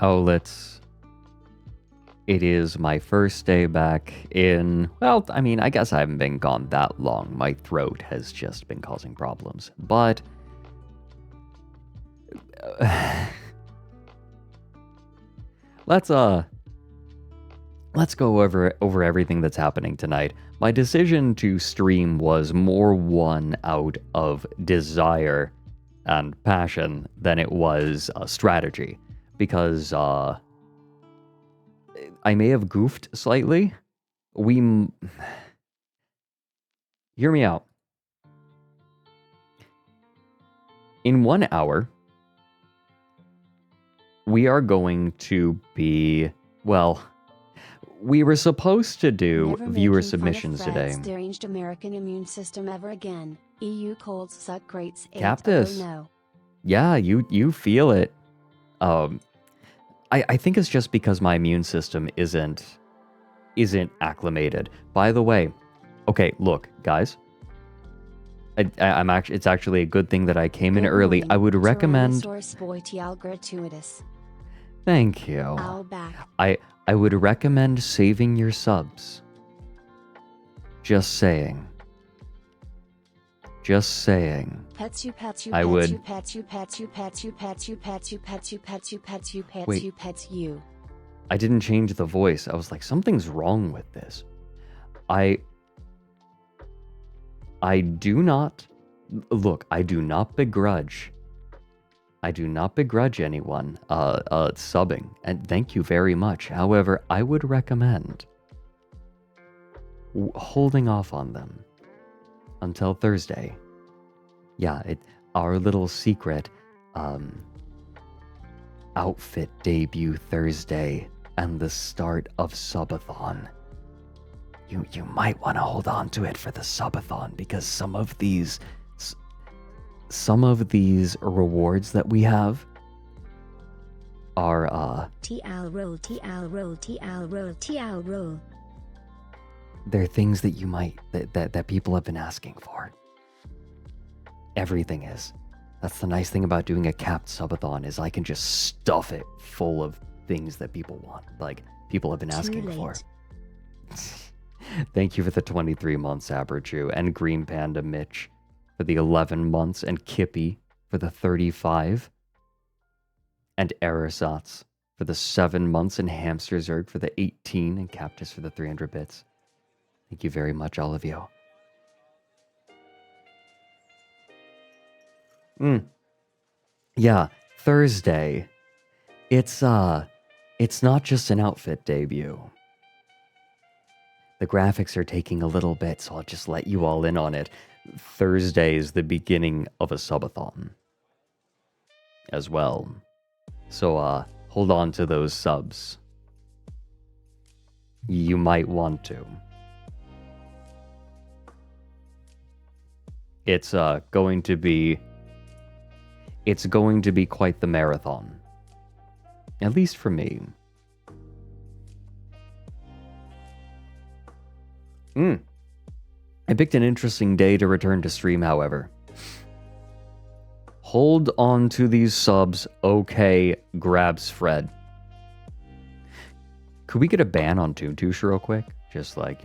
Oh, it is my first day back in, well, I mean, I guess I haven't been gone that long. My throat has just been causing problems. But let's go over everything that's happening tonight. My decision to stream was more one out of desire and passion than it was a strategy, because I may have goofed slightly. Hear me out. In 1 hour, we are going to be, well, we were supposed to do viewer submissions today. Deranged American immune system ever again. EU colds suck greats. Captus. Yeah, you feel it. I think it's just because my immune system isn't acclimated. By the way, okay, look, guys. It's actually a good thing that I came in early. I would recommend. Thank you. I would recommend saving your subs. Just saying. Just saying. I would. Wait. I didn't change the voice. I was like, something's wrong with this. I do not, look, I do not begrudge anyone subbing, and thank you very much. However, I would recommend holding off on them until Thursday. Yeah, our little secret outfit debut Thursday and the start of subathon. You might want to hold on to it for the subathon, because some of these rewards that we have are TL roll. They're things that you might that people have been asking for. Everything is. That's the nice thing about doing a capped subathon, is I can just stuff it full of things that people want, like people have been asking for. Thank you for the 23 months, Aberchu, and Green Panda Mitch for the 11 months, and Kippy for the 35, and Erisatz for the 7 months, and Hamster Zerg for the 18, and Cactus for the 300 bits. Thank you very much, all of you. Yeah, Thursday. It's not just an outfit debut. The graphics are taking a little bit, so I'll just let you all in on it. Thursday is the beginning of a subathon as well. So hold on to those subs. You might want to. It's going to be quite the marathon. At least for me. I picked an interesting day to return to stream, however. Hold on to these subs, okay, grabs Fred. Could we get a ban on Toontush real quick? Just like,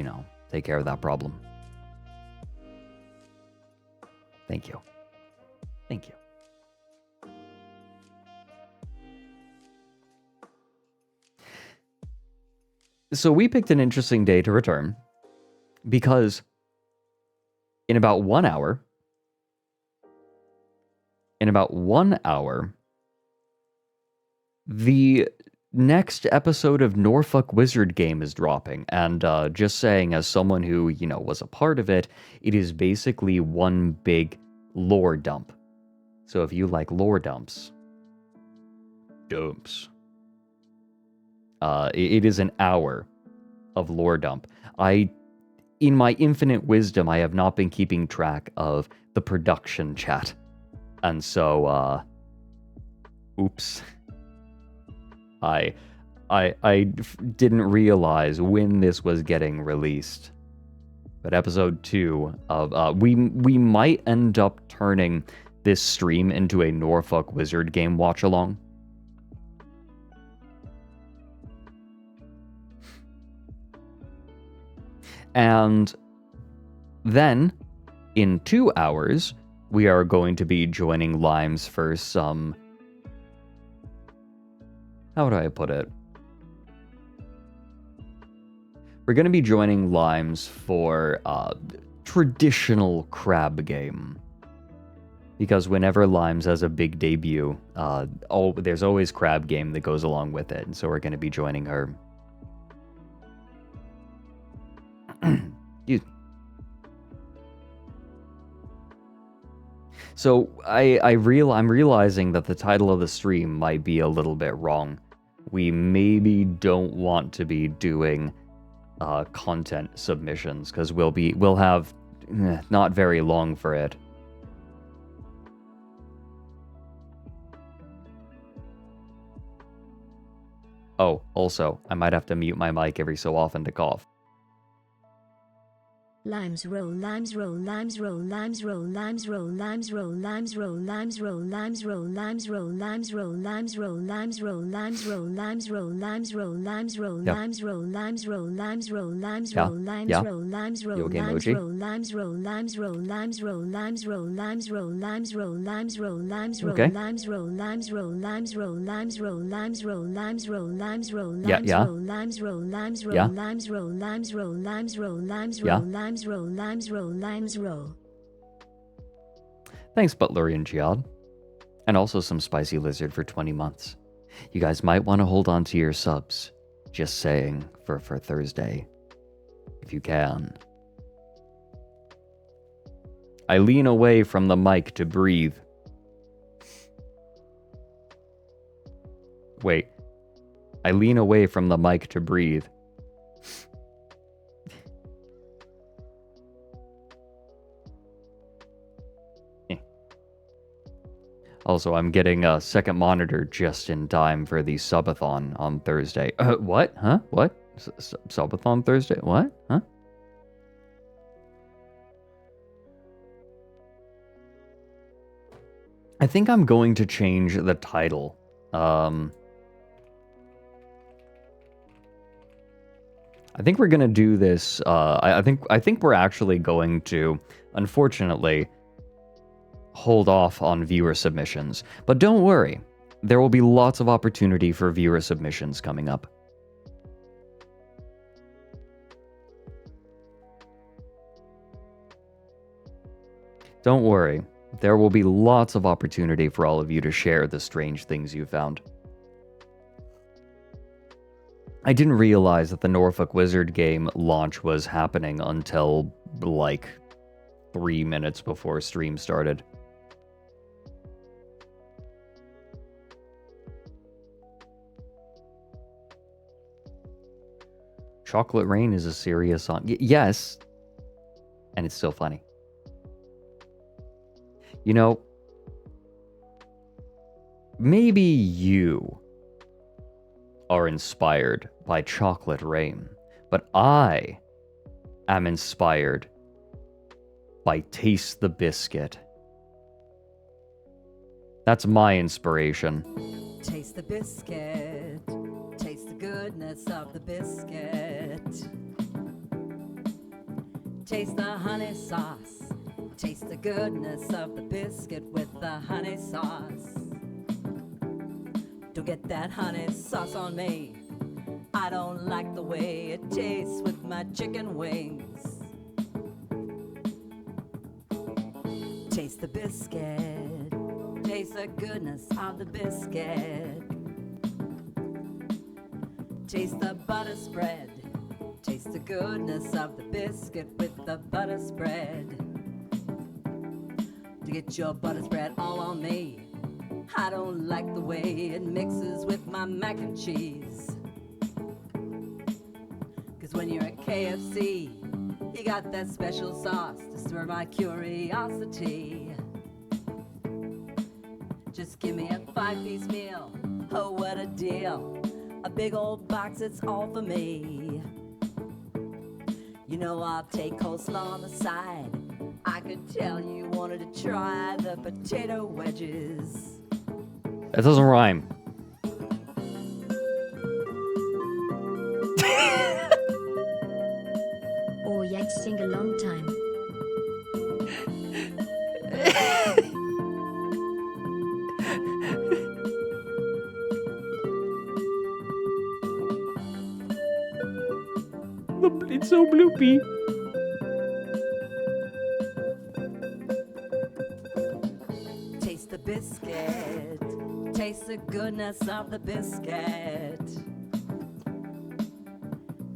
take care of that problem. Thank you. Thank you. So we picked an interesting day to return because in about 1 hour, the next episode of Norfolk Wizard Game is dropping. And just saying, as someone who, was a part of it, it is basically one big lore dump. So if you like lore dumps, it is an hour of lore dump. In my infinite wisdom, I have not been keeping track of the production chat. And so, oops. I didn't realize when this was getting released. But episode 2 of, we might end up turning this stream into a Norfolk Wizard Game watch-along. And then, in 2 hours, we are going to be joining Limes for some... How would I put it? We're going to be joining Limes for traditional crab game. Because whenever Limes has a big debut, there's always crab game that goes along with it. And so we're going to be joining her. So I'm realizing that the title of the stream might be a little bit wrong. We maybe don't want to be doing content submissions because we'll have not very long for it. Oh, also, I might have to mute my mic every so often to cough. Limes roll, limes roll, limes roll, limes roll, limes roll, limes roll, limes roll, limes roll, limes roll, limes roll, limes roll, limes roll, limes roll, limes roll, limes roll, limes roll, limes roll, Yep. limes roll, limes roll, limes roll, limes Yeah. roll, limes Yeah. roll, limes roll, You okay, limes Mochi? roll, limes roll, limes roll, limes roll, limes roll, limes roll, limes roll, limes roll, limes roll, Okay. limes roll, limes roll, limes roll, limes roll, limes roll, limes roll, limes roll, Yeah, limes yeah. roll, limes roll, limes roll, Yeah. limes roll, limes roll, limes roll, limes Yeah. roll, limes roll, limes roll, limes roll. Thanks, Butlerian Giad. And also some Spicy Lizard for 20 months. You guys might want to hold on to your subs. Just saying, for Thursday. If you can. I lean away from the mic to breathe. Wait. I lean away from the mic to breathe. Also, I'm getting a second monitor just in time for the subathon on Thursday. What? Huh? What? Subathon Thursday? What? Huh? I think I'm going to change the title. I think we're gonna do this. I think we're actually going to, unfortunately, hold off on viewer submissions. But don't worry, there will be lots of opportunity for viewer submissions coming up. Don't worry, there will be lots of opportunity for all of you to share the strange things you found. I didn't realize that the Norfolk Wizard game launch was happening until, like, 3 minutes before stream started. Chocolate Rain is a serious song. Yes. And it's still funny. You know, maybe you are inspired by Chocolate Rain, but I am inspired by Taste the Biscuit. That's my inspiration. Taste the biscuit. Taste the goodness of the biscuit. Taste the honey sauce. Taste the goodness of the biscuit with the honey sauce. Don't get that honey sauce on me. I don't like the way it tastes with my chicken wings. Taste the biscuit. Taste the goodness of the biscuit. Taste the butter spread. Taste the goodness of the biscuit with the butter spread. To get your butter spread all on me. I don't like the way it mixes with my mac and cheese. Cause when you're at KFC, you got that special sauce to stir my curiosity. Just give me a 5-piece meal, oh what a deal. A big old box, it's all for me. You know I'll take coleslaw on the side. I could tell you wanted to try the potato wedges. That doesn't rhyme. Or yet sing a long time. It's so bloopy. Taste the biscuit. Taste the goodness of the biscuit.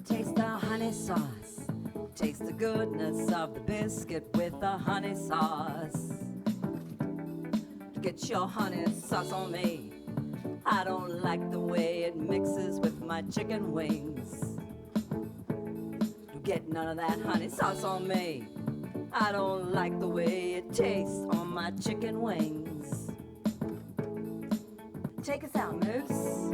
Taste the honey sauce. Taste the goodness of the biscuit with the honey sauce. Get your honey sauce on me. I don't like the way it mixes with my chicken wings. Get none of that honey sauce on me. I don't like the way it tastes on my chicken wings. Take us out, Moose.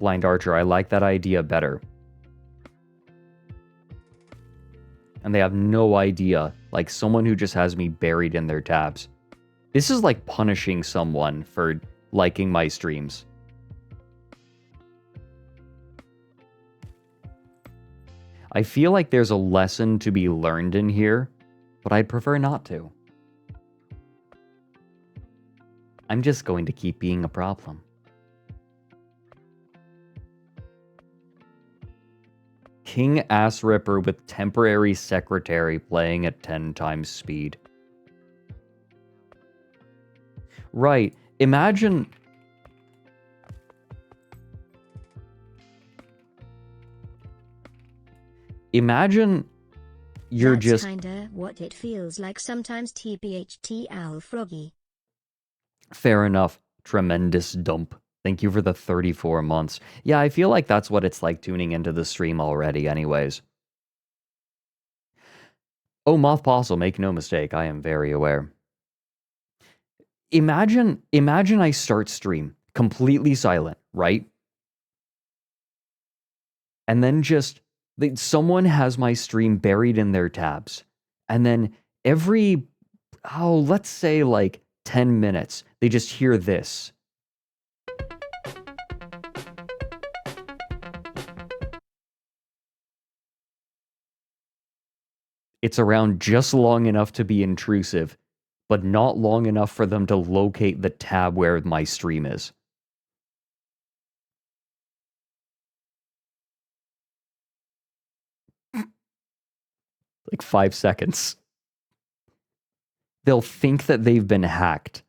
Blind Archer, I like that idea better. And they have no idea, like someone who just has me buried in their tabs. This is like punishing someone for liking my streams. I feel like there's a lesson to be learned in here, but I'd prefer not to. I'm just going to keep being a problem. King Ass Ripper with temporary secretary playing at 10 times speed. Right. Imagine you're That's just kinda what it feels like sometimes. TBHT Owl Froggy. fair enough. Tremendous dump. Thank you for the 34 months. Yeah, I feel like that's what it's like tuning into the stream already anyways. Oh, Moth Postle, make no mistake, I am very aware. Imagine I start stream completely silent, right? And then just someone has my stream buried in their tabs. And then every, let's say like 10 minutes, they just hear this. It's around just long enough to be intrusive, but not long enough for them to locate the tab where my stream is. Like 5 seconds. They'll think that they've been hacked,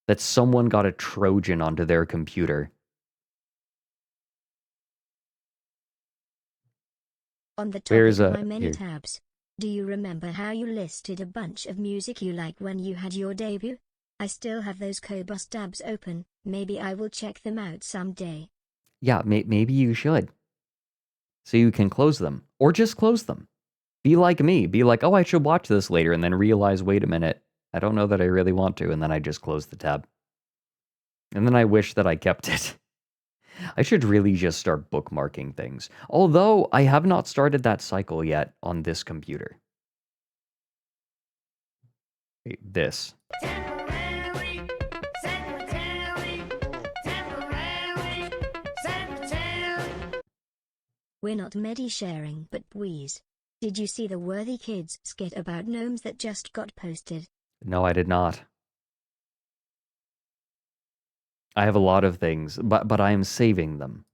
that someone got a Trojan onto their computer. On the topic There's of a- my many here. tabs, do you remember how you listed a bunch of music you like when you had your debut? I still have those Cobus tabs open. Maybe I will check them out someday. Yeah, maybe you should. So you can close them. Or just close them. Be like me. Be like, oh, I should watch this later, and then realize, wait a minute, I don't know that I really want to, and then I just close the tab. And then I wish that I kept it. I should really just start bookmarking things. Although, I have not started that cycle yet on this computer. Wait, this. Temporary secretary. Temporary secretary. We're not medi sharing, but please. Did you see the Worthy Kids skit about gnomes that just got posted? No, I did not. I have a lot of things, but I am saving them.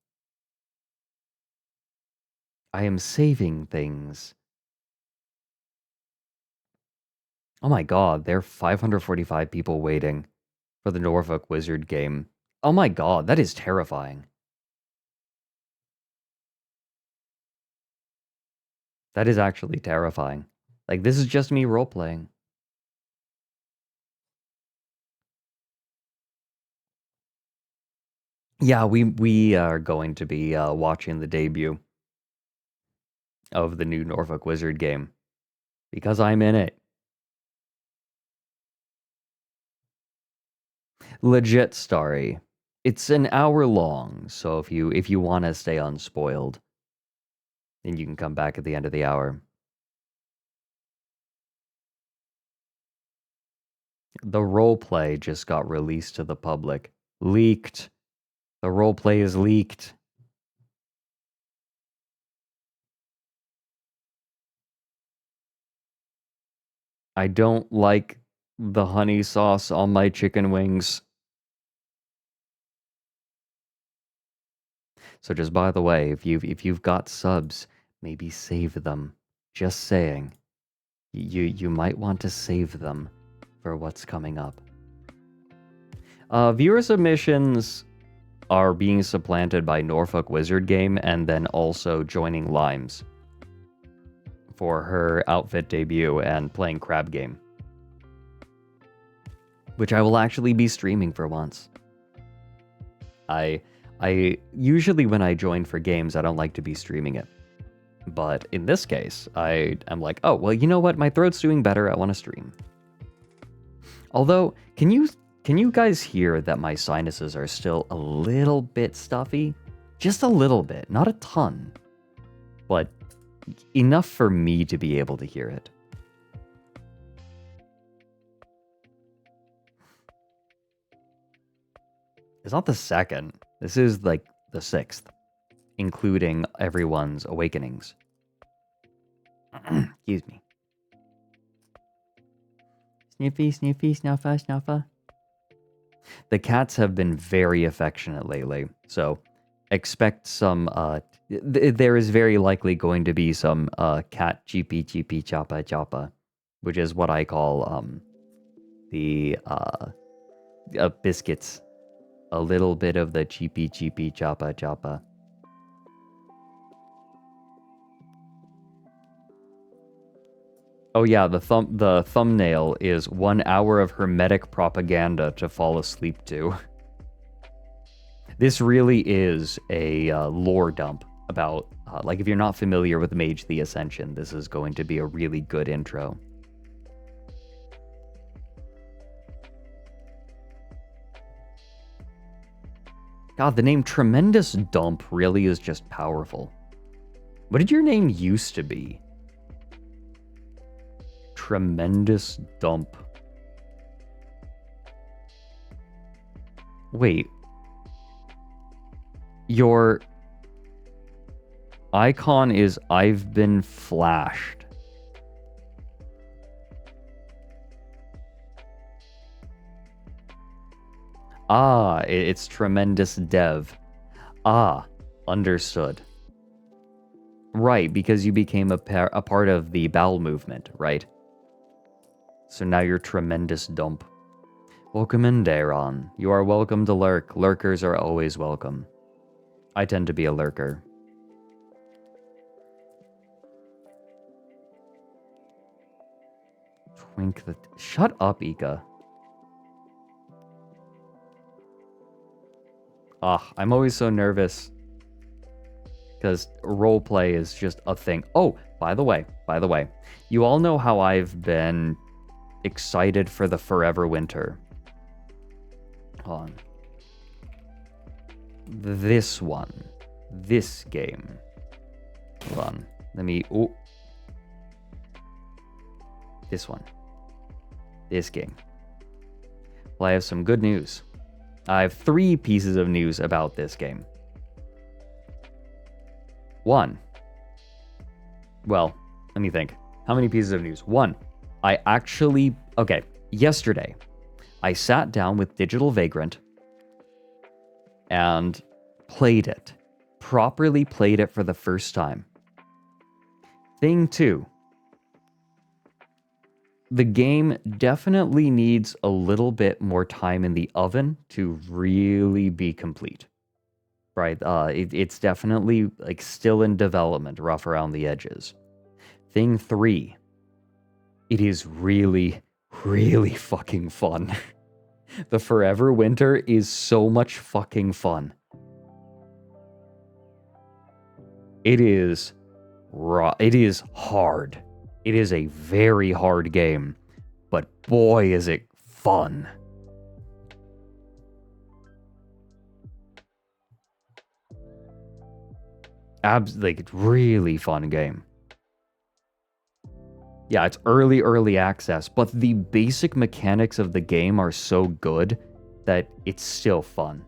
I am saving things. Oh my god, there are 545 people waiting for the Norfolk Wizard game. Oh my god, that is terrifying. That is actually terrifying. Like, this is just me role-playing. Yeah, we are going to be watching the debut of the new Norfolk Wizard game. Because I'm in it. Legit story. It's an hour long, so if you want to stay unspoiled, then you can come back at the end of the hour. The roleplay just got released to the public. Leaked. The roleplay is leaked. I don't like the honey sauce on my chicken wings. So just by the way, if you've got subs, maybe save them. Just saying. You might want to save them for what's coming up. Viewer submissions are being supplanted by Norfolk Wizard game and then also joining Limes for her outfit debut and playing Crab Game, which I will actually be streaming for once. I usually when I join for games, I don't like to be streaming it. But in this case, I'm like, oh, well, you know what? My throat's doing better. I want to stream. Although, can you guys hear that my sinuses are still a little bit stuffy? Just a little bit, not a ton, but enough for me to be able to hear it. It's not the second. This is like the 6th, including everyone's awakenings. Excuse me. Sniffy, sniffy, snuffa, snuffa. The cats have been very affectionate lately, so expect some, there is very likely going to be some, cat cheepy cheepy choppa choppa, which is what I call, the, biscuits. A little bit of the cheepy cheepy choppa choppa. Oh yeah, the thumbnail is 1 hour of hermetic propaganda to fall asleep to. This really is a lore dump about, like if you're not familiar with Mage the Ascension, this is going to be a really good intro. God, the name Tremendous Dump really is just powerful. What did your name used to be? Tremendous Dump. Wait. Your icon is I've been flashed. Ah, it's Tremendous Dev. Ah, understood. Right, because you became a part of the bowel movement, right? So now you're Tremendous Dump. Welcome in, Daron. You are welcome to lurk. Lurkers are always welcome. I tend to be a lurker. Twink the... Shut up, Ika. I'm always so nervous. Because roleplay is just a thing. Oh, by the way. You all know how I've been excited for the Forever Winter. Hold on. This one. This game. Hold on. Let me... Oh. This one. This game. Well, I have some good news. I have 3 pieces of news about this game. 1. Well, let me think. How many pieces of news? 1. I actually... Okay, yesterday, I sat down with Digital Vagrant and played it. Properly played it for the first time. Thing 2. The game definitely needs a little bit more time in the oven to really be complete. Right? It's definitely like still in development, rough around the edges. Thing 3. It is really, really fucking fun. The Forever Winter is so much fucking fun. It is raw. It is hard. It is a very hard game, but boy, is it fun. Like, really fun game. Yeah, it's early access, but the basic mechanics of the game are so good that it's still fun.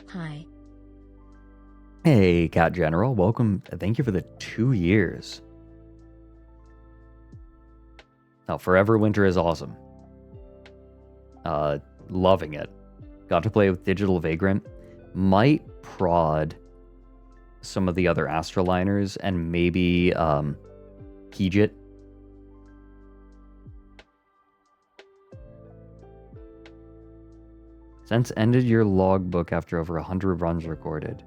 Hi. Hey, Cat General, welcome. Thank you for the 2 years. Oh, Forever Winter is awesome. Loving it. Got to play with Digital Vagrant. Might prod some of the other Astraliners and maybe Pidgeot. Since ended your logbook after over 100 runs recorded.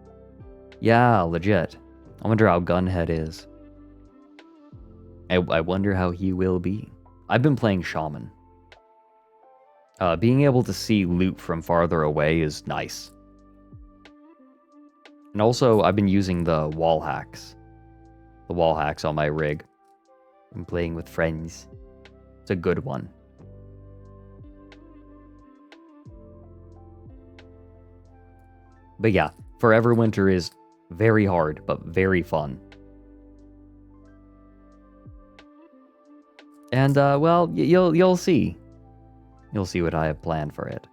Yeah, legit. I wonder how Gunhead is. I wonder how he will be. I've been playing Shaman. Being able to see loot from farther away is nice. And also, I've been using the wall hacks. The wall hacks on my rig. I'm playing with friends. It's a good one. But yeah, Forever Winter is very hard, but very fun. And, well, you'll see. You'll see what I have planned for it.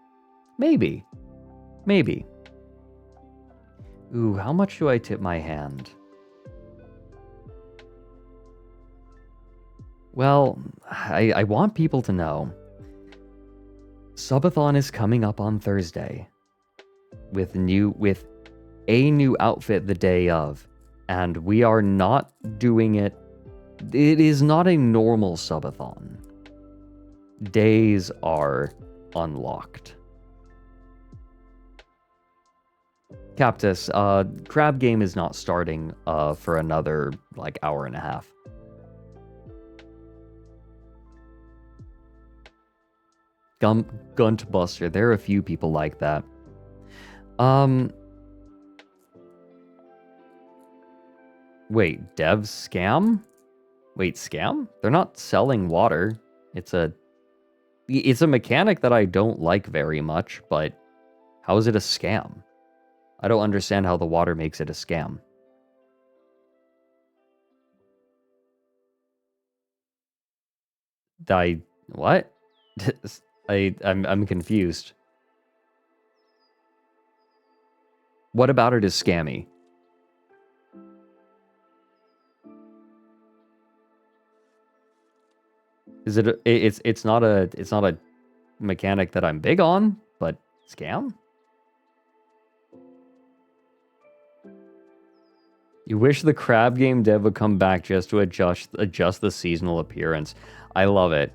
Maybe. Maybe. Ooh, how much do I tip my hand? Well, I want people to know. Subathon is coming up on Thursday. With a new outfit the day of. And we are not doing it. It is not a normal subathon. Days are unlocked. Cactus, crab game is not starting for another like hour and a half. Guntbuster, there are a few people like that. Wait, dev scam? Wait, scam? They're not selling water. It's a mechanic that I don't like very much, but how is it a scam? I don't understand how the water makes it a scam. What? I'm confused. What about it is scammy? Is it? It's not a mechanic that I'm big on, but scam. You wish the crab game dev would come back just to adjust the seasonal appearance. I love it.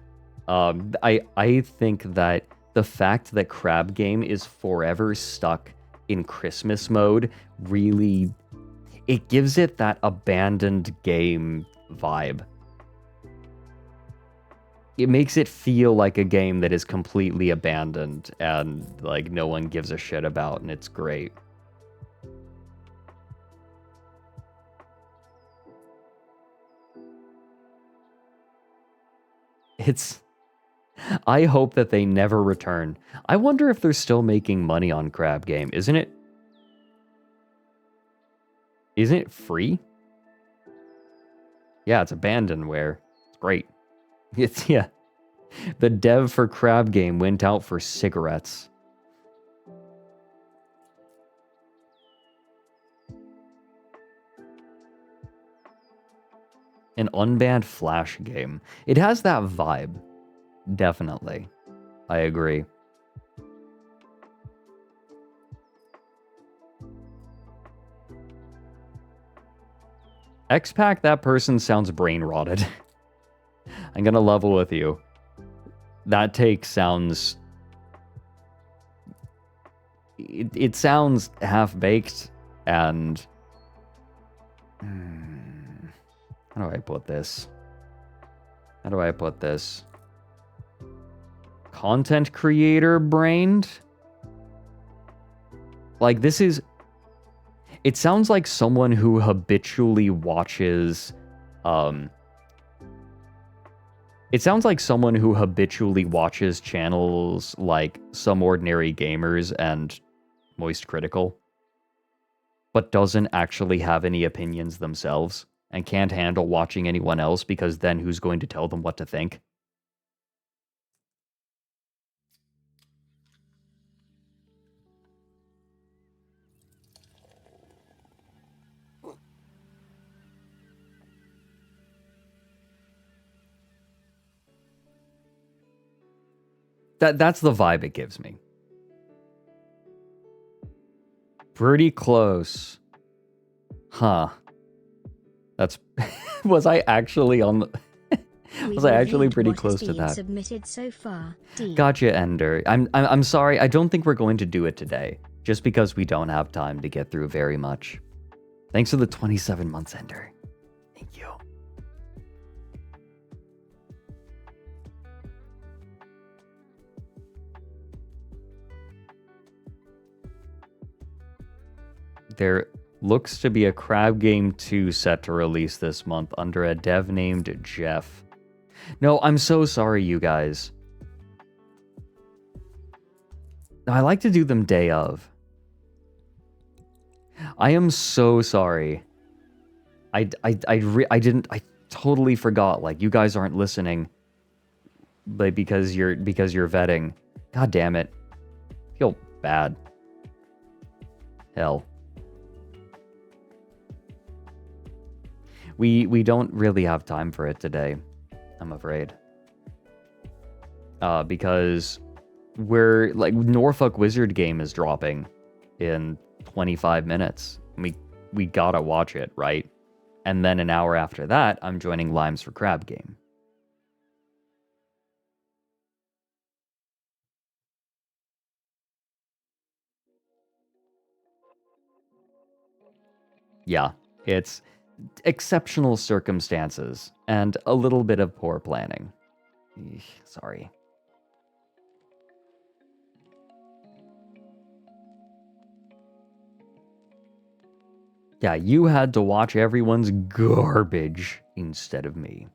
I think that the fact that crab game is forever stuck in Christmas mode really, it gives it that abandoned game vibe. It makes it feel like a game that is completely abandoned and like no one gives a shit about, and it's great. I hope that they never return. I wonder if they're still making money on crab game. Isn't it free? Yeah, it's abandonware. It's great. Yeah. The dev for crab game went out for cigarettes. An unbanned Flash game. It has that vibe. Definitely. I agree. X-Pac, that person sounds brain rotted. I'm gonna level with you. That take sounds... It sounds half-baked and... How do I put this? Content creator brained? Like, this is... It sounds like someone who habitually watches... It sounds like someone who habitually watches channels like Some Ordinary Gamers and Moist Critical, but doesn't actually have any opinions themselves and can't handle watching anyone else because then who's going to tell them what to think? That's the vibe it gives me. Pretty close. Huh. That's... Was I actually on the... Was I actually pretty close to that? Submitted so far. D. Gotcha, Ender. I'm sorry. I don't think we're going to do it today, just because we don't have time to get through very much. Thanks for the 27 months, Ender. Thank you. There looks to be a Crab Game 2 set to release this month under a dev named Jeff. No, I'm so sorry, you guys. I like to do them day of. I am so sorry. I totally forgot. Like, you guys aren't listening, but because you're vetting. God damn it. Feel bad. Hell. We don't really have time for it today, I'm afraid. Because we're like, Norfolk Wizard game is dropping in 25 minutes. We gotta watch it, right? And then an hour after that, I'm joining Limes for Crab game. Yeah, it's exceptional circumstances and a little bit of poor planning. Eesh, sorry. Yeah, you had to watch everyone's garbage instead of me.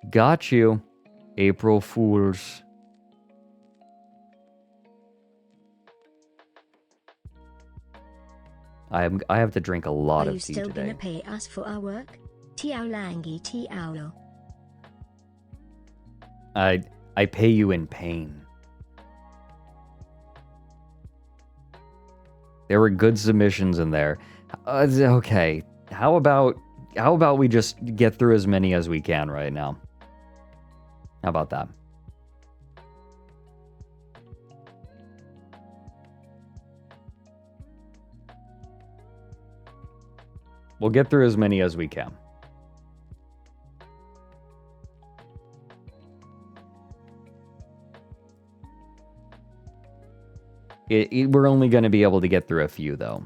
Got you, April Fools. I have to drink a lot Are of you tea still today. gonna pay us for our work? Tiao langi tiao. I pay you in pain. There were good submissions in there. Okay, how about we just get through as many as we can right now? How about that? We'll get through as many as we can. We're only going to be able to get through a few, though.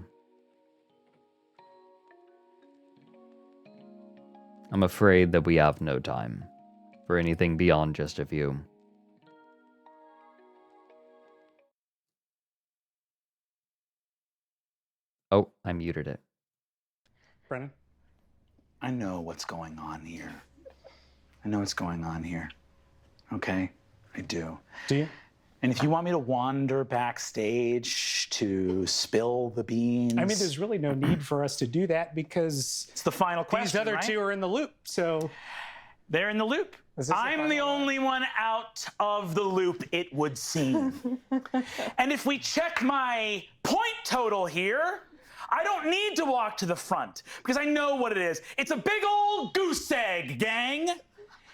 I'm afraid that we have no time for anything beyond just a few. Oh, I muted it. Brennan? I know what's going on here. I know what's going on here. Okay? I do. Do you? And if you want me to wander backstage to spill the beans... I mean, there's really no need for us to do that because... It's the final question, these other right? two are in the loop, so... They're in the loop. I'm the only one out of the loop, it would seem. And if we check my point total here, I don't need to walk to the front because I know what it is. It's a big old goose egg, gang.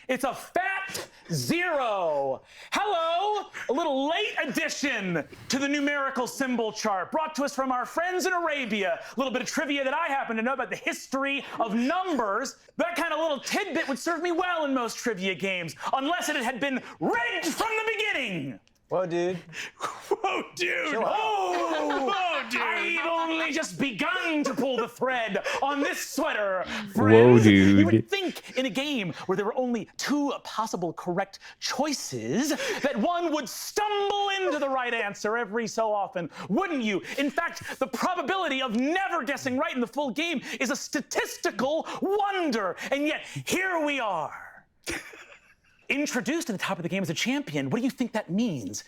It's a fat 0. Hello, a little late addition to the numerical symbol chart brought to us from our friends in Arabia. A little bit of trivia that I happen to know about the history of numbers. That kind of little tidbit would serve me well in most trivia games, unless it had been rigged from the beginning. Whoa, dude. Whoa, dude. Whoa, dude. I've only just begun to pull the thread on this sweater, friends. Whoa, dude. You would think in a game where there were only 2 possible correct choices that one would stumble into the right answer every so often, wouldn't you? In fact, the probability of never guessing right in the full game is a statistical wonder. And yet, here we are. Introduced at the top of the game as a champion, what do you think that means?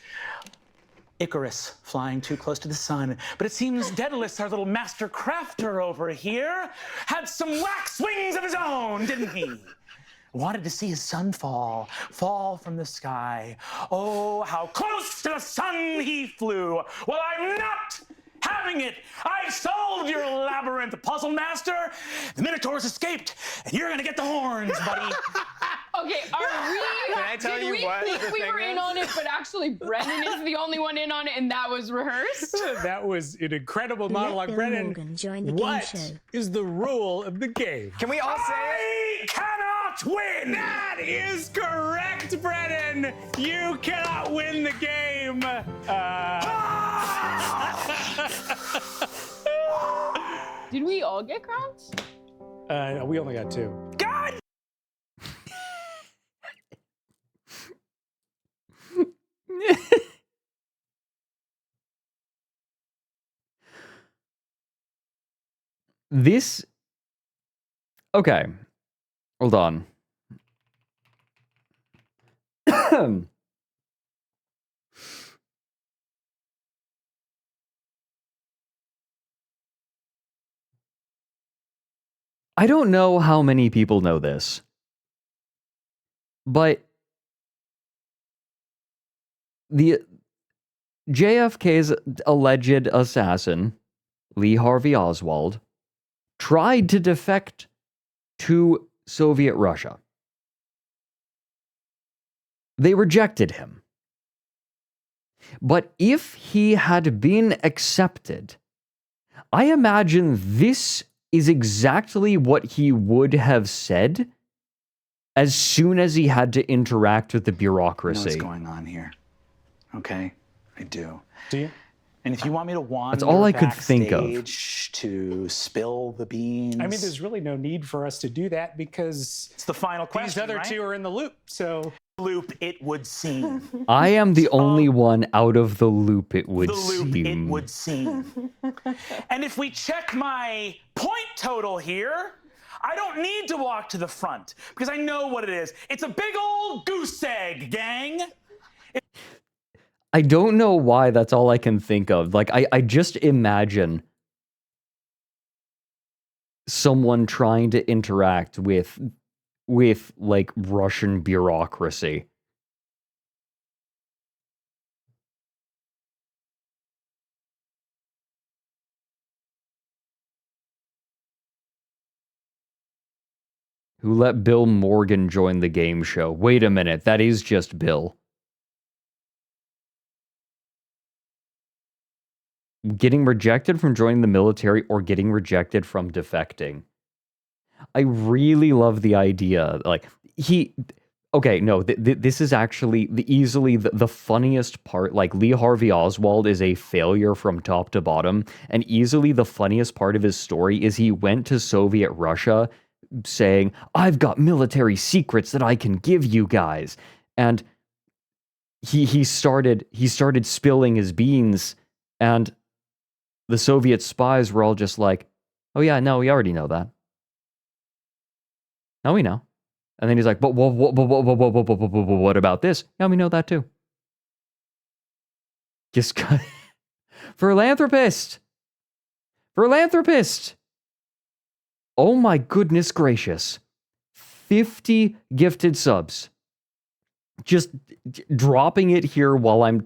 Icarus flying too close to the sun. But it seems Daedalus, our little master crafter over here, had some wax wings of his own, didn't he? Wanted to see his sun fall from the sky. Oh, how close to the sun he flew. Well, I'm not having it. I've solved your labyrinth, puzzle master. The Minotaurs escaped, and you're gonna get the horns, buddy. Okay, are we? Can I tell you what Did we think the we were thing in is? on it, but actually Brennan is the only one in on it, and that was rehearsed? That was an incredible Let monologue. Bill Brennan, Morgan join the game what show. is the rule of the game? Can we all say it? I cannot win. That is correct, Brennan! You cannot win the game! Did we all get crowns? We only got 2. God. This... Okay. Hold on. I don't know how many people know this, but the JFK's alleged assassin, Lee Harvey Oswald, tried to defect to Soviet Russia. They rejected him. But if he had been accepted, I imagine this is exactly what he would have said as soon as he had to interact with the I know bureaucracy. what's going on here. Okay? I do. Do you? And if you want me to wander all I could think of. backstage to spill the beans, I mean, there's really no need for us to do that because it's the final question. these other right? two are in the loop. So Loop, it would seem. I am the only one out of the loop, it would The loop, seem. it would seem. And if we check my point total here, I don't need to walk to the front because I know what it is. It's a big old goose egg, gang. I don't know why that's all I can think of. Like, I just imagine someone trying to interact with like Russian bureaucracy. Who let Bill Morgan join the game show? Wait a minute, that is just Bill. Getting rejected from joining the military or getting rejected from defecting. I really love the idea. Like, okay, no, this is actually easily the funniest part. Like, Lee Harvey Oswald is a failure from top to bottom, and easily the funniest part of his story is he went to Soviet Russia saying, I've got military secrets that I can give you guys. And he started spilling his beans, and the Soviet spies were all just like, oh yeah, no, we already know that. Now we know. And then he's like, but what about this? Yeah, we know that too. Just philanthropist. Philanthropist. Oh my goodness gracious. 50 gifted subs. Just dropping it here while I'm...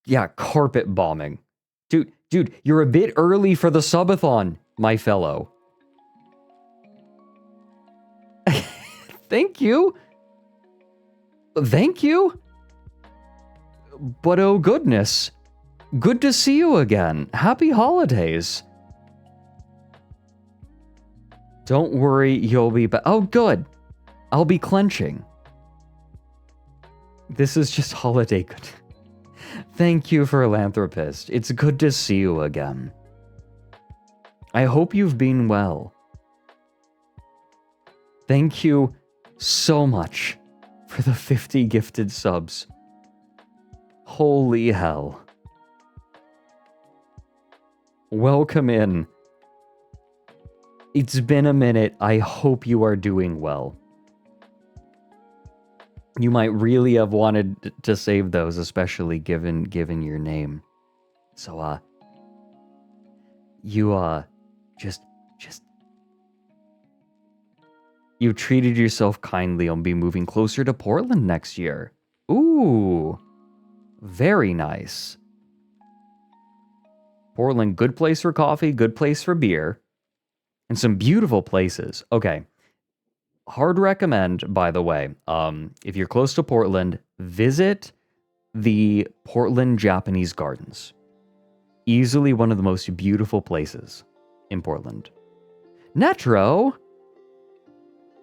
Yeah, carpet bombing. Dude, you're a bit early for the subathon, my fellow. Thank you. Thank you. But oh goodness. Good to see you again. Happy holidays. Don't worry, you'll be back. Oh, good. I'll be clenching. This is just holiday good. Thank you, philanthropist. It's good to see you again. I hope you've been well. Thank you so much for the 50 gifted subs. Holy hell. Welcome in. It's been a minute. I hope you are doing well. You might really have wanted to save those, especially given your name. So, you, just... You treated yourself kindly on be moving closer to Portland next year. Ooh. Very nice. Portland, good place for coffee, good place for beer. And some beautiful places. Okay. Hard recommend, by the way, if you're close to Portland, visit the Portland Japanese Gardens. Easily one of the most beautiful places in Portland. Netro,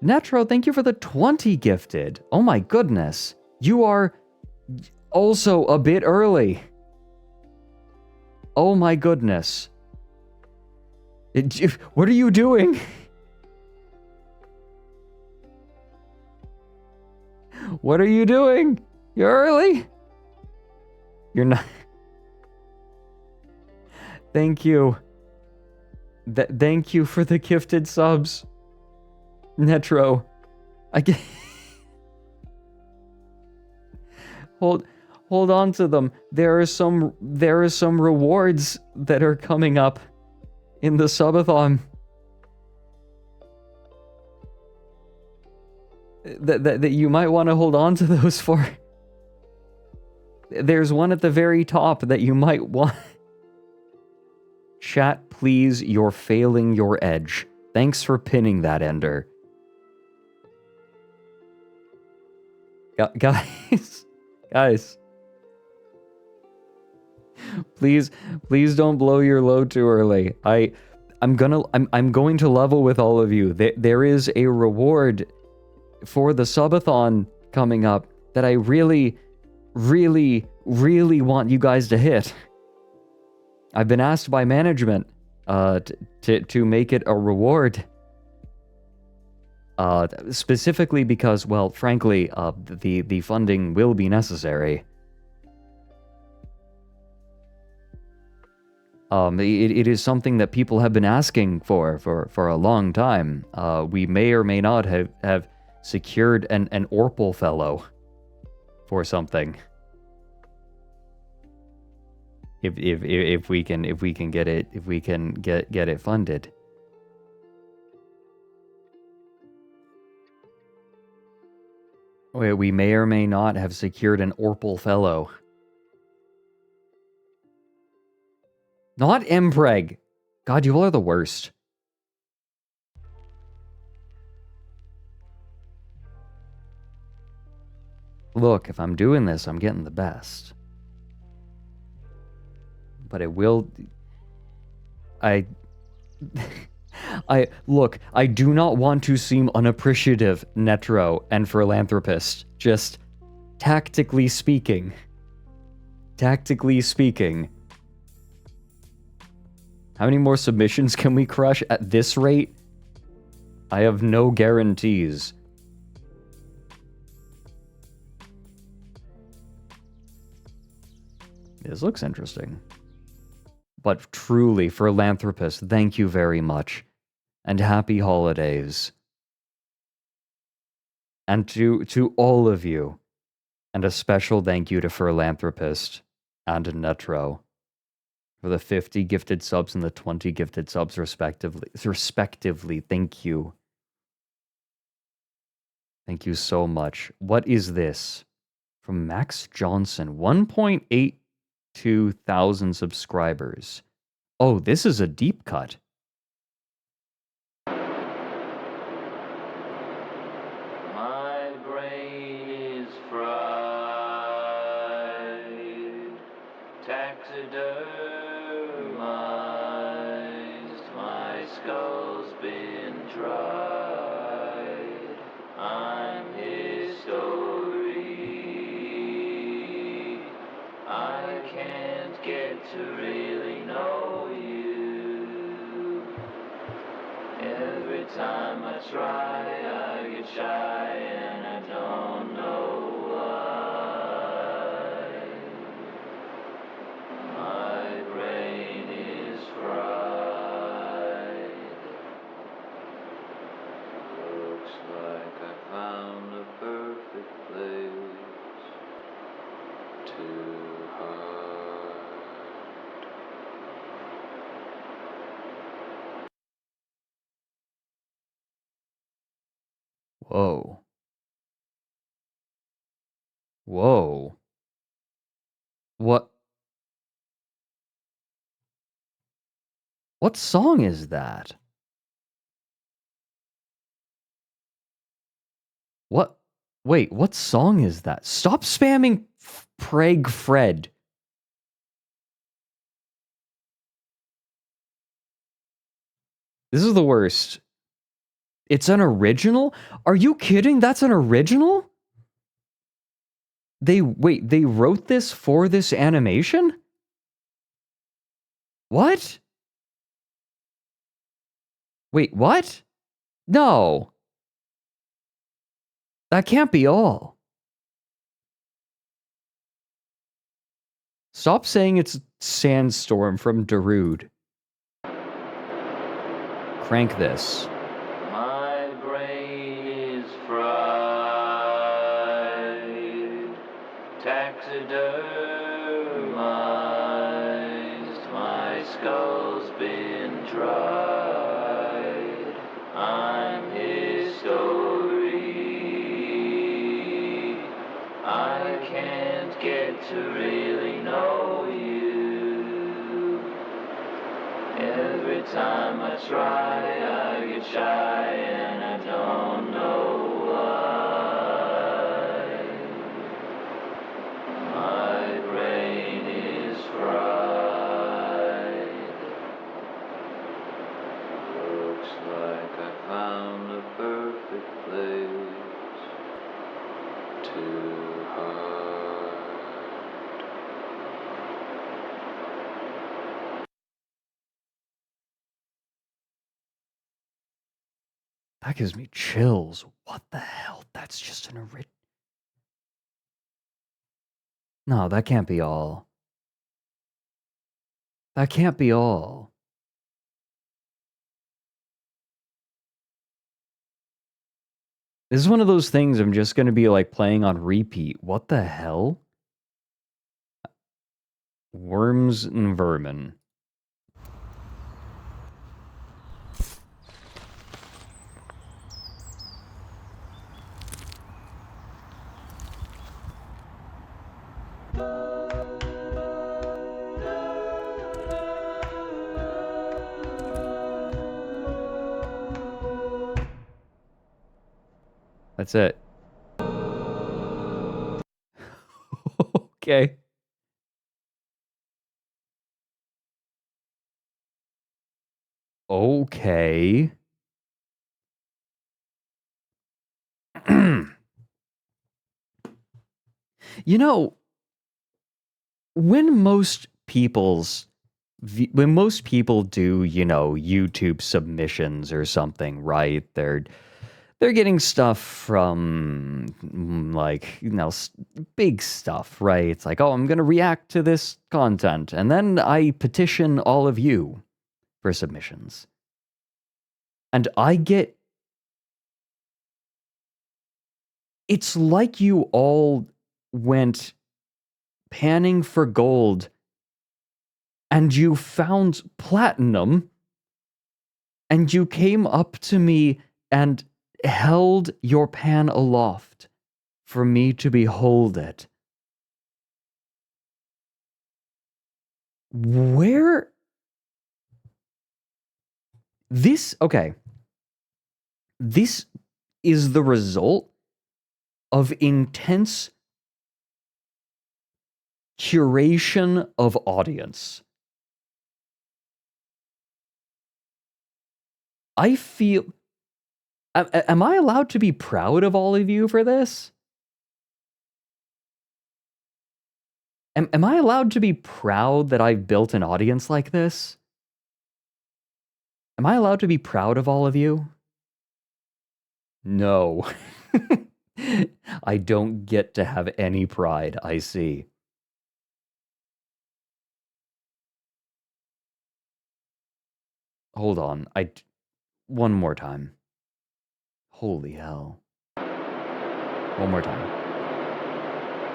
thank you for the 20 gifted. Oh my goodness. You are also a bit early. Oh my goodness. What are you doing? What are you doing? You're early? You're not. Thank you. Thank you for the gifted subs. Netro. I get... Hold hold on to them. There are some rewards that are coming up in the subathon. That you might want to hold on to those for. There's one at the very top that you might want. Chat, please, you're failing your edge. Thanks for pinning that, Ender. Guys. Please don't blow your load too early. I'm going to level with all of you. There is a reward for the subathon coming up that I really want you guys to hit. I've been asked by management to make it a reward. Specifically because, well, frankly, the funding will be necessary. It is something that people have been asking for a long time. We may or may not have secured an Orpal fellow for something. If we can get it funded. We may or may not have secured an Orpal fellow. Not Mpreg. God, you all are the worst. Look, if I'm doing this, I'm getting the best. But it will... Look, I do not want to seem unappreciative, Netro and Philanthropist. Just tactically speaking. How many more submissions can we crush at this rate? I have no guarantees. This looks interesting. But truly, Philanthropist, thank you very much. And happy holidays. And to all of you. And a special thank you to Philanthropist and Netro for the 50 gifted subs and the 20 gifted subs respectively. Thank you. Thank you so much. What is this? From Max Johnson. 1.82 thousand subscribers. Oh, this is a deep cut. My brain is fried, taxidermized, my skull's been tried, I'm history, I can't get to really know you. Every time I try, I get shy and I don't know why. My brain is fried. Looks like I found a perfect place to hide. Whoa. Whoa. What? What song is that? What? Wait, what song is that? Stop spamming Preg Fred. This is the worst. It's an original? Are you kidding? That's an original? They wrote this for this animation? What? Wait, what? No. That can't be all. Stop saying it's Sandstorm from Darude. Crank this. My brain is fried, taxidermized, skull's been dried. I'm his story. I can't get to really know you. Every time I try, I get shy and I don't know why. My brain is fried. Looks like I found the perfect place to hide. That gives me chills. What the hell? That's just an original. No, that can't be all. That can't be all. This is one of those things I'm just going to be like playing on repeat. What the hell? Worms and vermin. That's it. Okay. Okay. You know, when most people do, you know, YouTube submissions or something, right? They're getting stuff from like, you know, big stuff, right? It's like, oh, I'm going to react to this content. And then I petition all of you for submissions. And I get, it's like you all went panning for gold and you found platinum and you came up to me and held your pan aloft for me to behold it. Where this, okay, this is the result of intense curation of audience. I feel, am I allowed to be proud of all of you for this? Am I allowed to be proud that I've built an audience like this? Am I allowed to be proud of all of you? No. I don't get to have any pride, I see. Hold on. One more time. Holy hell. One more time.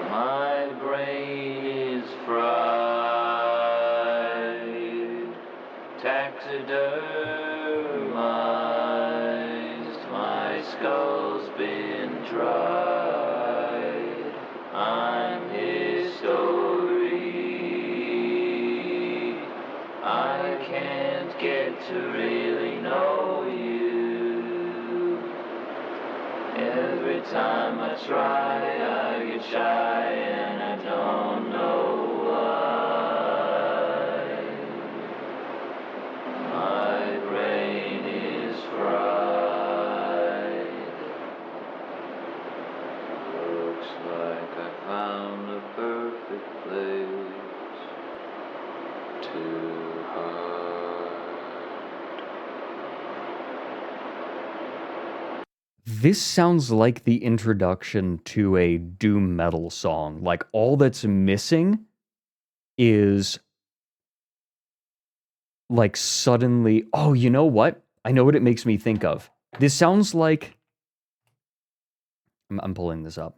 My brain is fried, taxidermized, my skull's been dried. I'm his story. I can't get to really know you. Every time I try, I get shy and I don't know why. My brain is fried. Looks like I found the perfect place to hide. This sounds like the introduction to a doom metal song. Like, all that's missing is like suddenly, oh, you know what? I know what it makes me think of. This sounds like, I'm pulling this up.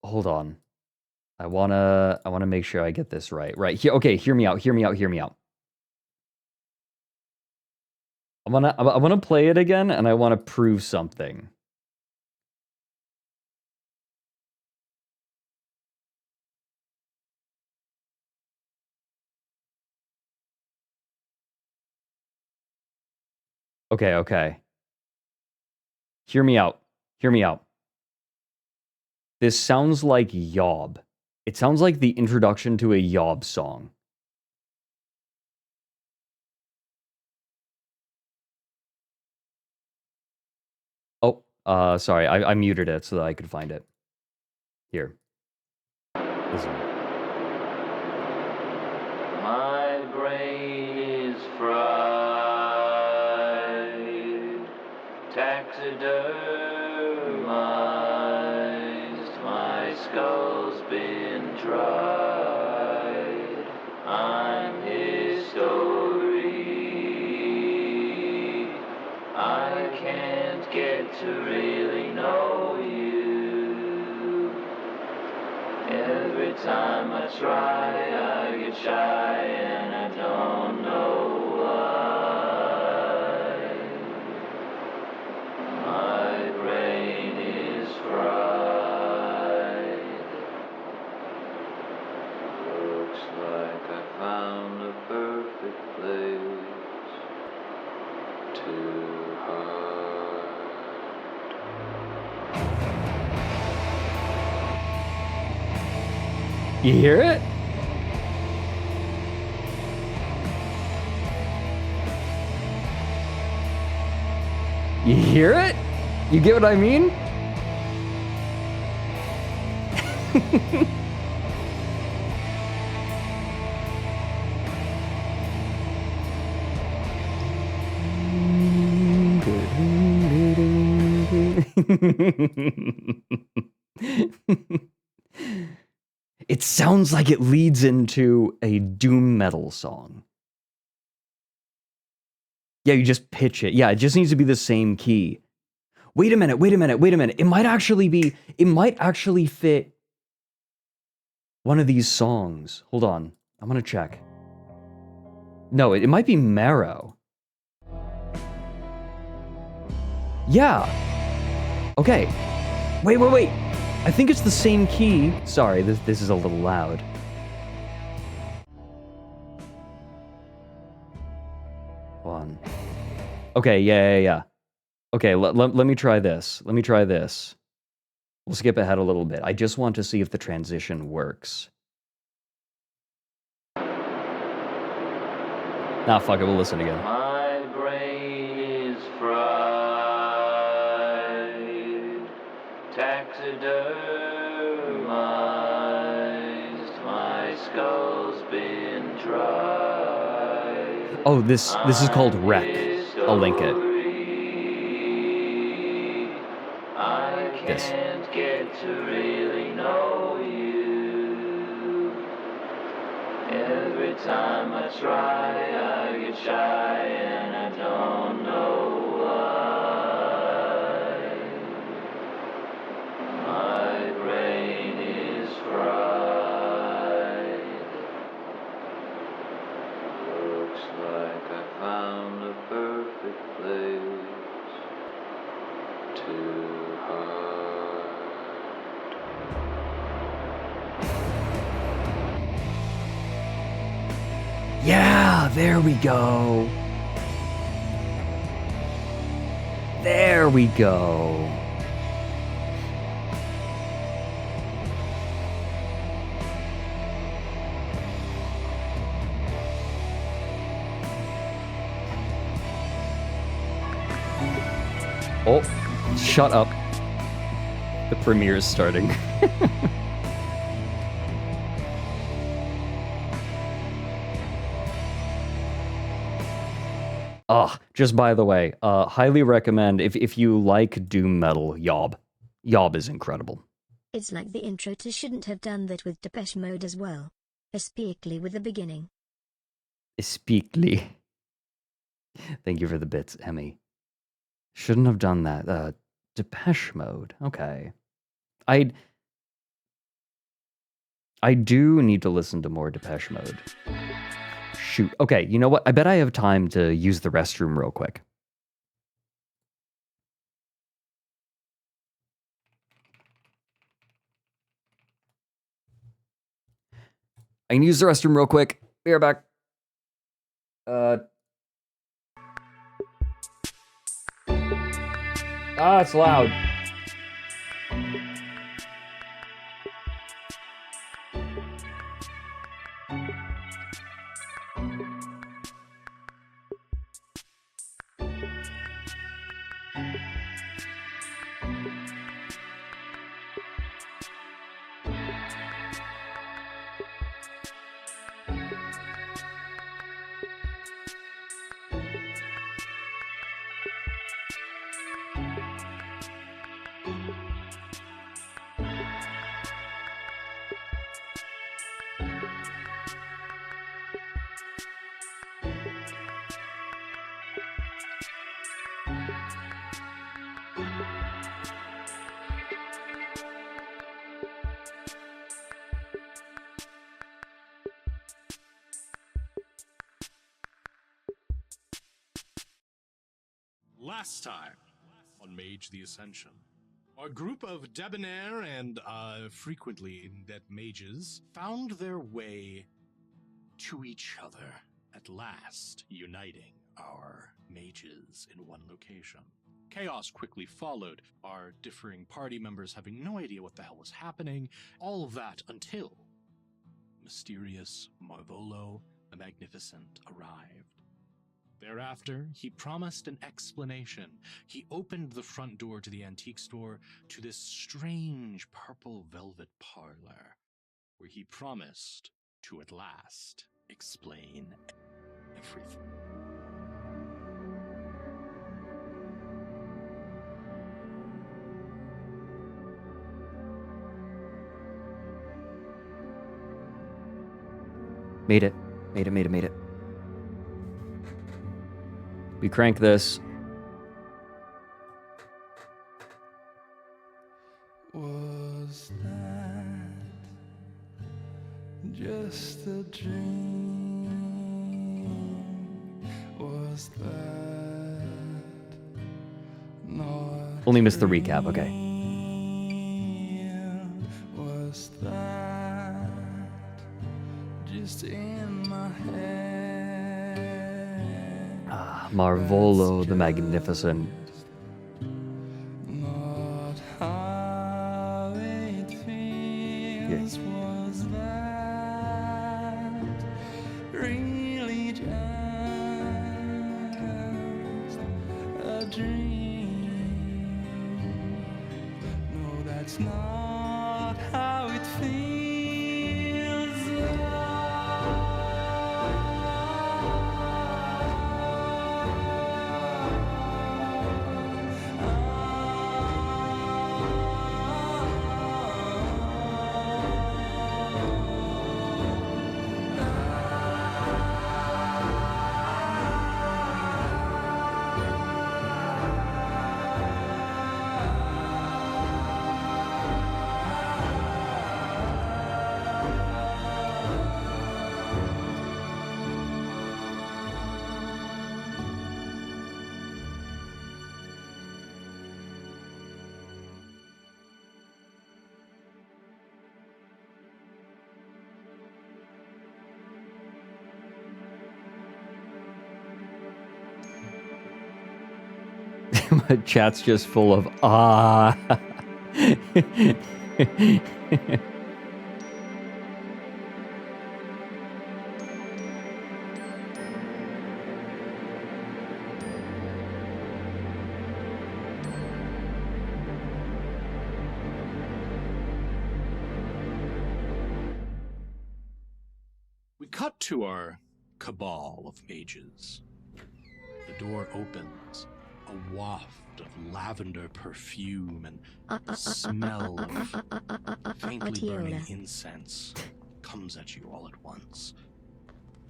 Hold on. I wanna make sure I get this right. Right here. Okay, hear me out. Hear me out. Hear me out. I wanna play it again, and I wanna prove something. Okay, okay. Hear me out. Hear me out. This sounds like Yob. It sounds like the introduction to a Yob song. Oh, sorry. I muted it so that I could find it. Here. Listen. My brain is fried, taxidermized, my skull's been dried. I'm history. I can't get to really know you. Every time I try, I get shy and I don't know why. My brain is fried. Looks like I found a perfect place to hide. You hear it? You hear it? You get what I mean? It sounds like it leads into a doom metal song. Yeah, you just pitch it. Yeah, it just needs to be the same key. Wait a minute, wait a minute, wait a minute. It might actually fit one of these songs. Hold on. I'm gonna check. No, it might be Marrow. Yeah. Okay. Wait, wait, wait. I think it's the same key. Sorry, this is a little loud. One. Okay, yeah. Okay, let me try this. Let me try this. We'll skip ahead a little bit. I just want to see if the transition works. Nah, fuck it, we'll listen again. My brain is fried, taxidermized, my skull's been dried. Oh, this is called Wreck. I'll link it. I can't get to really know you. Every time I try, I get shy and I don't know why. My brain is fried. Looks like I found a perfect place to hide. Yeah, there we go. There we go. Oh, shut up. The premiere is starting. Just by the way, highly recommend if you like doom metal, Yob. Yob is incredible. It's like the intro to Shouldn't Have Done That with Depeche Mode as well. Especially with the beginning. Especially. Thank you for the bits, Emmy. Shouldn't have done that. Depeche Mode. Okay. I I do need to listen to more Depeche Mode. Shoot. Okay, you know what? I bet I have time to use the restroom real quick. I can use the restroom real quick. Be right back. It's loud. Last time on Mage the Ascension, a group of debonair and frequently inept mages found their way to each other, at last uniting our mages in one location. Chaos quickly followed, our differing party members having no idea what the hell was happening, all of that until mysterious Marvolo the Magnificent arrived. Thereafter, he promised an explanation. He opened the front door to the antique store to this strange purple velvet parlor, where he promised to at last explain everything. Made it. Made it. We crank this. Was that just a dream? Was that not Only missed the recap, okay. real? Was that just in my head? Marvolo the Magnificent. Not how it feels. Was that really just a dream? No, that's not how it feels. My chat's just full of ah. We cut to our cabal of mages. The door opens. A waft of lavender perfume and the smell of faintly burning incense comes at you all at once.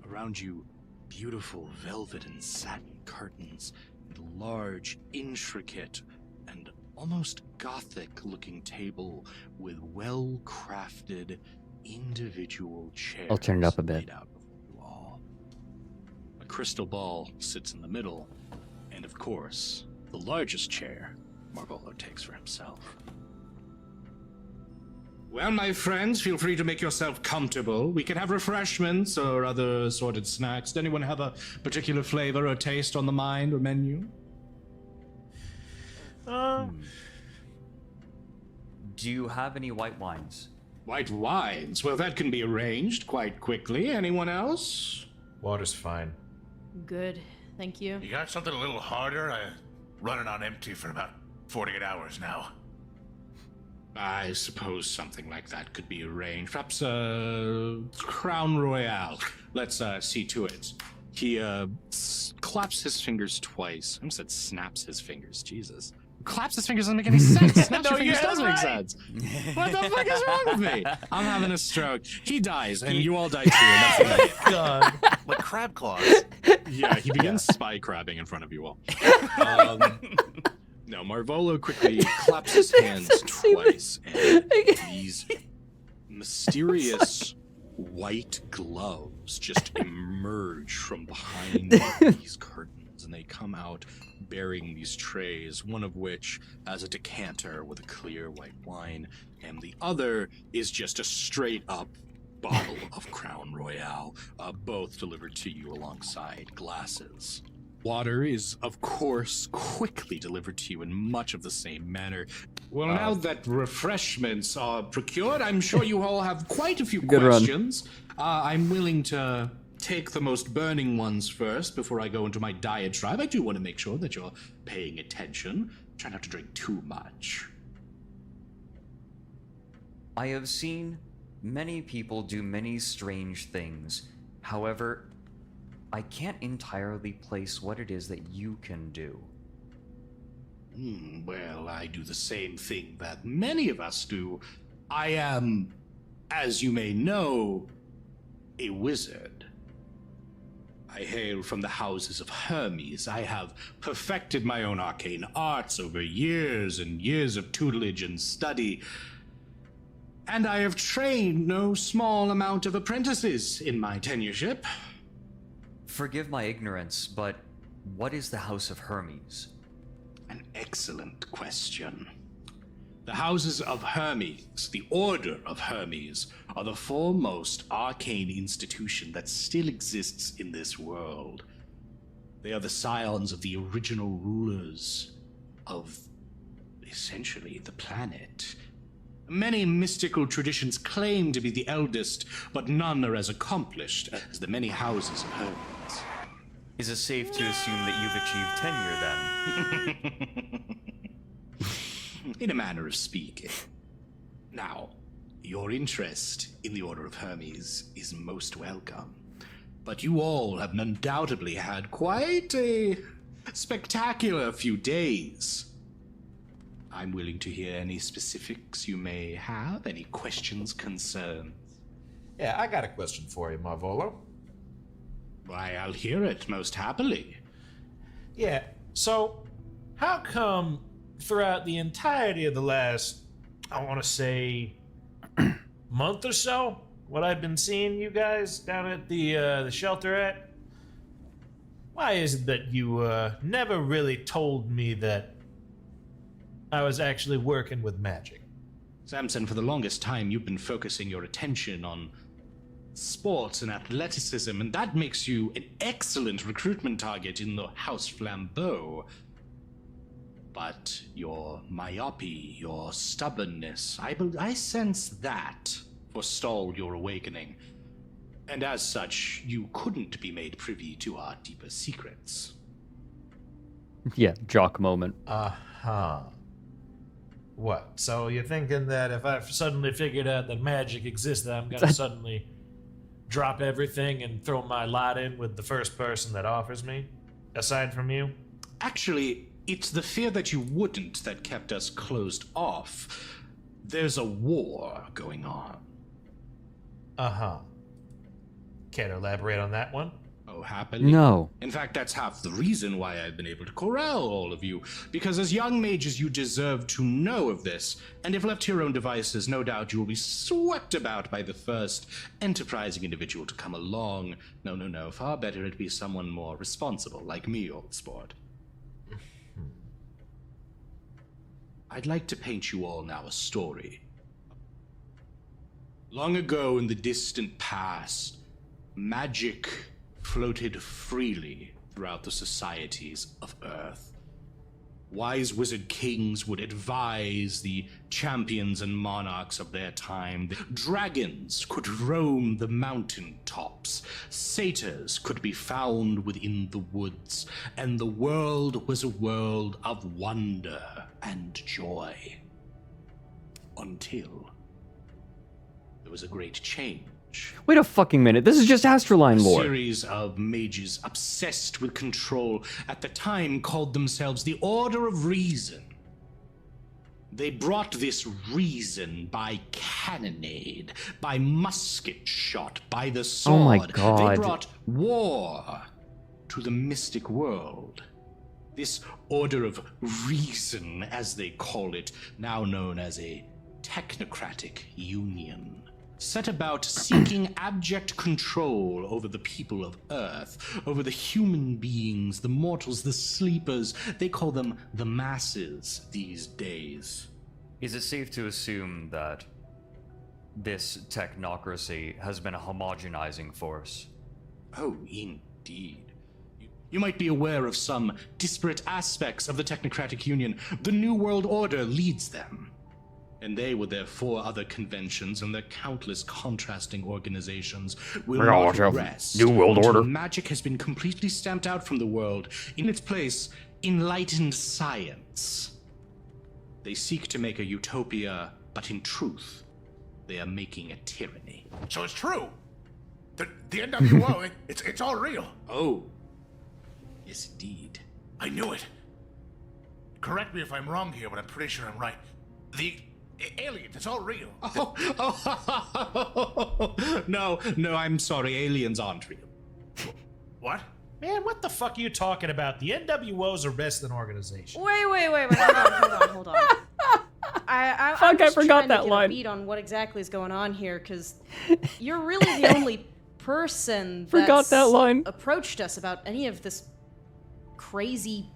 Around you, beautiful velvet and satin curtains, and a large, intricate, and almost gothic-looking table with well-crafted individual chairs I'll turn it up a bit. laid out before you all. A crystal ball sits in the middle, and of course, the largest chair Marvolo takes for himself. Well, my friends, feel free to make yourself comfortable. We can have refreshments or other assorted snacks. Does anyone have a particular flavor or taste on the mind or menu? Do you have any white wines? White wines? Well, that can be arranged quite quickly. Anyone else? Water's fine. Good, thank you. You got something a little harder? I'm running on empty for about 48 hours now. I suppose something like that could be arranged. Perhaps a Crown Royale. Let's see to it. He claps his fingers twice. I almost said snaps his fingers. Jesus. Claps his fingers doesn't make any sense. Snaps your fingers does make sense. What the fuck is wrong with me? I'm having a stroke. He dies, and you all die too. And that's it. God. Like crab claws. Yeah, he begins spy crabbing in front of you all. No, Marvolo quickly claps his hands twice, and these mysterious white gloves just emerge from behind these curtains, and they come out bearing these trays, one of which has a decanter with a clear white wine, and the other is just a straight-up bottle of Crown Royale, both delivered to you alongside glasses. Water is, of course, quickly delivered to you in much of the same manner. Well, now that refreshments are procured, I'm sure you all have quite a few questions. I'm willing to take the most burning ones first before I go into my diatribe. I do want to make sure that you're paying attention. Try not to drink too much. I have seen many people do many strange things. However, I can't entirely place what it is that you can do. Well, I do the same thing that many of us do. I am, as you may know, a wizard. I hail from the houses of Hermes. I have perfected my own arcane arts over years and years of tutelage and study. And I have trained no small amount of apprentices in my tenureship. Forgive my ignorance, but what is the House of Hermes? An excellent question. The houses of Hermes, the Order of Hermes, are the foremost arcane institution that still exists in this world. They are the scions of the original rulers of, essentially, the planet. Many mystical traditions claim to be the eldest, but none are as accomplished as the many houses of Hermes. Is it safe to assume that you've achieved tenure then? In a manner of speaking. Now, your interest in the Order of Hermes is most welcome. But you all have undoubtedly had quite a spectacular few days. I'm willing to hear any specifics you may have, any questions, concerns. Yeah, I got a question for you, Marvolo. Why, I'll hear it most happily. Yeah, so how come throughout the entirety of the last, I want to say, month or so, what I've been seeing you guys down at the shelter at, why is it that you never really told me that I was actually working with magic? Samson, for the longest time, you've been focusing your attention on sports and athleticism, and that makes you an excellent recruitment target in the House Flambeau. But your myopy, your stubbornness, I sense that forestalled your awakening. And as such, you couldn't be made privy to our deeper secrets. Yeah, jock moment. Uh-huh. What? So you're thinking that if I suddenly figured out that magic exists, that I'm gonna suddenly drop everything and throw my lot in with the first person that offers me, aside from you? Actually, it's the fear that you wouldn't that kept us closed off. There's a war going on. Uh-huh. Care to elaborate on that one? Oh, happily? No. In fact, that's half the reason why I've been able to corral all of you. Because as young mages, you deserve to know of this. And if left to your own devices, no doubt you will be swept about by the first enterprising individual to come along. No. Far better it be someone more responsible, like me, old sport. I'd like to paint you all now a story. Long ago in the distant past, magic floated freely throughout the societies of Earth. Wise wizard kings would advise the champions and monarchs of their time. Dragons could roam the mountain tops. Satyrs could be found within the woods. And the world was a world of wonder and joy. Until there was a great change. Wait a fucking minute. This is just ASTRALINE A lore. series of mages obsessed with control at the time called themselves the Order of Reason. They brought this reason by cannonade, by musket shot, by the sword. Oh my God. They brought war to the mystic world. This Order of Reason, as they call it, now known as a technocratic union, set about seeking abject control over the people of Earth, over the human beings, the mortals, the sleepers. They call them the masses these days. Is it safe to assume that this technocracy has been a homogenizing force? Oh, indeed. You might be aware of some disparate aspects of the Technocratic Union. The New World Order leads them. And they, with their 4 other conventions and their countless contrasting organizations, will not rest New World until Order. magic has been completely stamped out from the world. In its place, enlightened science. They seek to make a utopia, but in truth, they are making a tyranny. So it's true. The NWO, it's all real. Oh, yes, indeed. I knew it. Correct me if I'm wrong here, but I'm pretty sure I'm right. The aliens, it's all real. No, I'm sorry, aliens aren't real. What? Man, what the fuck are you talking about? The NWO's a wrestling organization. Wait. Hold on. I'm Fuck, I just forgot trying that to get line. a beat on what exactly is going on here, because you're really the only person Forgot that line. approached us about any of this crazy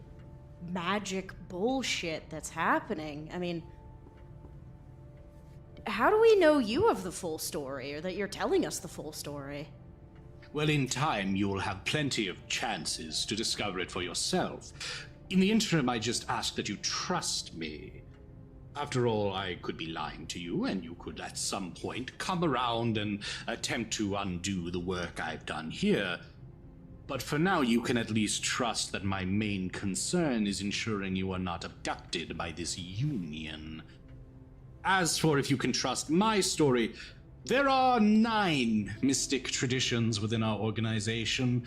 magic bullshit that's happening. I mean, how do we know you have the full story, or that you're telling us the full story? Well, in time, you'll have plenty of chances to discover it for yourself. In the interim, I just ask that you trust me. After all, I could be lying to you, and you could at some point come around and attempt to undo the work I've done here. But for now, you can at least trust that my main concern is ensuring you are not abducted by this union. As for if you can trust my story, there are 9 mystic traditions within our organization.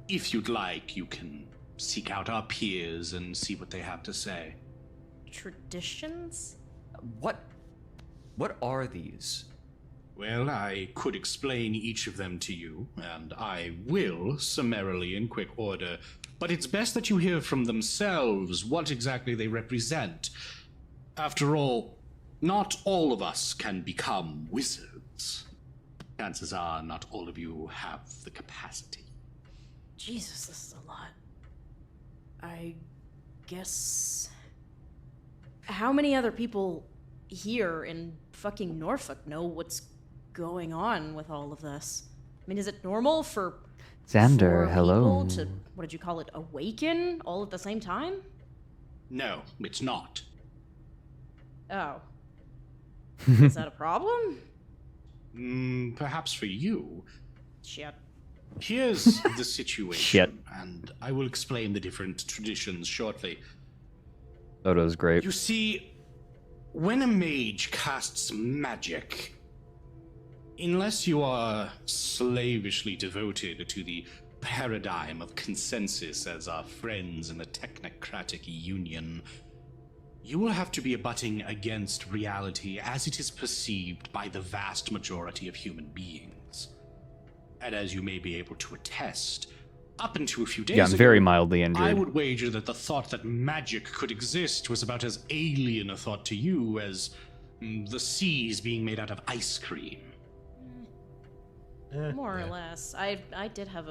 If you'd like, you can seek out our peers and see what they have to say. Traditions? What are these? Well, I could explain each of them to you, and I will, summarily in quick order, but it's best that you hear from themselves what exactly they represent. After all, not all of us can become wizards. Chances are not all of you have the capacity. Jesus, this is a lot. I guess... How many other people here in fucking Norfolk know what's going on with all of this? I mean, is it normal for Xander, for hello. people to, what did you call it, awaken all at the same time? No, it's not. Oh. Is that a problem? Perhaps for you. Shit. Here's the situation, Shit. and I will explain the different traditions shortly. That was great. You see, when a mage casts magic, unless you are slavishly devoted to the paradigm of consensus as our friends in the Technocratic Union, you will have to be abutting against reality as it is perceived by the vast majority of human beings. And as you may be able to attest, up until a few days Yeah, I'm ago, very mildly injured. I would wager that the thought that magic could exist was about as alien a thought to you as the seas being made out of ice cream. More or less. I did have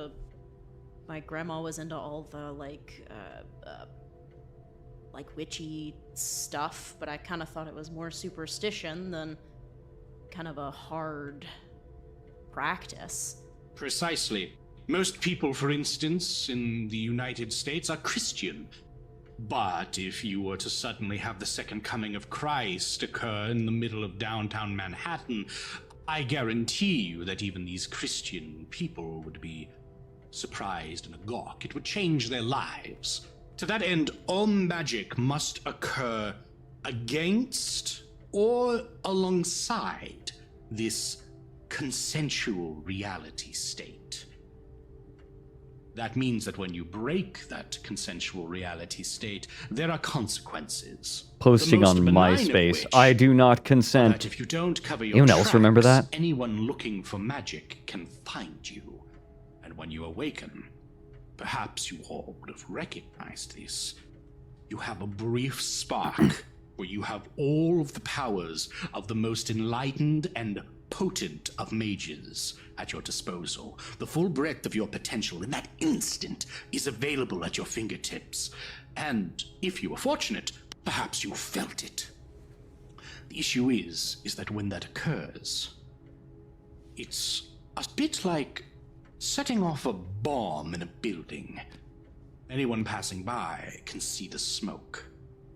my grandma was into all the like witchy stuff, but I kind of thought it was more superstition than kind of a hard practice. Precisely. Most people, for instance, in the United States are Christian. But if you were to suddenly have the second coming of Christ occur in the middle of downtown Manhattan, I guarantee you that even these Christian people would be surprised and agog. It would change their lives. To that end, all magic must occur against or alongside this consensual reality state. That means that when you break that consensual reality state, there are consequences. Posting on MySpace, I do not consent. That if you don't cover your Anyone else remember tracks, that? anyone looking for magic can find you. And when you awaken, perhaps you all would have recognized this. You have a brief spark where you have all of the powers of the most enlightened and potent of mages at your disposal. The full breadth of your potential in that instant is available at your fingertips. And if you were fortunate, perhaps you felt it. The issue is that when that occurs, it's a bit like setting off a bomb in a building. Anyone passing by can see the smoke.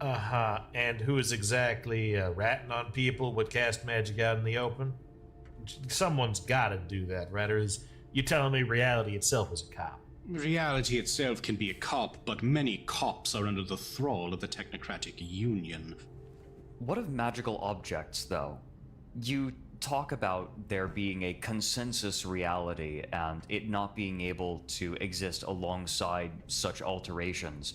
Uh-huh. And who is exactly ratting on people would cast magic out in the open? Someone's got to do that, right? Or is you telling me reality itself is a cop? Reality itself can be a cop, but many cops are under the thrall of the Technocratic Union. What of magical objects, though? You talk about there being a consensus reality and it not being able to exist alongside such alterations.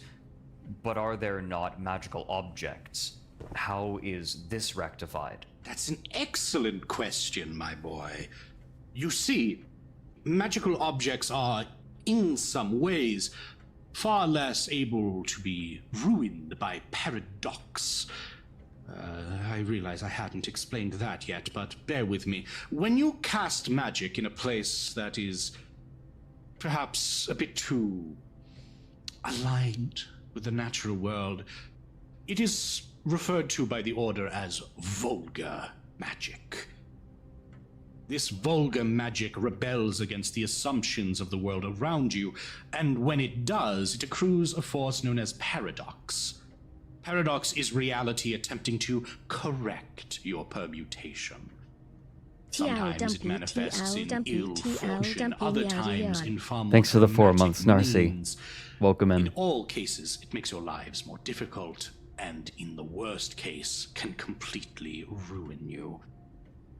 But are there not magical objects? How is this rectified? That's an excellent question, my boy. You see, magical objects are, in some ways, far less able to be ruined by paradox. I realize I hadn't explained that yet, but bear with me. When you cast magic in a place that is perhaps a bit too aligned with the natural world, it is referred to by the Order as vulgar magic. This vulgar magic rebels against the assumptions of the world around you, and when it does, it accrues a force known as paradox. Paradox is reality attempting to correct your permutation. Sometimes it manifests in ill fortune, other times in far more Thanks for the 4 months, dramatic Narcy. means. Welcome in. In all cases, it makes your lives more difficult, and in the worst case, can completely ruin you.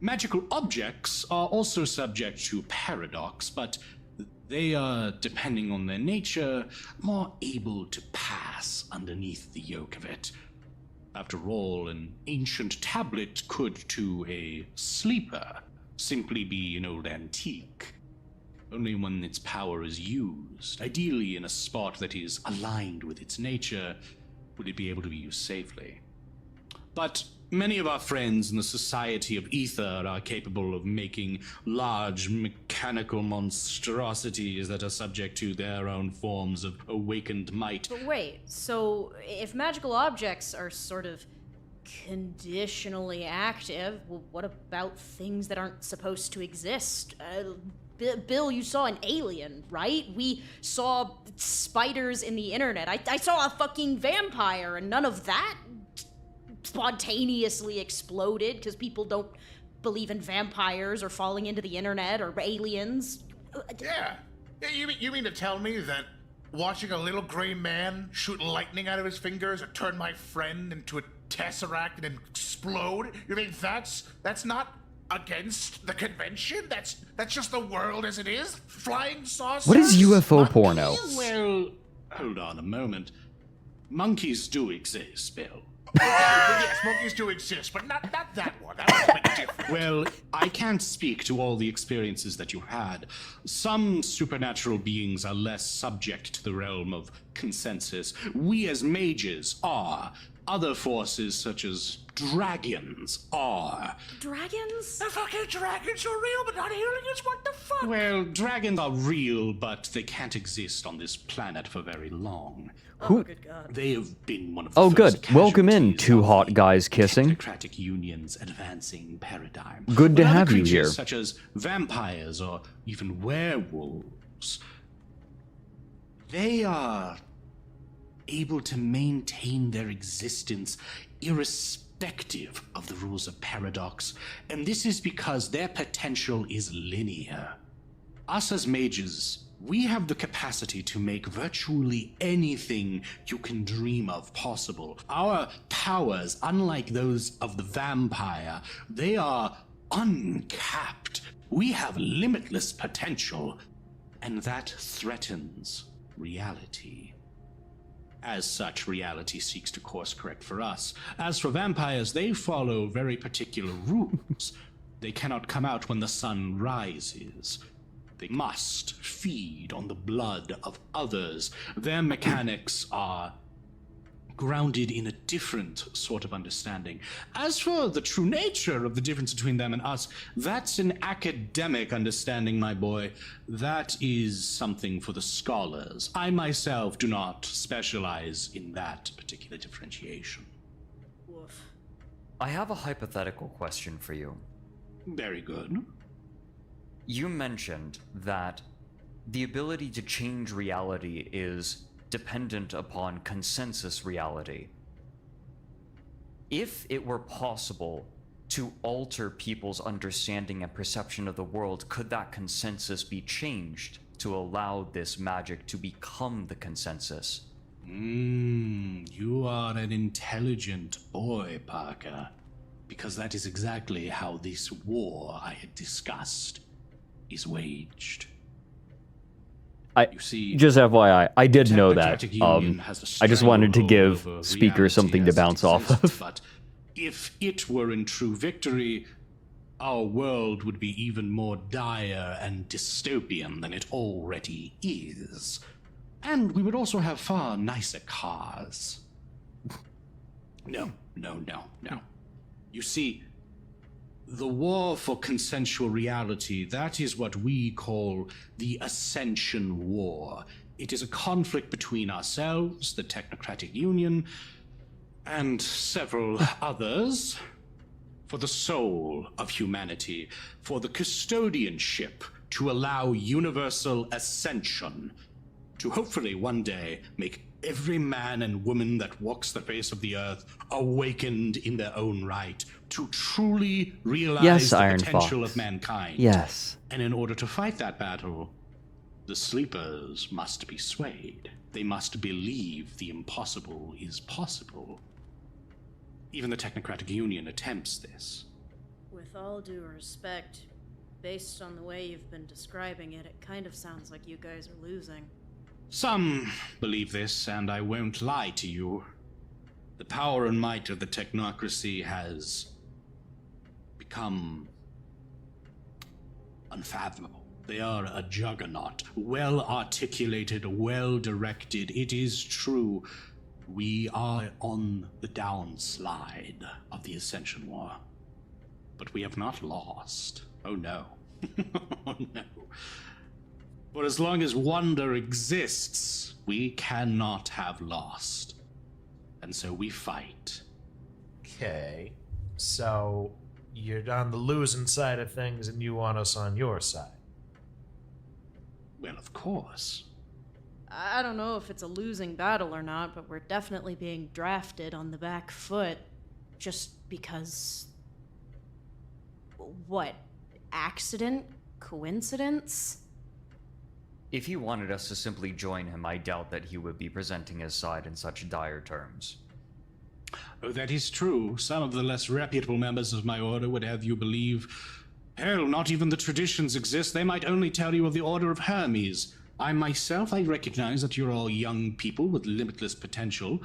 Magical objects are also subject to paradox, but they are, depending on their nature, more able to pass underneath the yoke of it. After all, an ancient tablet could, to a sleeper, simply be an old antique. Only when its power is used, ideally in a spot that is aligned with its nature, would it be able to be used safely. But many of our friends in the Society of Ether are capable of making large mechanical monstrosities that are subject to their own forms of awakened might. But wait, so if magical objects are sort of conditionally active, well, what about things that aren't supposed to exist? Bill, you saw an alien, right? We saw spiders in the internet. I saw a fucking vampire, and none of that spontaneously exploded because people don't believe in vampires or falling into the internet or aliens. Yeah. You mean to tell me that watching a little gray man shoot lightning out of his fingers or turn my friend into a tesseract and explode, you mean that's not against the convention? That's just the world as it is? Flying saucers? What is UFO porno? Well, hold on a moment. Monkeys do exist, Bill. Yes, monkeys do exist, but not that one. That was a bit different. Well, I can't speak to all the experiences that you had. Some supernatural beings are less subject to the realm of consensus. We as mages are. Other forces, such as dragons, are. Dragons? The fucking dragons are real, but not aliens. What the fuck? Well, dragons are real, but they can't exist on this planet for very long. Oh, good God. They have been one of the Oh, first good. Welcome in, casualties two of hot the guys kissing. Technocratic Union's advancing paradigm. Good to When other have you creatures, here. such as vampires or even werewolves, they are able to maintain their existence irrespective of the rules of paradox, and this is because their potential is linear. Us as mages, we have the capacity to make virtually anything you can dream of possible. Our powers, unlike those of the vampire, they are uncapped. We have limitless potential, and that threatens reality. As such, reality seeks to course correct for us. As for vampires, they follow very particular rules. They cannot come out when the sun rises. They must feed on the blood of others. Their mechanics are grounded in a different sort of understanding. As for the true nature of the difference between them and us, that's an academic understanding, my boy. That is something for the scholars. I myself do not specialize in that particular differentiation. Woof. I have a hypothetical question for you. Very good. You mentioned that the ability to change reality is dependent upon consensus reality. If it were possible to alter people's understanding and perception of the world, could that consensus be changed to allow this magic to become the consensus? You are an intelligent boy, Parker, because that is exactly how this war I had discussed is waged. You see, Just FYI, I did know that. Technocratic Union has a I just wanted to stranglehold give over speaker reality something to as it bounce off exists, of. But if it were in true victory, our world would be even more dire and dystopian than it already is. And we would also have far nicer cars. No. You see, the war for consensual reality, that is what we call the Ascension War. It is a conflict between ourselves, the Technocratic Union, and several others, for the soul of humanity, for the custodianship to allow universal ascension, to hopefully one day make every man and woman that walks the face of the earth awakened in their own right, to truly realize the Iron potential Fox. of mankind. Yes. And in order to fight that battle, the sleepers must be swayed. They must believe the impossible is possible. Even the Technocratic Union attempts this. With all due respect, based on the way you've been describing it, it kind of sounds like you guys are losing. Some believe this, and I won't lie to you. The power and might of the technocracy has become unfathomable. They are a juggernaut, well articulated, well directed. It is true. We are on the downslide of the Ascension War. But we have not lost. Oh no. Oh no. For as long as wonder exists, we cannot have lost. And so we fight. Okay. So you're on the losing side of things and you want us on your side. Well, of course. I don't know if it's a losing battle or not, but we're definitely being drafted on the back foot just because. What? Accident? Coincidence? If he wanted us to simply join him, I doubt that he would be presenting his side in such dire terms. Oh, that is true. Some of the less reputable members of my order would have you believe, hell, not even the traditions exist. They might only tell you of the Order of Hermes. I myself, I recognize that you're all young people with limitless potential,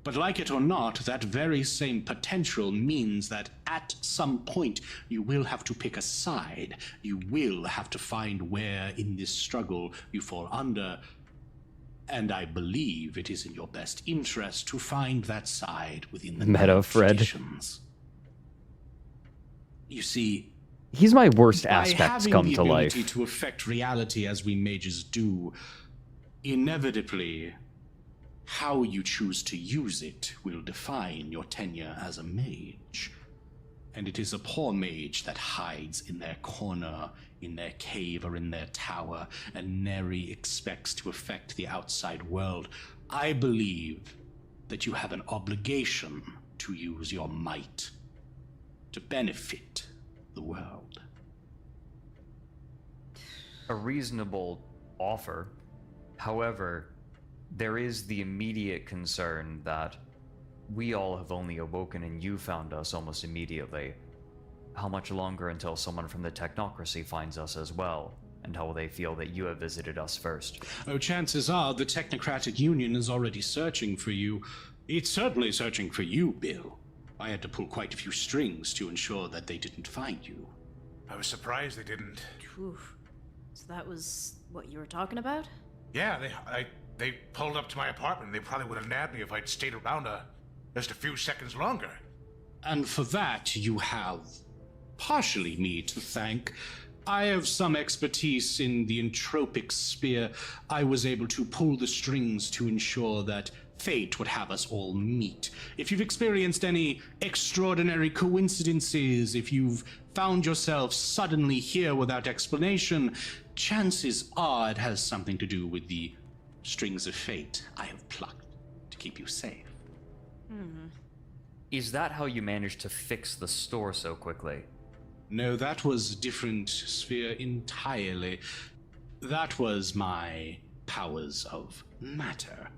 But like it or not, that very same potential means that at some point you will have to pick a side. You will have to find where in this struggle you fall under. And I believe it is in your best interest to find that side within the Meta Fred. traditions. You see, He's my worst by aspects having come the to ability life. to affect reality as we mages do, inevitably, how you choose to use it will define your tenure as a mage. And it is a poor mage that hides in their corner, in their cave, or in their tower, and nary expects to affect the outside world. I believe that you have an obligation to use your might to benefit the world. A reasonable offer. However, there is the immediate concern that we all have only awoken and you found us almost immediately. How much longer until someone from the technocracy finds us as well? And how will they feel that you have visited us first? Oh, chances are the Technocratic Union is already searching for you. It's certainly searching for you, Bill. I had to pull quite a few strings to ensure that they didn't find you. I was surprised they didn't. Oof. So that was what you were talking about? Yeah, they pulled up to my apartment. They probably would have nabbed me if I'd stayed around just a few seconds longer. And for that, you have partially me to thank. I have some expertise in the entropic sphere. I was able to pull the strings to ensure that fate would have us all meet. If you've experienced any extraordinary coincidences, if you've found yourself suddenly here without explanation, chances are it has something to do with the strings of fate I have plucked to keep you safe. Is that how you managed to fix the store so quickly? No, that was a different sphere entirely. That was my powers of matter.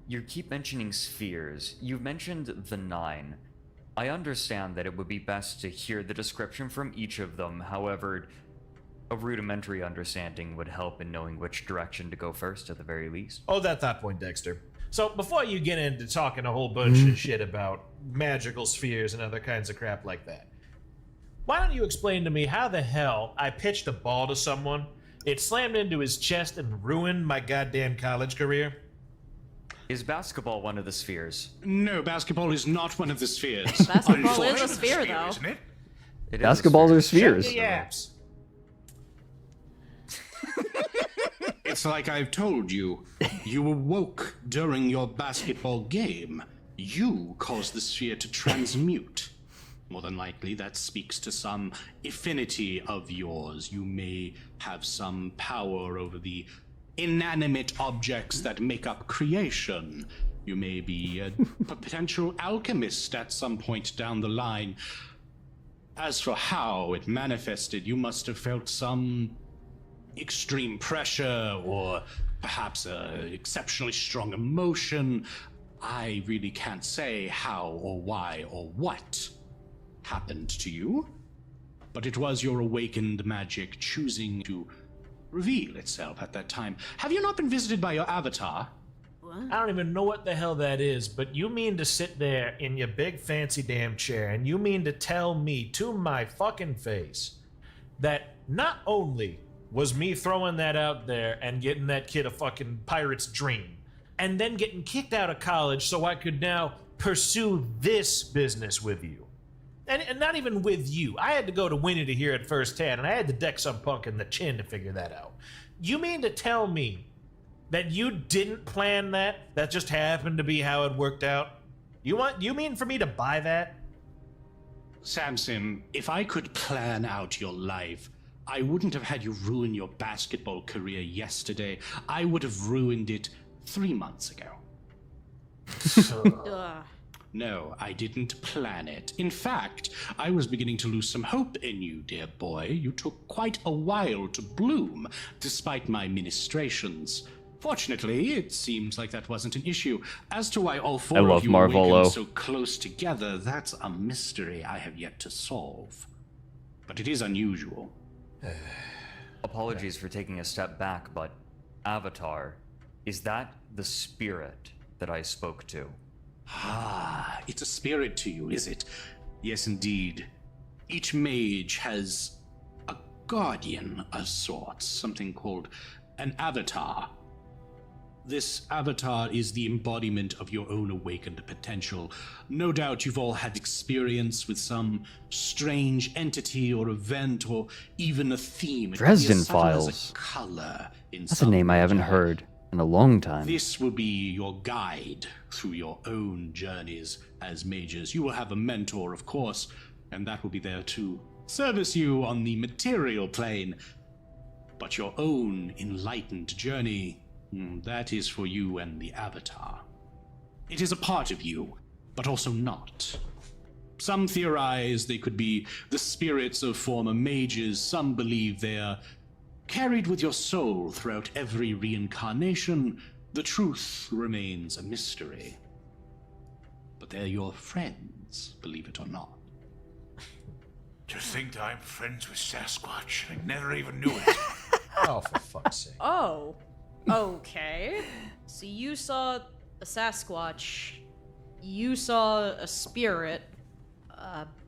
You keep mentioning spheres. You've mentioned the 9. I understand that it would be best to hear the description from each of them. However, a rudimentary understanding would help in knowing which direction to go first at the very least. Oh, that thought point, Dexter. So before you get into talking a whole bunch of shit about magical spheres and other kinds of crap like that, why don't you explain to me how the hell I pitched a ball to someone, it slammed into his chest and ruined my goddamn college career? Is basketball one of the spheres? No, basketball is not one of the spheres. Basketball is a sphere, though. Isn't it? It is a Basketballs sphere. are spheres. Shut your yaps. It's like I've told you. You awoke during your basketball game. You caused the sphere to transmute. More than likely, that speaks to some affinity of yours. You may have some power over the inanimate objects that make up creation. You may be a potential alchemist at some point down the line. As for how it manifested, you must have felt some extreme pressure or perhaps an exceptionally strong emotion. I really can't say how or why or what happened to you, but it was your awakened magic choosing to reveal itself at that time. Have you not been visited by your avatar? I don't even know what the hell that is, but you mean to sit there in your big fancy damn chair and you mean to tell me to my fucking face that not only was me throwing that out there and getting that kid a fucking pirate's dream, and then getting kicked out of college so I could now pursue this business with you. And not even with you. I had to go to Winnie to hear it firsthand, and I had to deck some punk in the chin to figure that out. You mean to tell me that you didn't plan that? That just happened to be how it worked out? You mean for me to buy that? Samson, if I could plan out your life, I wouldn't have had you ruin your basketball career yesterday. I would have ruined it 3 months ago. Ugh. No, I didn't plan it. In fact, I was beginning to lose some hope in you, dear boy. You took quite a while to bloom, despite my ministrations. Fortunately, it seems like that wasn't an issue. As to why all four of you awakened so close together, that's a mystery I have yet to solve. But it is unusual. Apologies for taking a step back, but Avatar, is that the spirit that I spoke to. Ah, it's a spirit to you, is it? Yes, indeed. Each mage has a guardian of sorts, something called an avatar. This avatar is the embodiment of your own awakened potential. No doubt you've all had experience with some strange entity or event or even a theme. It could be as Dresden subtle as Files. a color in That's a some name I haven't magi. heard in a long time. This will be your guide through your own journeys as mages. You will have a mentor, of course, and that will be there to service you on the material plane. But your own enlightened journey, that is for you and the Avatar. It is a part of you, but also not. Some theorize they could be the spirits of former mages. Some believe they are carried with your soul throughout every reincarnation. The truth remains a mystery. But they're your friends, believe it or not. To think that I'm friends with Sasquatch. I never even knew it. Oh, for fuck's sake. Oh, okay. So you saw a Sasquatch. You saw a spirit.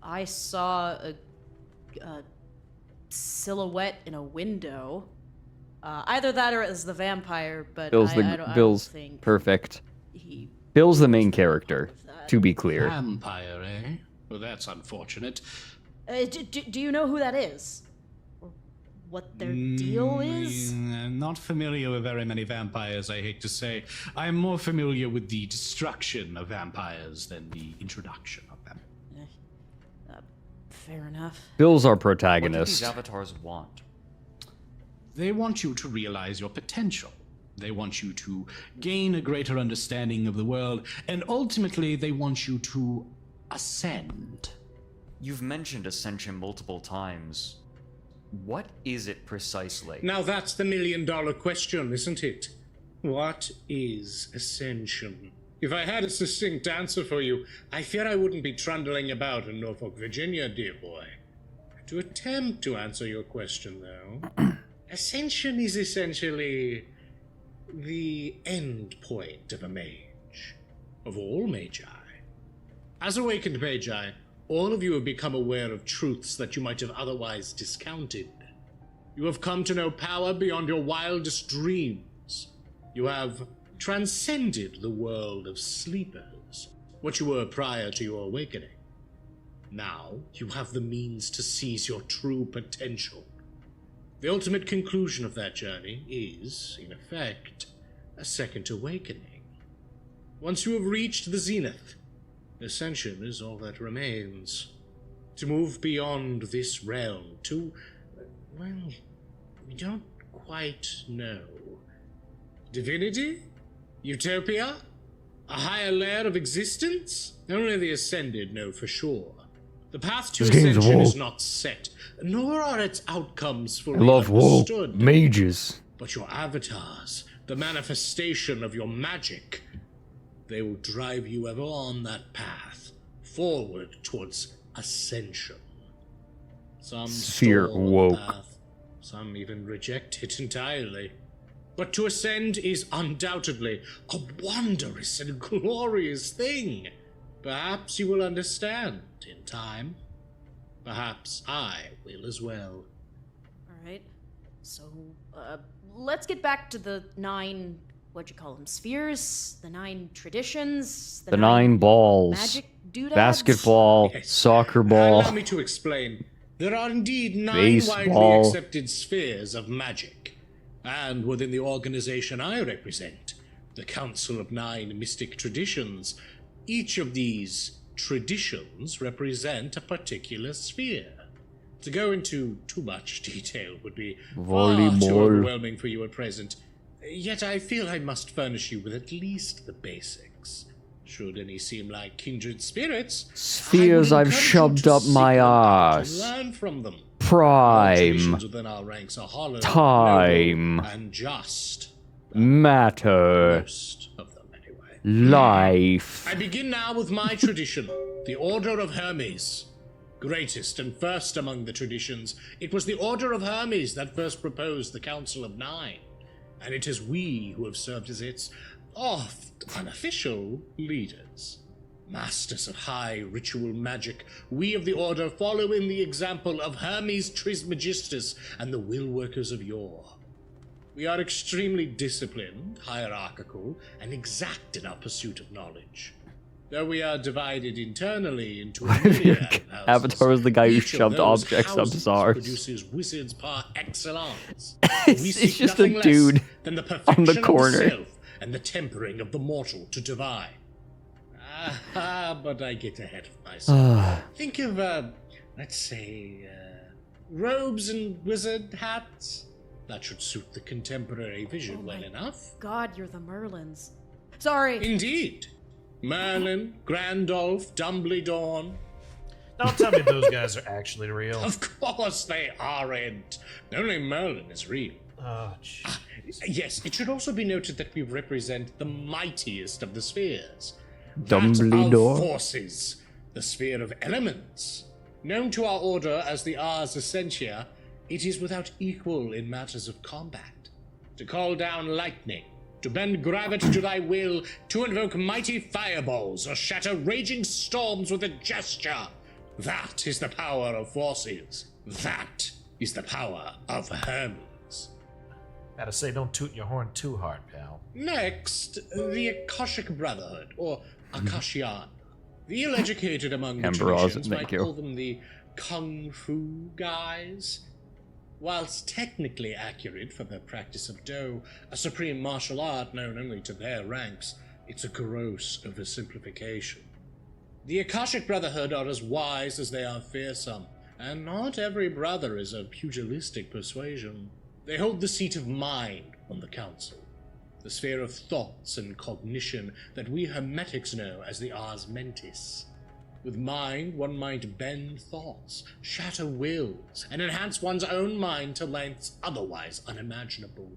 I saw a silhouette in a window. Either that or it was the vampire, but Bill's I don't Bill's think perfect. he... Bill's the main character, to be clear. Vampire, eh? Well, that's unfortunate. Do you know who that is? Or what their deal is? I'm not familiar with very many vampires, I hate to say. I'm more familiar with the destruction of vampires than the introduction of them. Fair enough. Bill's our What do protagonist. these avatars want? They want you to realize your potential. They want you to gain a greater understanding of the world, and ultimately they want you to ascend. You've mentioned ascension multiple times. What is it precisely? Now that's the million-dollar question, isn't it? What is ascension? If I had a succinct answer for you, I fear I wouldn't be trundling about in Norfolk, Virginia, dear boy. To attempt to answer your question, though, ascension is essentially the end point of a mage, of all magi. As awakened magi, all of you have become aware of truths that you might have otherwise discounted. You have come to know power beyond your wildest dreams. You have transcended the world of sleepers, what you were prior to your awakening. Now you have the means to seize your true potential. The ultimate conclusion of that journey is, in effect, a second awakening. Once you have reached the zenith, ascension is all that remains. To move beyond this realm, to, well, we don't quite know. Divinity? Utopia? A higher layer of existence? Only the ascended know for sure. The path to This game's ascension is woke. not set, nor are its outcomes I fully love woke understood. mages. But your avatars, the manifestation of your magic, they will drive you ever on that path, forward towards ascension. Some Sphere stall on the woke. path, some even reject it entirely. But to ascend is undoubtedly a wondrous and glorious thing. Perhaps you will understand in time. Perhaps I will as well. Alright. So, let's get back to the 9, what'd you call them, spheres? The 9 traditions? The 9 balls. Magic doodads? Basketball, Yes. soccer ball. Allow me to explain. There are indeed 9 widely Baseball. accepted spheres of magic. And within the organization I represent, the Council of 9 Mystic Traditions, each of these traditions represent a particular sphere. To go into too much detail would be far too Volleyball. overwhelming for you at present. Yet I feel I must furnish you with at least the basics. Should any seem like kindred spirits, Spheres I would I've encourage you shoved to up seek my them out and arse. learn from them. Prime. Traditions within our ranks are hollow, Time. noble, and just. Matter. Most of them, anyway. Life. I begin now with my tradition, the Order of Hermes. Greatest and first among the traditions, it was the Order of Hermes that first proposed the Council of 9, and it is we who have served as its oft unofficial leaders. Masters of high ritual magic, we of the Order follow in the example of Hermes Trismegistus and the will workers of yore. We are extremely disciplined, hierarchical, and exact in our pursuit of knowledge. Though we are divided internally into a myriad of houses, Avatar was the guy who each of shoved those objects up houses SARS. produces wizards par excellence. It's We seek just a nothing less dude than the on perfection the of the corner. self and the tempering of the mortal to divine. But I get ahead of myself. Think of, let's say, robes and wizard hats. That should suit the contemporary vision well enough. God, you're the Merlins. Sorry. Indeed. Merlin, Grandolph, Dumbledore. Don't tell me those guys are actually real. Of course they aren't. Only Merlin is real. Oh, jeez. Yes, it should also be noted that we represent the mightiest of the spheres. Dumbledore? That of forces, the sphere of elements. Known to our order as the Ars Essentia, it is without equal in matters of combat. To call down lightning, to bend gravity to thy will, to invoke mighty fireballs, or shatter raging storms with a gesture. That is the power of forces. That is the power of Hermes. Gotta say, don't toot your horn too hard, pal. Next, the Akashic Brotherhood, or Akashian. The ill-educated among the Amber Oz, traditions thank might you. call them the Kung Fu guys. Whilst technically accurate for their practice of Do, a supreme martial art known only to their ranks, it's a gross oversimplification. The Akashic Brotherhood are as wise as they are fearsome, and not every brother is of pugilistic persuasion. They hold the seat of mind on the council, the sphere of thoughts and cognition that we Hermetics know as the Ars Mentis. With mind, one might bend thoughts, shatter wills, and enhance one's own mind to lengths otherwise unimaginable.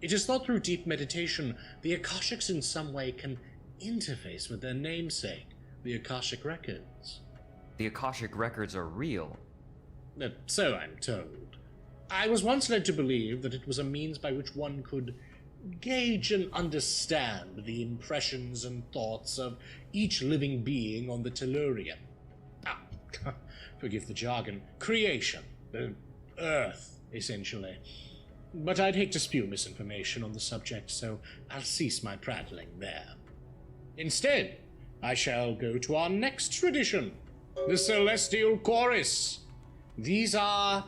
It is thought through deep meditation, the Akashics in some way can interface with their namesake, the Akashic Records. The Akashic Records are real. So I'm told. I was once led to believe that it was a means by which one could gauge and understand the impressions and thoughts of each living being on the Tellurian. Forgive the jargon. Creation. The Earth, essentially. But I'd hate to spew misinformation on the subject, so I'll cease my prattling there. Instead, I shall go to our next tradition, the Celestial Chorus. These are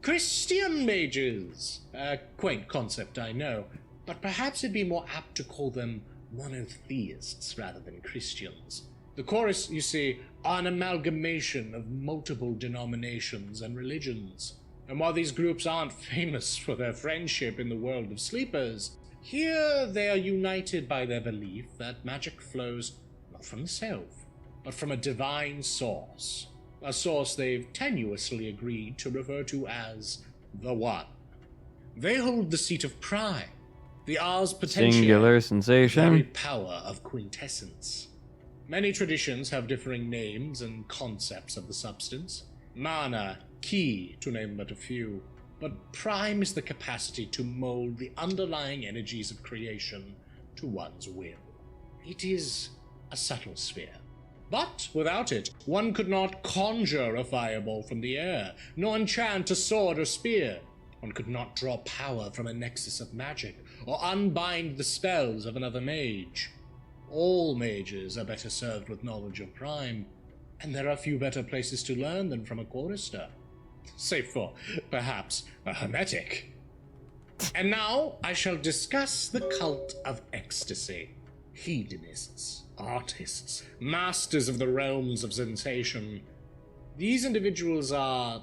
Christian mages. A quaint concept, I know, but perhaps it'd be more apt to call them monotheists rather than Christians. The chorus, you see, are an amalgamation of multiple denominations and religions. And while these groups aren't famous for their friendship in the world of sleepers, here they are united by their belief that magic flows not from the self, but from a divine source. A source they've tenuously agreed to refer to as the One. They hold the seat of prime, the Ars Potentia, Singular the sensation. very power of quintessence. Many traditions have differing names and concepts of the substance. Mana, ki, to name but a few. But prime is the capacity to mold the underlying energies of creation to one's will. It is a subtle sphere. But without it, one could not conjure a fireball from the air, nor enchant a sword or spear. One could not draw power from a nexus of magic, or unbind the spells of another mage. All mages are better served with knowledge of prime, and there are few better places to learn than from a chorister. Save for, perhaps, a hermetic. And now I shall discuss the cult of ecstasy. Hedonists, artists, masters of the realms of sensation. These individuals are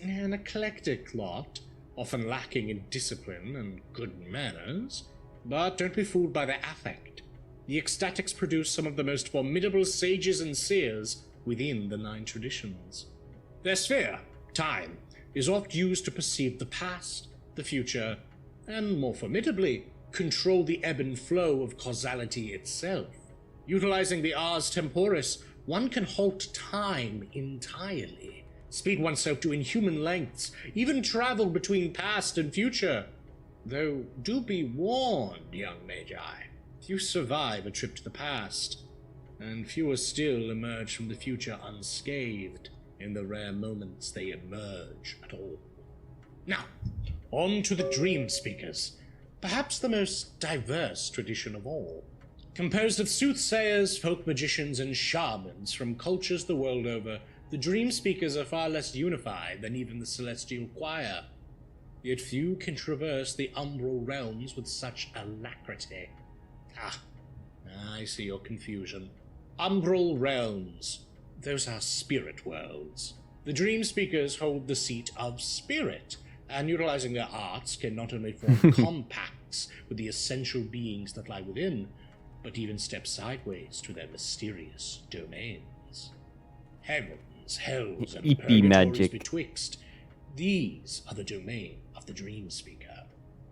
an eclectic lot, often lacking in discipline and good manners. But don't be fooled by their affect. The ecstatics produce some of the most formidable sages and seers within the 9 traditions. Their sphere, time, is oft used to perceive the past, the future, and more formidably, control the ebb and flow of causality itself. Utilizing the Ars Temporis, one can halt time entirely, speed oneself to inhuman lengths, even travel between past and future. Though do be warned, young magi, Few survive a trip to the past, and fewer still emerge from the future unscathed in the rare moments they emerge at all. Now, on to the Dream Speakers, perhaps the most diverse tradition of all. Composed of soothsayers, folk magicians, and shamans from cultures the world over, the Dream Speakers are far less unified than even the Celestial Choir. Yet few can traverse the umbral realms with such alacrity. Ah, I see your confusion. Umbral realms. Those are spirit worlds. The Dream Speakers hold the seat of spirit, and utilizing their arts can not only form compacts with the essential beings that lie within, but even step sideways to their mysterious domains. Heavens, hells, and Eepy purgatories magic. betwixt. These are the domain of the Dream Speaker.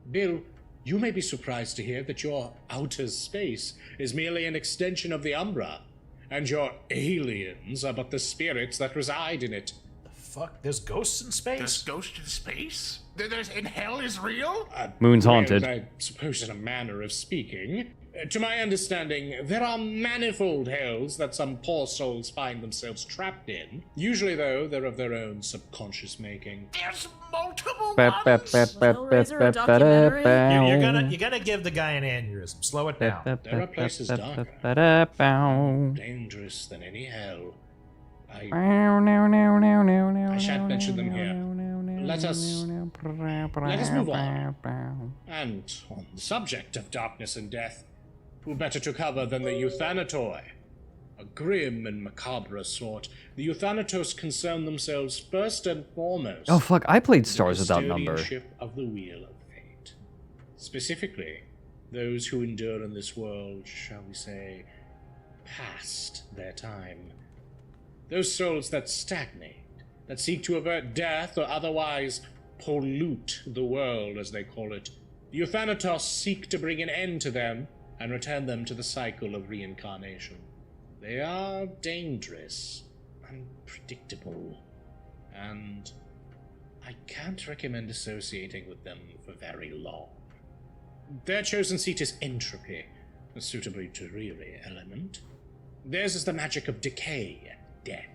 Bill, you may be surprised to hear that your outer space is merely an extension of the Umbra, and your aliens are but the spirits that reside in it. Fuck, there's ghosts in space? There's ghosts in space? There's in hell is real? Moon's haunted. Well, I suppose in a manner of speaking. To my understanding, there are manifold hells that some poor souls find themselves trapped in. Usually, though, they're of their own subconscious making. There's multiple You're gonna give the guy an aneurysm. Slow it down. There are places darker, dangerous than any hell. I shan't mention them here. Let us move on. And on the subject of darkness and death, who better to cover than the Euthanatoi? A grim and macabre sort, the Euthanatos concern themselves first and foremost. Oh fuck, I played with the Stars Without Number. custodianship of the Wheel of Fate. Specifically, those who endure in this world, shall we say, past their time. Those souls that stagnate, that seek to avert death or otherwise pollute the world, as they call it. The Euthanatos seek to bring an end to them and return them to the cycle of reincarnation. They are dangerous, unpredictable, and I can't recommend associating with them for very long. Their chosen seat is entropy, a suitably dreary element. Theirs is the magic of decay and death,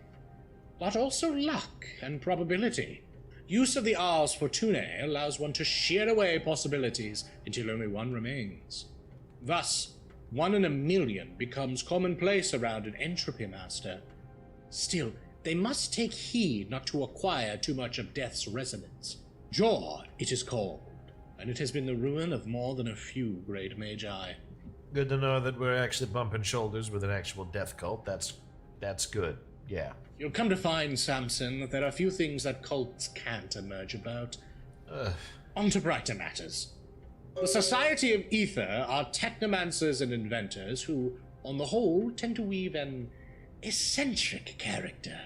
but also luck and probability. Use of the Ars Fortunae allows one to shear away possibilities until only one remains. Thus, 1 in a million becomes commonplace around an entropy master. Still, they must take heed not to acquire too much of death's resonance. Jaw, it is called, and it has been the ruin of more than a few great magi. Good to know that we're actually bumping shoulders with an actual death cult. That's good. Yeah. You'll come to find, Samson, that there are few things that cults can't emerge about. On to brighter matters. The Society of Ether are technomancers and inventors who, on the whole, tend to weave an eccentric character.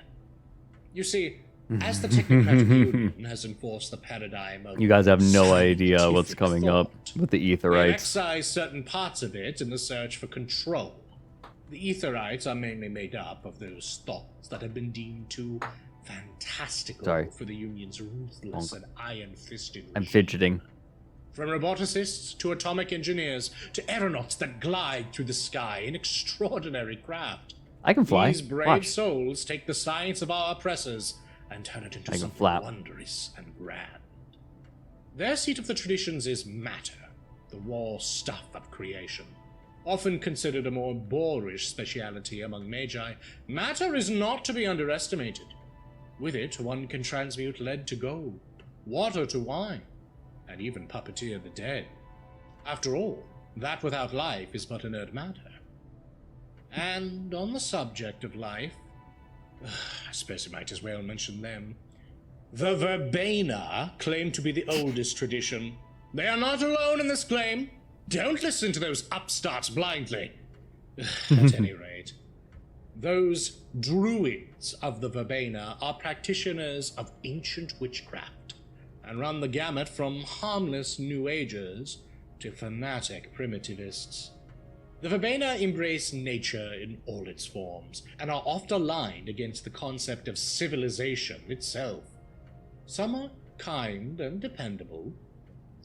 You see, as the Technocratic Union has enforced the paradigm of You guys have no idea what's coming up with the they Etherites. excise certain parts of it in the search for control. The Etherites are mainly made up of those thoughts that have been deemed too fantastical Sorry. for the Union's ruthless and iron-fisted I'm fidgeting. From roboticists to atomic engineers to aeronauts that glide through the sky in extraordinary craft. I can fly. These brave Watch. souls take the science of our oppressors and turn it into I can something flap. wondrous and grand. Their seat of the traditions is matter, the raw stuff of creation. Often considered a more boorish speciality among magi, matter is not to be underestimated. With it, one can transmute lead to gold, water to wine, and even puppeteer the dead. After all, that without life is but inert matter. And on the subject of life, I suppose I might as well mention them. The Verbena claim to be the oldest tradition. They are not alone in this claim. Don't listen to those upstarts blindly. At any rate, those druids of the Verbena are practitioners of ancient witchcraft and run the gamut from harmless New Agers to fanatic primitivists. The Verbena embrace nature in all its forms and are oft aligned against the concept of civilization itself. Some are kind and dependable,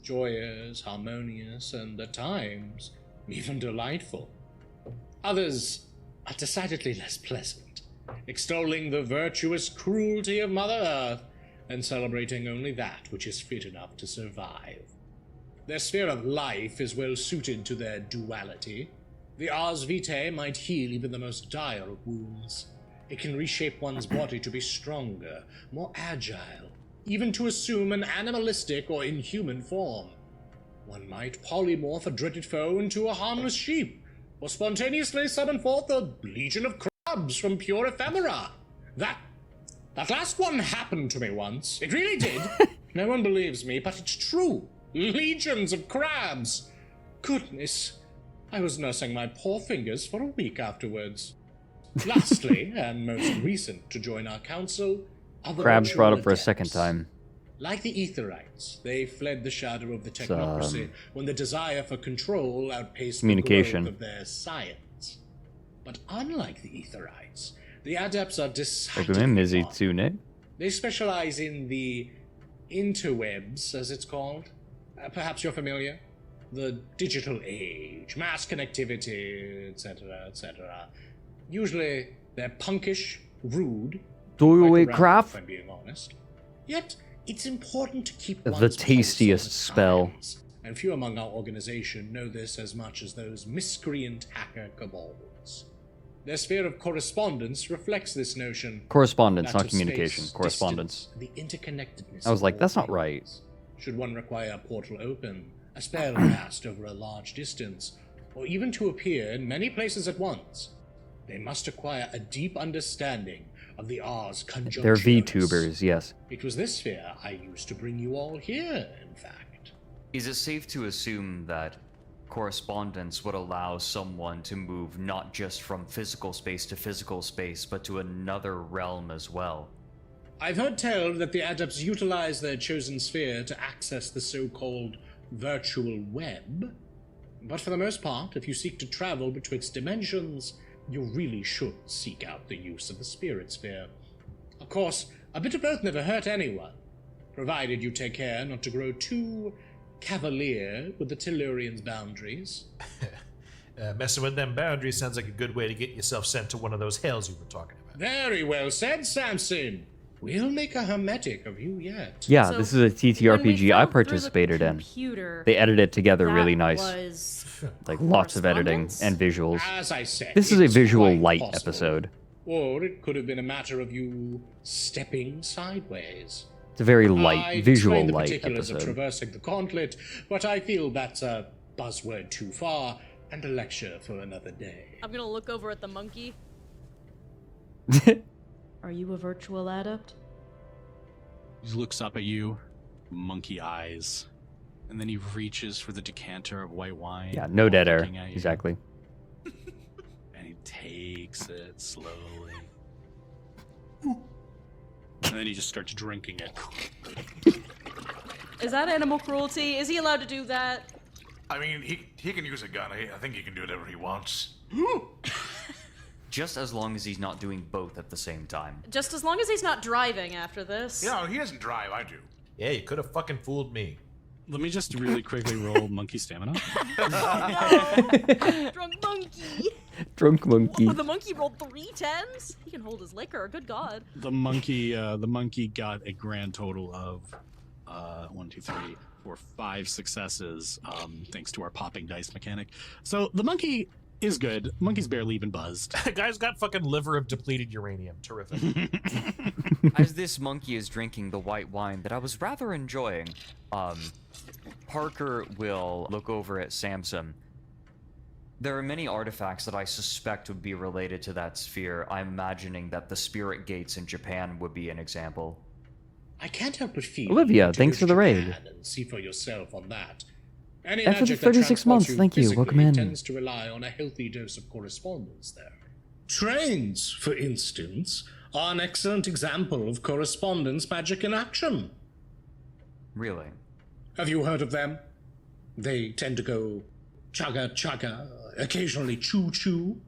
joyous, harmonious, and at times even delightful. Others are decidedly less pleasant, extolling the virtuous cruelty of Mother Earth and celebrating only that which is fit enough to survive. Their sphere of life is well suited to their duality. The Ars Vitae might heal even the most dire of wounds. It can reshape one's body to be stronger, more agile, even to assume an animalistic or inhuman form. One might polymorph a dreaded foe into a harmless sheep, or spontaneously summon forth a legion of crabs from pure ephemera. That last one happened to me once. It really did. No one believes me, but it's true. Legions of crabs. Goodness, I was nursing my poor fingers for a week afterwards. Lastly, and most recent to join our council, are the Crabs brought up virtual for a adepts. second time. Like the Etherites, they fled the shadow of the technocracy when the desire for control outpaced Communication. the growth of their science. But unlike the Etherites, the adepts are decidedly Welcome in, Mizzy modern. Tsune. They specialize in the interwebs, as it's called. Perhaps you're familiar? The digital age, mass connectivity, etc., etc. Usually, they're punkish, rude. Do you quite eat around, crap? if I'm being honest. Yet, it's important to keep The one's pulse on tastiest the spell. times, and few among our organization know this as much as those miscreant hacker cabals. Their sphere of correspondence reflects this notion. Correspondence, that not of communication. space, Correspondence. distance, the interconnectedness I was of like, all that's not things. right. Should one require a portal open, a spell cast over a large distance, or even to appear in many places at once, they must acquire a deep understanding of the Ars conjunctionis. They're VTubers, yes. It was this sphere I used to bring you all here, in fact. Is it safe to assume that correspondence would allow someone to move not just from physical space to physical space, but to another realm as well? I've heard tell that the adepts utilize their chosen sphere to access the so-called virtual web. But for the most part, if you seek to travel betwixt dimensions, you really should seek out the use of the spirit sphere. Of course, a bit of both never hurt anyone, provided you take care not to grow too cavalier with the Tellurians' boundaries. Messing with them boundaries sounds like a good way to get yourself sent to one of those hells you were talking about. Very well said, Samson. We'll make a hermetic of you yet. Yeah, So, this is a TTRPG I participated in. computer, They edited it together that really nice. was Like lots of editing and visuals. As I said, This is a it's visual quite light possible. episode. Or it could have been a matter of you stepping sideways. It's a very light, I visual explained the light particulars of episode. traversing the gauntlet, but I feel that's a buzzword too far and a lecture for another day. I'm gonna look over at the monkey. Are you a virtual adept? He looks up at you, monkey eyes, and then he reaches for the decanter of white wine. Yeah, no dead air. looking at you, Exactly. And he takes it slowly. And then he just starts drinking it. Is that animal cruelty? Is he allowed to do that? I mean, he can use a gun. I think he can do whatever he wants. Just as long as he's not doing both at the same time. Just as long as he's not driving after this. No, he doesn't drive. I do. Yeah, you could have fucking fooled me. Let me just really quickly roll monkey stamina. Drunk monkey. Drunk monkey. Oh, the monkey rolled 3 10s? He can hold his liquor. Good God. The monkey got a grand total of 1, 2, 3, 4, 5 successes, thanks to our popping dice mechanic. So the monkey is good. Monkey's barely even buzzed. Guy's got fucking liver of depleted uranium. Terrific. As this monkey is drinking the white wine that I was rather enjoying, Parker will look over at Samson. There are many artifacts that I suspect would be related to that sphere. I'm imagining that the spirit gates in Japan would be an example. I can't help but feel Olivia, you to thanks go for the to raid. Japan and see for yourself on that. Any And for the magic that 36 transports months, thank you. Welcome physically in. tends to rely on a healthy dose of correspondence there. Trains, for instance, are an excellent example of correspondence magic in action. Really? Have you heard of them? They tend to go chugga chugga, occasionally choo choo.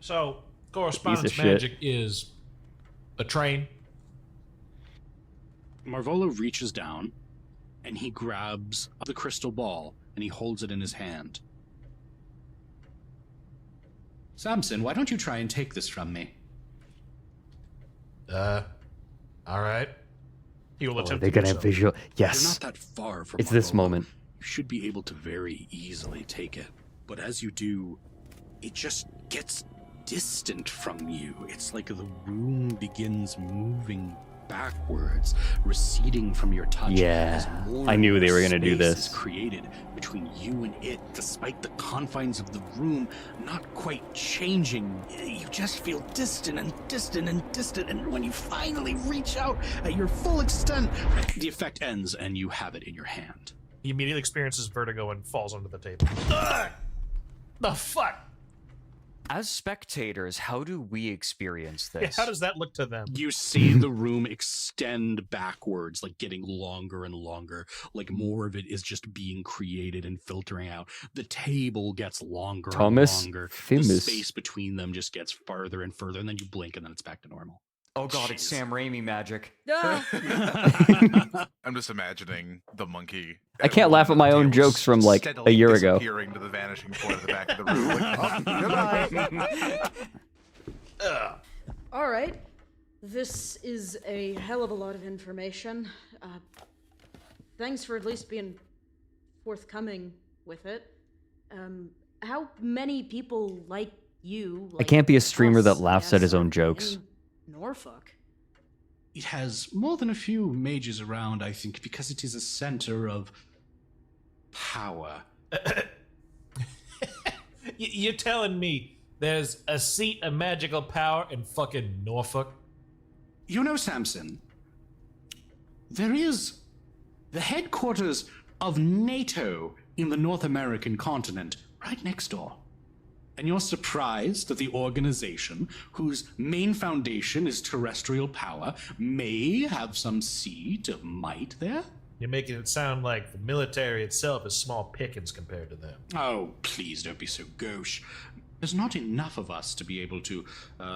So, correspondence shit. magic is a train. Marvolo reaches down and he grabs the crystal ball and he holds it in his hand. Samson, why don't you try and take this from me? All right. He will attempt they're to do gonna so. visual. You're Yes. not that far from It's this Marlowe. moment. You should be able to very easily take it. But as you do, it just gets distant from you. It's like the room begins moving backwards, receding from your touch. Yeah, as more I and knew more they were gonna do space this. is created between you and it, despite the confines of the room not quite changing. You just feel distant and distant and distant, and when you finally reach out at your full extent, the effect ends and you have it in your hand. He immediately experiences vertigo and falls onto the table. Ugh! The fuck? As spectators, how do we experience Yeah, this? how does that look to them? You see the room extend backwards, like getting longer and longer, like more of it is just being created and filtering out. The table gets longer Thomas and longer. The Famous. space between them just gets farther and further, and then you blink and then it's back to normal. Oh god, it's Sam Raimi magic. I'm just imagining the monkey. I can't laugh at my own jokes from like a year ago. Disappearing to the vanishing point at the back of the room. Like, oh, goodbye. All right. This is a hell of a lot of information. Thanks for at least being forthcoming with it. How many people like you? I can't be a streamer us, that laughs at his own jokes. in Norfolk. It has more than a few mages around, I think, because it is a center of power. You're telling me there's a seat of magical power in fucking Norfolk? You know, Samson, there is the headquarters of NATO in the North American continent right next door. And you're surprised that the organization, whose main foundation is terrestrial power, may have some seat of might there? You're making it sound like the military itself is small pickings compared to them. Oh, please don't be so gauche. There's not enough of us to be able to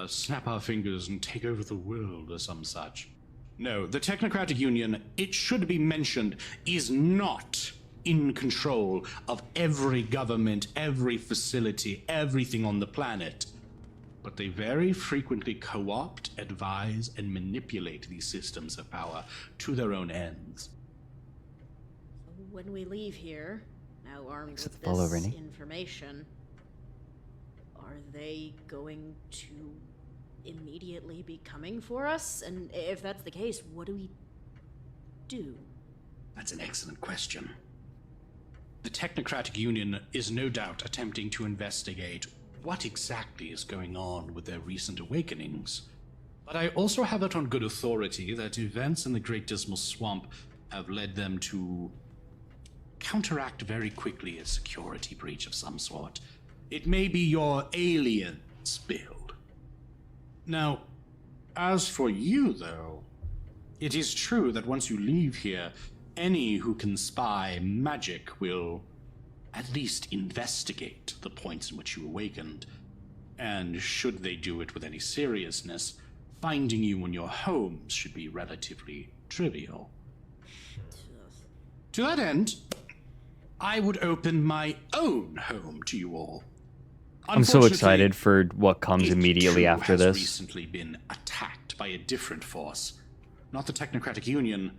snap our fingers and take over the world or some such. No, the Technocratic Union, it should be mentioned, is not in control of every government, every facility, everything on the planet. But they very frequently co-opt, advise, and manipulate these systems of power to their own ends. When we leave here, now armed with follow, this Rennie. information, are they going to immediately be coming for us? And if that's the case, what do we do? That's an excellent question. The Technocratic Union is no doubt attempting to investigate what exactly is going on with their recent awakenings. But I also have it on good authority that events in the Great Dismal Swamp have led them to counteract very quickly a security breach of some sort. It may be your aliens build. Now, as for you, though, it is true that once you leave here, any who can spy magic will at least investigate the points in which you awakened. And should they do it with any seriousness, finding you in your homes should be relatively trivial. To that end, I would open my own home to you all. I'm so Unfortunately, excited for what comes immediately too after has this. recently been attacked by a different force. Not the Technocratic Union,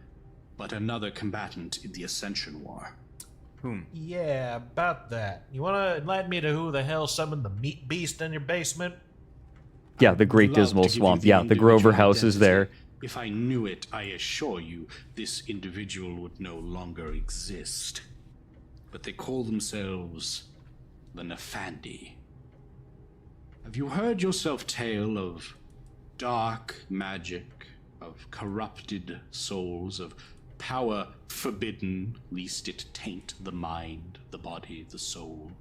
but another combatant in the Ascension War. Whom? Yeah, about that. You wanna enlighten me to who the hell summoned the meat beast in your basement? Yeah, the Great Love Dismal to give you Swamp. the Yeah, the Grover individual House is there. identity. If I knew it, I assure you, this individual would no longer exist. But they call themselves the Nefandi. Have you heard yourself tale of dark magic, of corrupted souls, of power forbidden, lest it taint the mind, the body, the soul?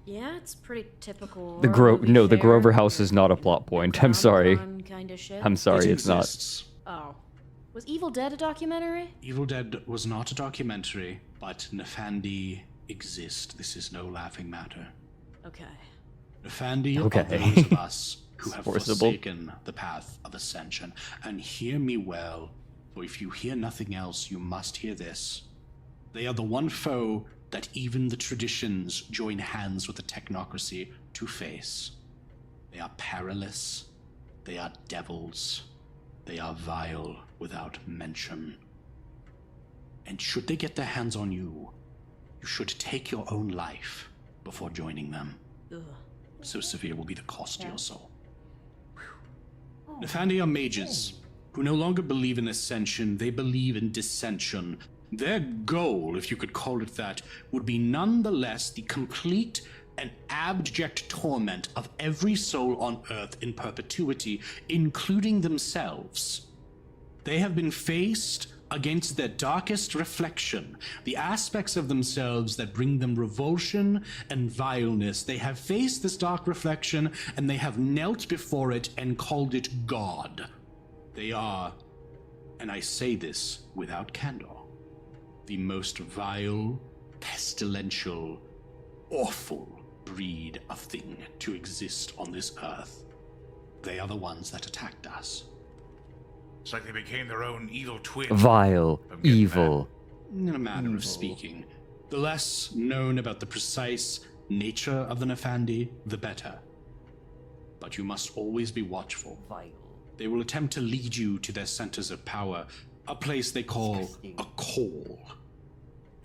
Yeah, it's pretty typical. The the Grover House is not a plot point. I'm sorry. Kinda shit. I'm sorry, It it's not. exists. Oh. Was Evil Dead a documentary? Evil Dead was not a documentary, but Nefandi exist. This is no laughing matter. Okay. Nefandi Okay. are those of us who have Forcible. forsaken the path of ascension. And hear me well, for if you hear nothing else, you must hear this. They are the one foe that even the traditions join hands with the technocracy to face. They are perilous. They are devils. They are vile without mention. And should they get their hands on you, you should take your own life before joining them. Ugh. So severe will be the cost to your soul. Nefandi are mages who no longer believe in ascension, they believe in dissension. Their goal, if you could call it that, would be none the less the complete and abject torment of every soul on earth in perpetuity, including themselves. They have been faced against their darkest reflection, the aspects of themselves that bring them revulsion and vileness. They have faced this dark reflection, and they have knelt before it and called it God. They are, and I say this without candor, the most vile, pestilential, awful breed of thing to exist on this earth. They are the ones that attacked us. It's like they became their own evil twin. Vile, evil. In a manner of speaking, the less known about the precise nature of the Nefandi, the better. But you must always be watchful. They will attempt to lead you to their centers of power, a place they call a call.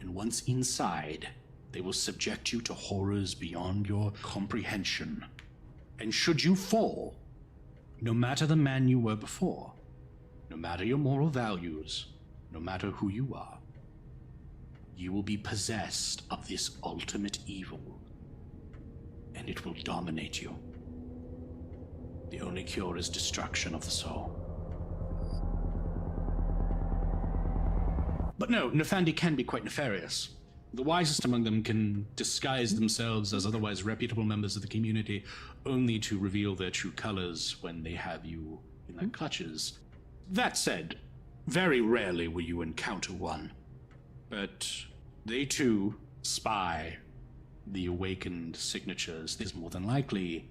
And once inside, they will subject you to horrors beyond your comprehension. And should you fall, no matter the man you were before, no matter your moral values, no matter who you are, you will be possessed of this ultimate evil, and it will dominate you. The only cure is destruction of the soul. But no, Nefandi can be quite nefarious. The wisest among them can disguise themselves as otherwise reputable members of the community, only to reveal their true colors when they have you in their clutches. That said, very rarely will you encounter one. But they too spy the awakened signatures. It is more than likely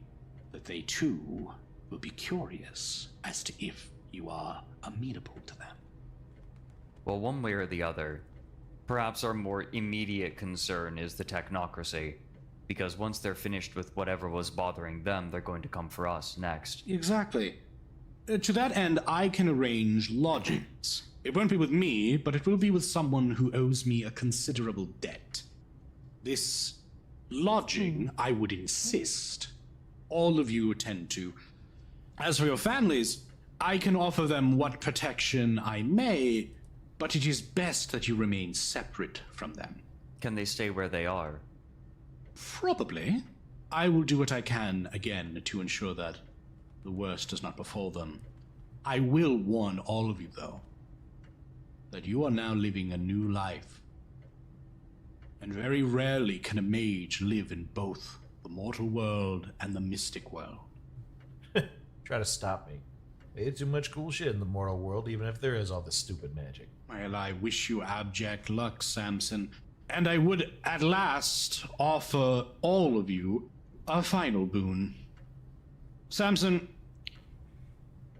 that they too will be curious as to if you are amenable to them. Well, one way or the other, perhaps our more immediate concern is the technocracy, because once they're finished with whatever was bothering them, they're going to come for us next. Exactly. To that end, I can arrange lodgings. It won't be with me, but it will be with someone who owes me a considerable debt. This lodging, I would insist, all of you attend to. As for your families, I can offer them what protection I may, but it is best that you remain separate from them. Can they stay where they are? Probably. I will do what I can, again, to ensure that the worst does not befall them. I will warn all of you, though, that you are now living a new life. And very rarely can a mage live in both the mortal world and the mystic world. Try to stop me. There's too much cool shit in the mortal world, even if there is all this stupid magic. Well, I wish you abject luck, Samson. And I would, at last, offer all of you a final boon. Samson,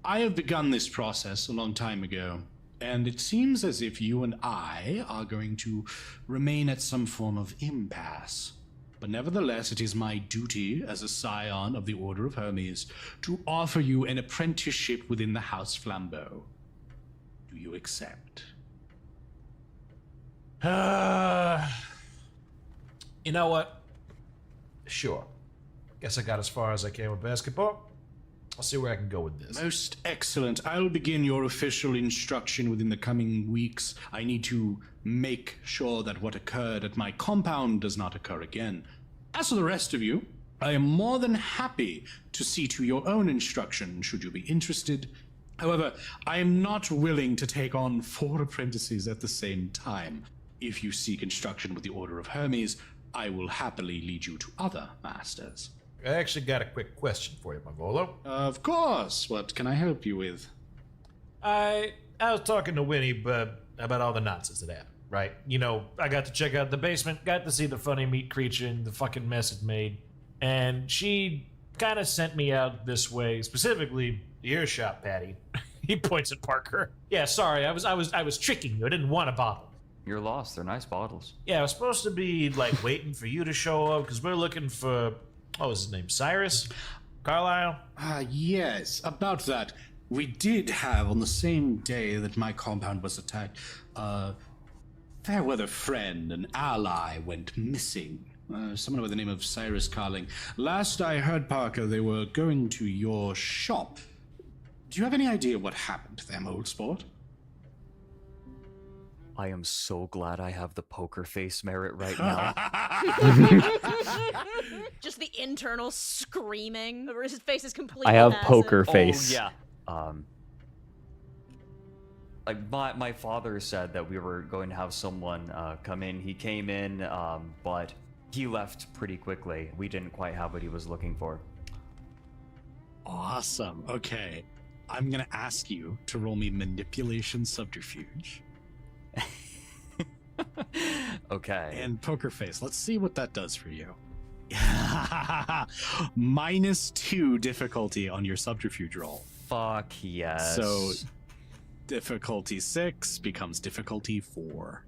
I have begun this process a long time ago, and it seems as if you and I are going to remain at some form of impasse. But nevertheless, it is my duty as a scion of the Order of Hermes to offer you an apprenticeship within the House Flambeau. Do you accept? You know what? Sure. Guess I got as far as I can with basketball. I'll see where I can go with this. Most excellent. I'll begin your official instruction within the coming weeks. I need to make sure that what occurred at my compound does not occur again. As for the rest of you, I am more than happy to see to your own instruction, should you be interested. However, I am not willing to take on 4 apprentices at the same time. If you seek instruction with the Order of Hermes, I will happily lead you to other masters. I actually got a quick question for you, my Volo. Of course. What can I help you with? I was talking to Winnie about all the nonsense that happened, right? You know, I got to check out the basement, got to see the funny meat creature and the fucking mess it made, and she kind of sent me out this way, specifically the earshot, Patty. He points at Parker. Yeah, sorry, I was tricking you. I didn't want a bottle. You're lost. They're nice bottles. Yeah, I was supposed to be like waiting for you to show up because we're looking for, what was his name, Cyrus? Carlisle? Yes, about that. We did have, on the same day that my compound was attacked, fair weather friend, an ally, went missing. Someone by the name of Cyrus Carling. Last I heard, Parker, they were going to your shop. Do you have any idea what happened to them, old sport? I am so glad I have the poker face merit right now. Just the internal screaming. His face is completely I have passive. poker face. Oh, yeah. Like my father said that we were going to have someone come in. He came in, but he left pretty quickly. We didn't quite have what he was looking for. Awesome. Okay. I'm going to ask you to roll me manipulation subterfuge. Okay. And poker face. Let's see what that does for you. -2 difficulty on your subterfuge roll. Fuck yes. So difficulty 6 becomes difficulty 4.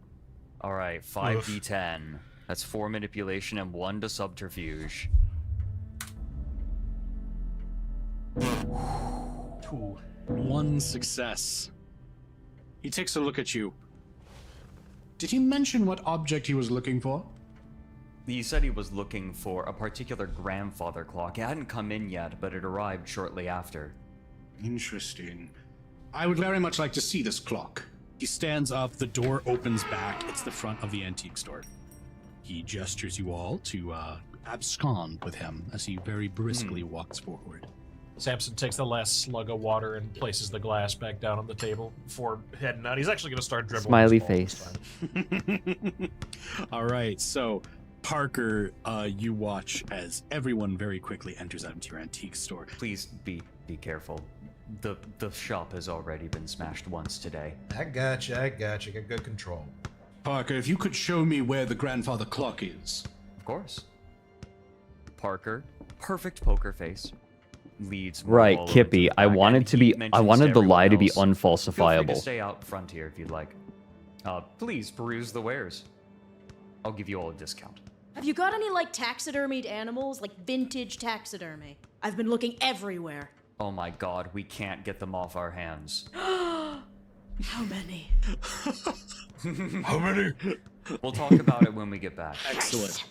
All right, 5d10. That's 4 manipulation and 1 to subterfuge. Ooh, 1 success. He takes a look at you. Did he mention what object he was looking for? He said he was looking for a particular grandfather clock. It hadn't come in yet, but it arrived shortly after. Interesting. I would very much like to see this clock. He stands up, the door opens back. It's the front of the antique store. He gestures you all to abscond with him as he very briskly walks forward. Samson takes the last slug of water and places the glass back down on the table before heading out. He's actually going to start dribbling. Smiley his ball face. this time. All right, so Parker, you watch as everyone very quickly enters out into your antique store. Please be careful. The shop has already been smashed once today. I gotcha. Got good control. Parker, if you could show me where the grandfather clock is. Of course. Parker, perfect poker face, leads Right, Marvolo Kippy. into the I back, wanted and to he be. I mentions wanted the lie to be everyone else, Feel free unfalsifiable. to stay out front here if you'd like. Please peruse the wares. I'll give you all a discount. Have you got any, like, taxidermied animals? Like, vintage taxidermy? I've been looking everywhere. Oh my god, we can't get them off our hands. How many? How many? We'll talk about it when we get back. Excellent.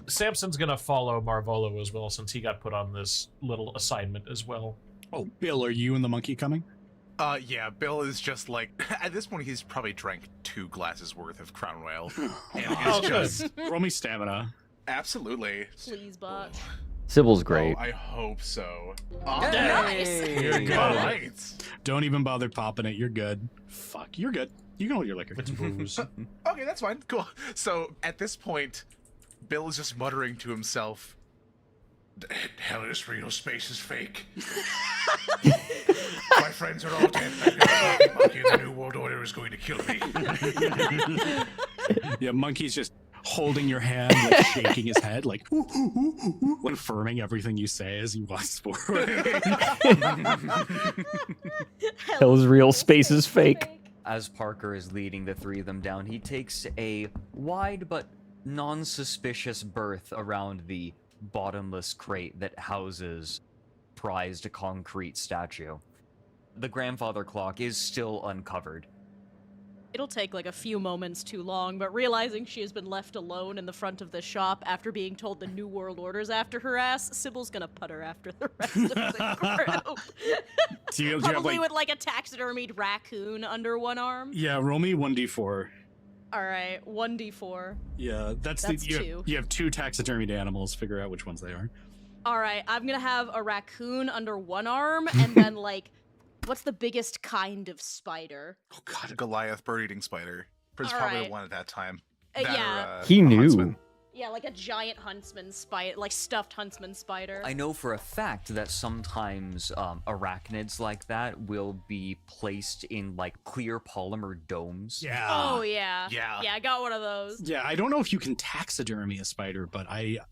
Samson's going to follow Marvolo as well, since he got put on this little assignment as well. Oh, Bill, are you and the monkey coming? Yeah, Bill is just like, at this point, he's probably drank 2 glasses worth of Crown Royal. And Oh, is just. Roll me stamina. Absolutely. Please, bot. Sybil's great. Oh, I hope so. Nice. You're good. All right. Don't even bother popping it. You're good. Fuck, you're good. You can hold your liquor. It's booze. Okay, that's fine. Cool. So, at this point, Bill is just muttering to himself, hell, this real space is fake. My friends are all dead. Monkey in the New World Order is going to kill me. Yeah, monkey's just holding your hand, like shaking his head, like confirming everything you say as he walks forward. Hell's real, space is fake. As Parker is leading the 3 of them down, he takes a wide but non-suspicious berth around the bottomless crate that houses prized concrete statue. The grandfather clock is still uncovered. It'll take like a few moments too long, but realizing she has been left alone in the front of the shop after being told the New World Order's after her ass, Sybil's gonna put her after the rest of the group. Do you have, Probably like, with like a taxidermied raccoon under one arm. yeah, roll me 1d4. Alright, 1d4. Yeah, that's 2. You have 2 taxidermied animals. Figure out which ones they are. Alright, I'm gonna have a raccoon under one arm, and then like, what's the biggest kind of spider? Oh god, Goliath bird-eating spider. There's All probably right. one at that time. Yeah. He a knew. huntsman. Yeah, like a giant huntsman spider, like stuffed huntsman spider. I know for a fact that sometimes arachnids like that will be placed in like clear polymer domes. Yeah. Oh yeah. Yeah. Yeah, I got one of those. Yeah, I don't know if you can taxidermy a spider, but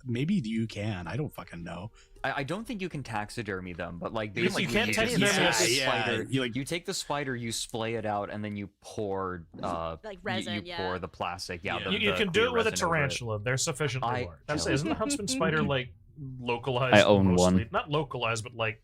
maybe you can. I don't fucking know. I don't think you can taxidermy them, but like You basically can't you just taxidermy take a the yeah. spider. You, You take the spider, you splay it out, and then you pour Like resin, you yeah. pour the plastic. Yeah, Yeah. the You can do clear it with a resin over it. tarantula. They're sufficiently I large. don't- Isn't the huntsman spider like localized. I own mostly. one. Not localized, but like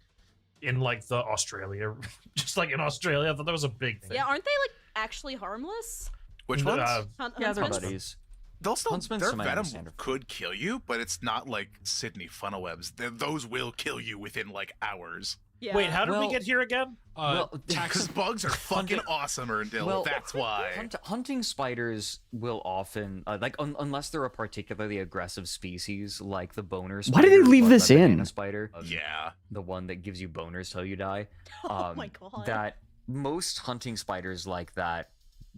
in like the Australia, just like in Australia. I thought that was a big thing. Yeah, aren't they like actually harmless? Which ones? Yeah, they're Huntsman? buddies. They'll still, Huntsman's their to my venom understanding. could kill you, but it's not like Sydney funnelwebs. Those will kill you within like hours. Yeah. Wait, how did we get here again? Because bugs are fucking awesome, Erndil. That's why. Hunting spiders will often, unless they're a particularly aggressive species, like the boner spider. Why did they leave or this the banana in? Spider. Yeah. The one that gives you boners till you die. Oh my god. That most hunting spiders like that,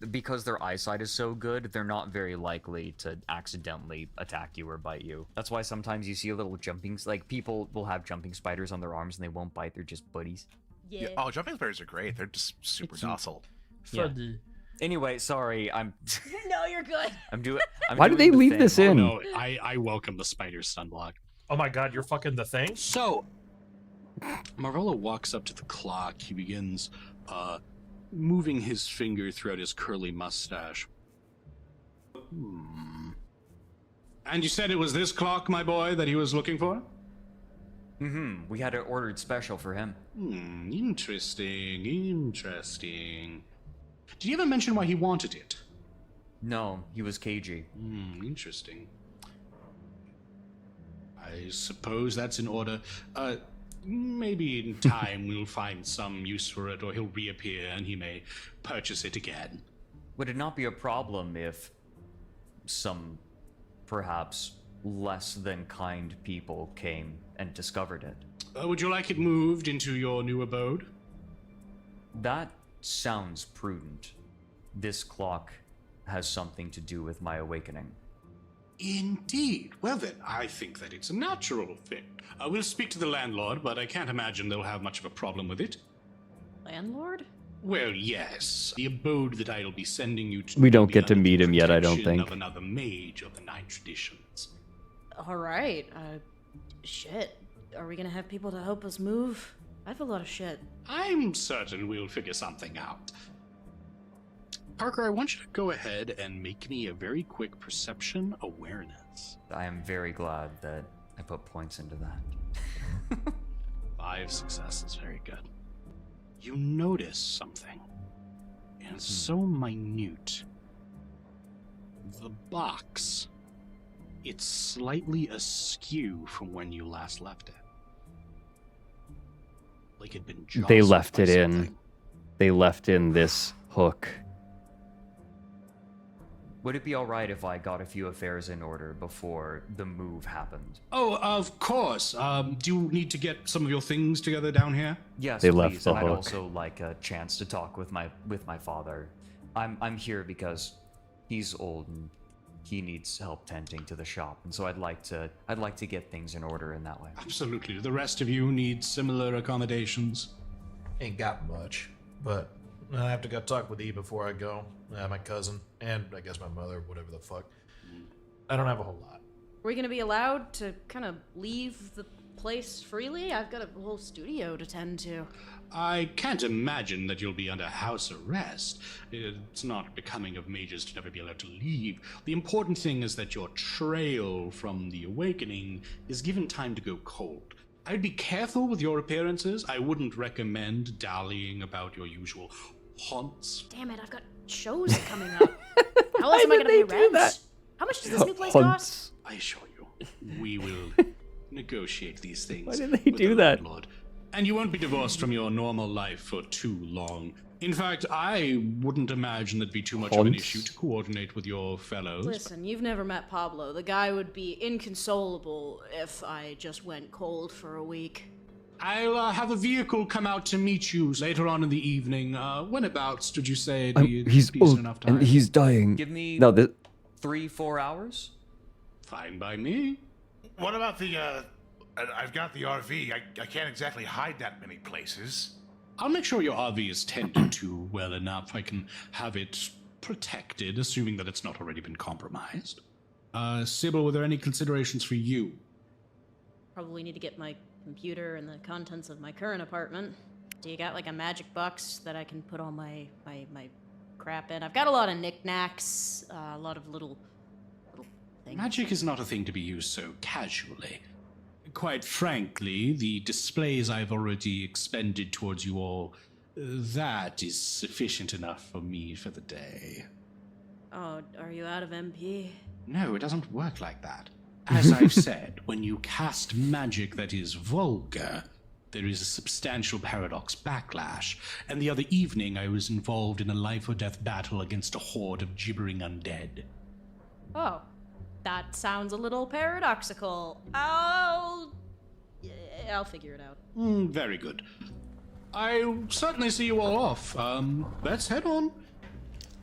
because their eyesight is so good, they're not very likely to accidentally attack you or bite you. That's why sometimes you see little like people will have jumping spiders on their arms and they won't bite, they're just buddies. Yeah. Oh, jumping spiders are great. They're just super docile. Yeah. Anyway, sorry, I'm No, you're good. I'm doing. Why did they leave this in? No, I welcome the spider sunblock. Oh my god, you're fucking the thing? So, Marvella walks up to the clock. He begins moving his finger throughout his curly mustache. And you said it was this clock, my boy, that he was looking for? Mm-hmm. We had it ordered special for him. Interesting, interesting. Did he ever mention why he wanted it? No, he was cagey. Interesting. I suppose that's in order. Maybe in time we'll find some use for it, or he'll reappear and he may purchase it again. Would it not be a problem if some, perhaps, less than kind people came and discovered it? Would you like it moved into your new abode? That sounds prudent. This clock has something to do with my awakening. Indeed. Well then, I think that it's a natural fit. We'll speak to the landlord, but I can't imagine they'll have much of a problem with it. Landlord? Well, yes. The abode that I'll be sending you to. We will don't be get to under the meet him yet, I don't protection think. Of another mage of the Nine Traditions. Alright. Shit. Are we gonna have people to help us move? I have a lot of shit. I'm certain we'll figure something out. Parker, I want you to go ahead and make me a very quick perception awareness. I am very glad that I put points into that. 5 successes, very good. You notice something. And it's so minute. The box. It's slightly askew from when you last left it. Like it'd been jostled They left by it in. something. They left in this hook. Would it be alright if I got a few affairs in order before the move happened? Oh, of course. Do you need to get some of your things together down here? Yes, They please. left the and I'd hook. also like a chance to talk with my father. I'm here because he's old and he needs help tending to the shop, and so I'd like to get things in order in that way. Absolutely. The rest of you need similar accommodations. Ain't got much, but I have to go talk with E before I go. My cousin, and I guess my mother, whatever the fuck. I don't have a whole lot. Are we gonna be allowed to kind of leave the place freely? I've got a whole studio to tend to. I can't imagine that you'll be under house arrest. It's not becoming of mages to never be allowed to leave. The important thing is that your trail from the awakening is given time to go cold. I'd be careful with your appearances. I wouldn't recommend dallying about your usual haunts. Damn it, I've got shows coming up. How else am I gonna pay rent? How much does this new place cost? I assure you, we will negotiate these things. Why did they do that? Landlord. And you won't be divorced from your normal life for too long. In fact, I wouldn't imagine that'd be too much of an Haunts? issue to coordinate with your fellows. Listen, you've never met Pablo. The guy would be inconsolable if I just went cold for a week. I'll have a vehicle come out to meet you later on in the evening. Whenabouts did you say it'd be He's decent old enough time? and he's dying. Give me No, this, 3-4 hours. Fine by me. What about the, I've got the RV. I can't exactly hide that many places. I'll make sure your RV is tended to well enough. I can have it protected, assuming that it's not already been compromised. Sybil, were there any considerations for you? Probably need to get my computer and the contents of my current apartment. Do you got like a magic box that I can put all my crap in? I've got a lot of knickknacks, a lot of little things. Magic is not a thing to be used so casually. quite frankly, the displays I've already expended towards you all, that is sufficient enough for me for the day. Oh, are you out of MP? No, it doesn't work like that. As I've said, when you cast magic that is vulgar, there is a substantial paradox backlash, and the other evening I was involved in a life-or-death battle against a horde of gibbering undead. Oh, that sounds a little paradoxical. I'll figure it out. Very good. I'll certainly see you all off. Let's head on.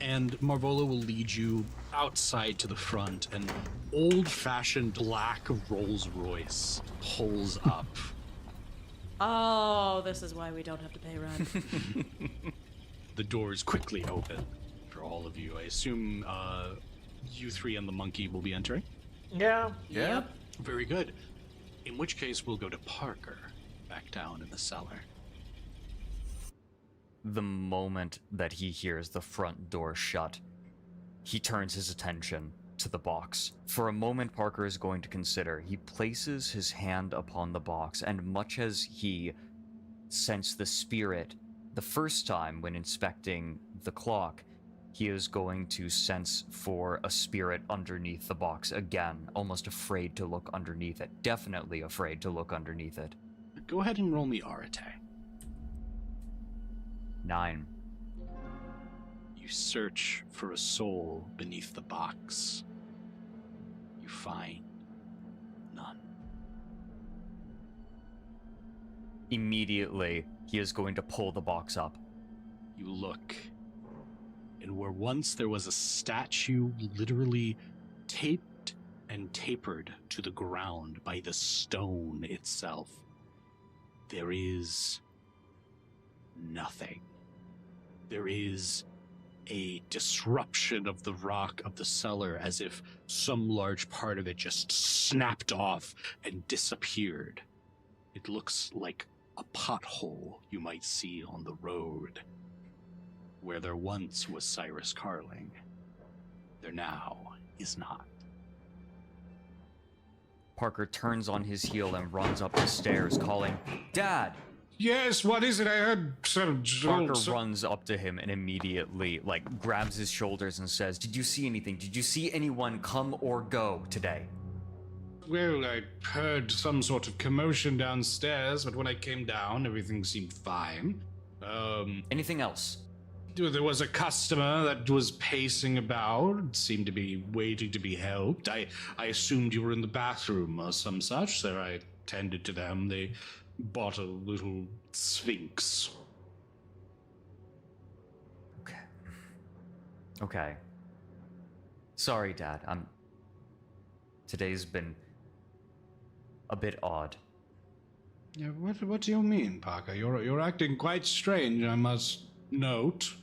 And Marvola will lead you outside to the front. An old-fashioned black Rolls-Royce pulls up. Oh, this is why we don't have to pay rent. The doors quickly open for all of you. I assume you three and the monkey will be entering? Yeah. Yep. Very good. In which case, we'll go to Parker, back down in the cellar. The moment that he hears the front door shut, he turns his attention to the box. For a moment, Parker is going to consider. He places his hand upon the box, and much as he sensed the spirit the first time when inspecting the clock, he is going to sense for a spirit underneath the box again, almost afraid to look underneath it. Definitely afraid to look underneath it. Go ahead and roll me Arete. 9. You search for a soul beneath the box. You find none. Immediately, he is going to pull the box up. You look, and where once there was a statue literally taped and tapered to the ground by the stone itself, there is nothing. There is a disruption of the rock of the cellar, as if some large part of it just snapped off and disappeared. It looks like a pothole you might see on the road, where there once was Cyrus Carling. There now is not. Parker turns on his heel and runs up the stairs, calling, "Dad!" Yes, what is it? I heard some... Parker runs up to him and immediately, grabs his shoulders and says, "Did you see anything? Did you see anyone come or go today?" Well, I heard some sort of commotion downstairs, but when I came down, everything seemed fine. Anything else? There was a customer that was pacing about, seemed to be waiting to be helped. I assumed you were in the bathroom or some such, so I tended to them. They bought a little sphinx. Okay. Sorry, Dad. Today's been a bit odd. Yeah, what do you mean, Parker? You're acting quite strange, I must note.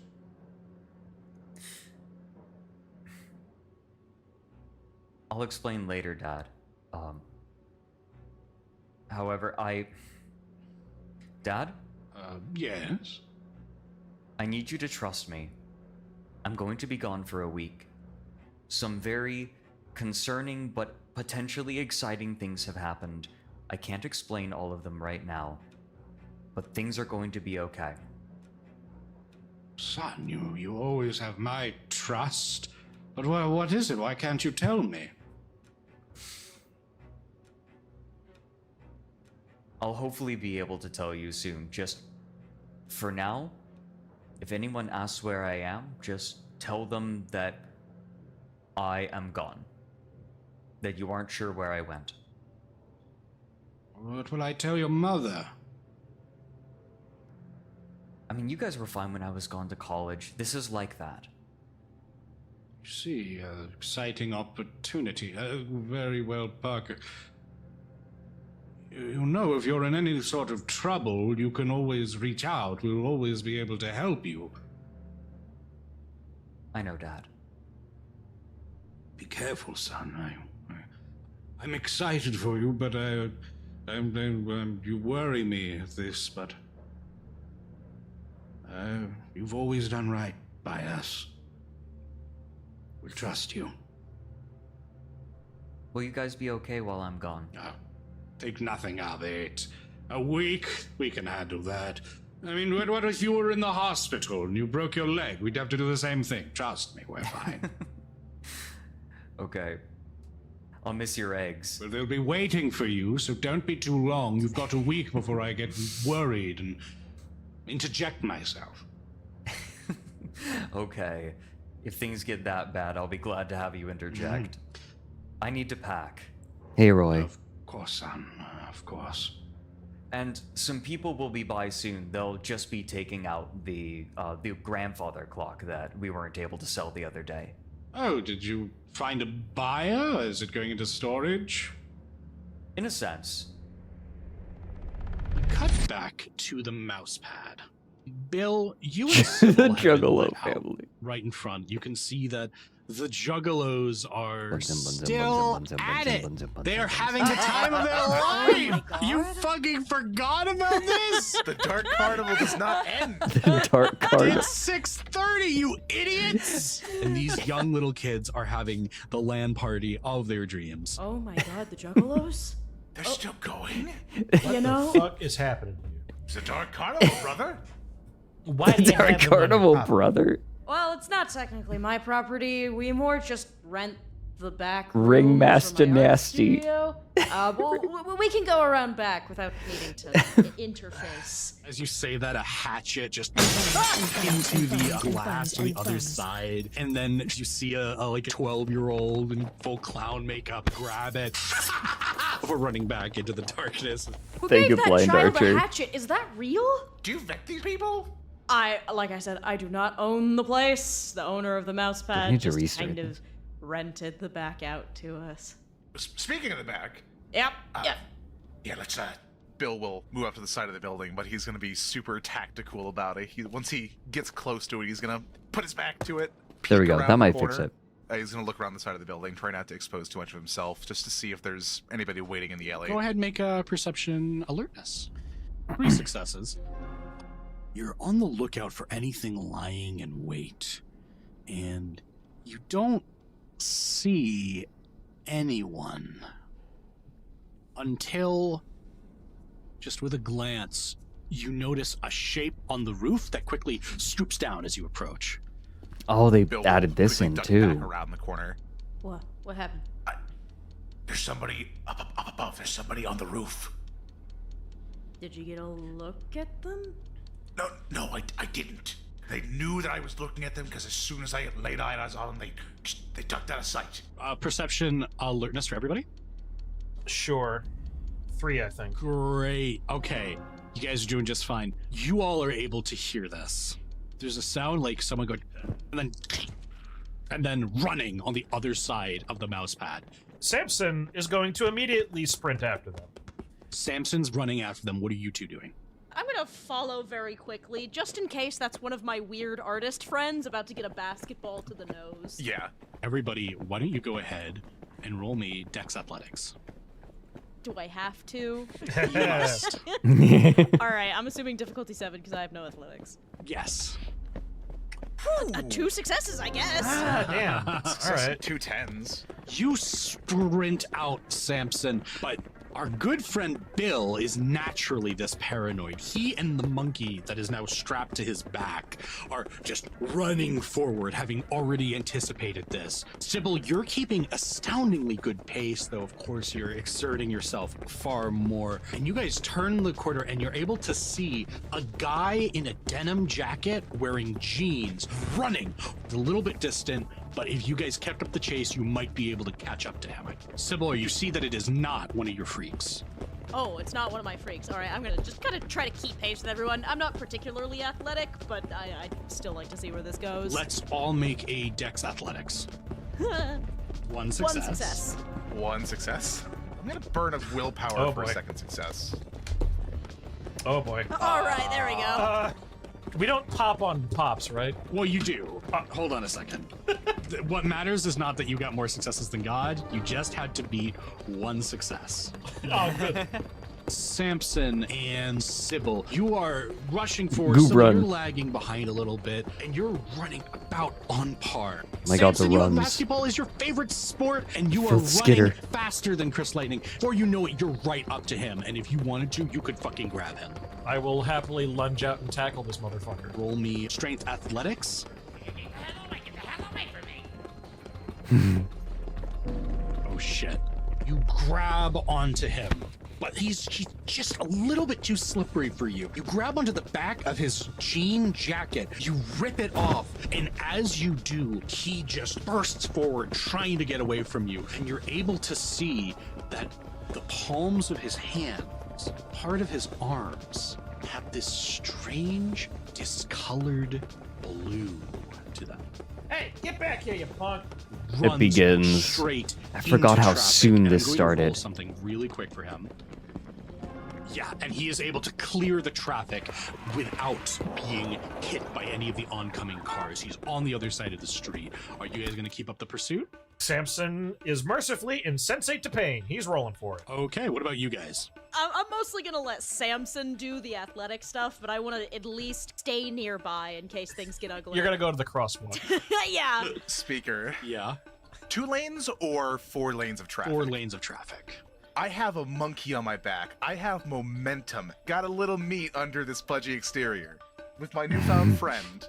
I'll explain later, Dad. However, Dad? Yes? I need you to trust me. I'm going to be gone for a week. Some very concerning but potentially exciting things have happened. I can't explain all of them right now, but things are going to be okay. Son, you always have my trust. But what is it? Why can't you tell me? I'll hopefully be able to tell you soon. Just for now, if anyone asks where I am, just tell them that I am gone. That you aren't sure where I went. What will I tell your mother? I mean, you guys were fine when I was gone to college. This is like that. See, exciting opportunity. Very well, Parker. You know, if you're in any sort of trouble, you can always reach out. We'll always be able to help you. I know, Dad. Be careful, son. I'm excited for you, but you worry me at this, but you've always done right by us. We trust you. Will you guys be okay while I'm gone? Think nothing of it. A week, we can handle that. I mean, what if you were in the hospital and you broke your leg? We'd have to do the same thing. Trust me, we're fine. Okay. I'll miss your eggs. Well, they'll be waiting for you, so don't be too long. You've got a week before I get worried and interject myself. Okay. If things get that bad, I'll be glad to have you interject. I need to pack. Hey, Roy. Of course, son. Of course. And some people will be by soon. They'll just be taking out the grandfather clock that we weren't able to sell the other day. Oh, did you find a buyer? Is it going into storage? In a sense. Cut back to the mouse pad. Bill, you and Sybil have been Juggalo let out family. right in front. You can see that the Juggalos are still at it. They are having the time of their life. You fucking forgot about this? The Dark Carnival does not end. The Dark Carnival. It's 6:30, you idiots! And these young little kids are having the LAN party of their dreams. Oh my god, the Juggalos? They're still going? You know? What the fuck is happening here? It's the Dark Carnival, brother. Why do you Dark have them on your Carnival, property? brother. Well, it's not technically my property. We more just rent the back Ringmaster rooms for my art Nasty. studio. We can go around back without needing to interface. As you say that, a hatchet just into the glass on the other side, and then you see a 12-year-old in full clown makeup grab it before running back into the darkness. Who Thank gave you, that Blind child Archer. a hatchet? Is that real? Do you vet these people? Like I said, I do not own the place. The owner of the mouse need pad to just restart kind it. of rented the back out to us. Speaking of the back. Yep. Yep. Yeah, let's Bill will move up to the side of the building, but he's gonna be super tactical about it. Once he gets close to it, he's gonna put his back to it. There we peek go. around That the might fix corner. it. He's gonna look around the side of the building, try not to expose too much of himself, just to see if there's anybody waiting in the alley. Go ahead and make a perception alertness. 3 successes. You're on the lookout for anything lying in wait, and you don't see anyone until, just with a glance, you notice a shape on the roof that quickly scoops down as you approach. Oh, they Bill added will this quickly in duck too. back around the corner. What? What happened? There's somebody up above. There's somebody on the roof. Did you get a look at them? No, I didn't. They knew that I was looking at them because as soon as I laid eyes on them, they ducked out of sight. Perception alertness for everybody. Sure. 3, I think. Great. Okay. You guys are doing just fine. You all are able to hear this. There's a sound like someone going, and then running on the other side of the mouse pad. Samson is going to immediately sprint after them. Samson's running after them. What are you two doing? I'm gonna follow very quickly, just in case that's one of my weird artist friends about to get a basketball to the nose. Yeah. Everybody, why don't you go ahead and roll me Dex Athletics? Do I have to? You must. Alright, I'm assuming difficulty 7 because I have no athletics. Yes. 2 successes, I guess. Damn. All right. 2 10s. You sprint out, Samson, but our good friend Bill is naturally this paranoid. He and the monkey that is now strapped to his back are just running forward, having already anticipated this. Sybil, you're keeping astoundingly good pace, though of course you're exerting yourself far more. And you guys turn the corner and you're able to see a guy in a denim jacket wearing jeans running a little bit distant. But if you guys kept up the chase, you might be able to catch up to him. Sybil, you see that it is not one of your freaks. Oh, it's not one of my freaks. Alright, I'm gonna just kind of try to keep pace with everyone. I'm not particularly athletic, but I'd still like to see where this goes. Let's all make a Dex Athletics. 1 success. 1 success. 1 success. I'm gonna burn a willpower for a second success. Oh boy. Alright, there we go. We don't pop on pops, right? Well, you do. Hold on a second. What matters is not that you got more successes than God. You just had to beat 1 success. Oh, good. Samson and Sybil, you are rushing forward. Goob So run. you're lagging behind a little bit, and you're running about on par. My God, the Samson, you know runs. basketball is your favorite sport, and you are Filth skitter. running faster than Chris Lightning. Before you know it, you're right up to him, and if you wanted to, you could fucking grab him. I will happily lunge out and tackle this motherfucker. Roll me strength athletics. Oh shit. You grab onto him, but he's just a little bit too slippery for you. You grab onto the back of his jean jacket, you rip it off, and as you do, he just bursts forward trying to get away from you, and you're able to see that the palms of his hands, part of his arms, have this strange, discolored blue to them. Hey, get back here, you punk! It Runs begins. straight I forgot into how traffic, soon and I'm this going to roll started. something really quick for him. Yeah, and he is able to clear the traffic without being hit by any of the oncoming cars. He's on the other side of the street. Are you guys going to keep up the pursuit? Samson is mercifully insensate to pain. He's rolling for it. Okay, what about you guys? I'm mostly gonna let Samson do the athletic stuff, but I want to at least stay nearby in case things get ugly. You're gonna go to the crosswalk. Yeah. Speaker. Yeah. 2 lanes or 4 lanes of traffic? 4 lanes of traffic. I have a monkey on my back. I have momentum. Got a little meat under this pudgy exterior. With my newfound friend,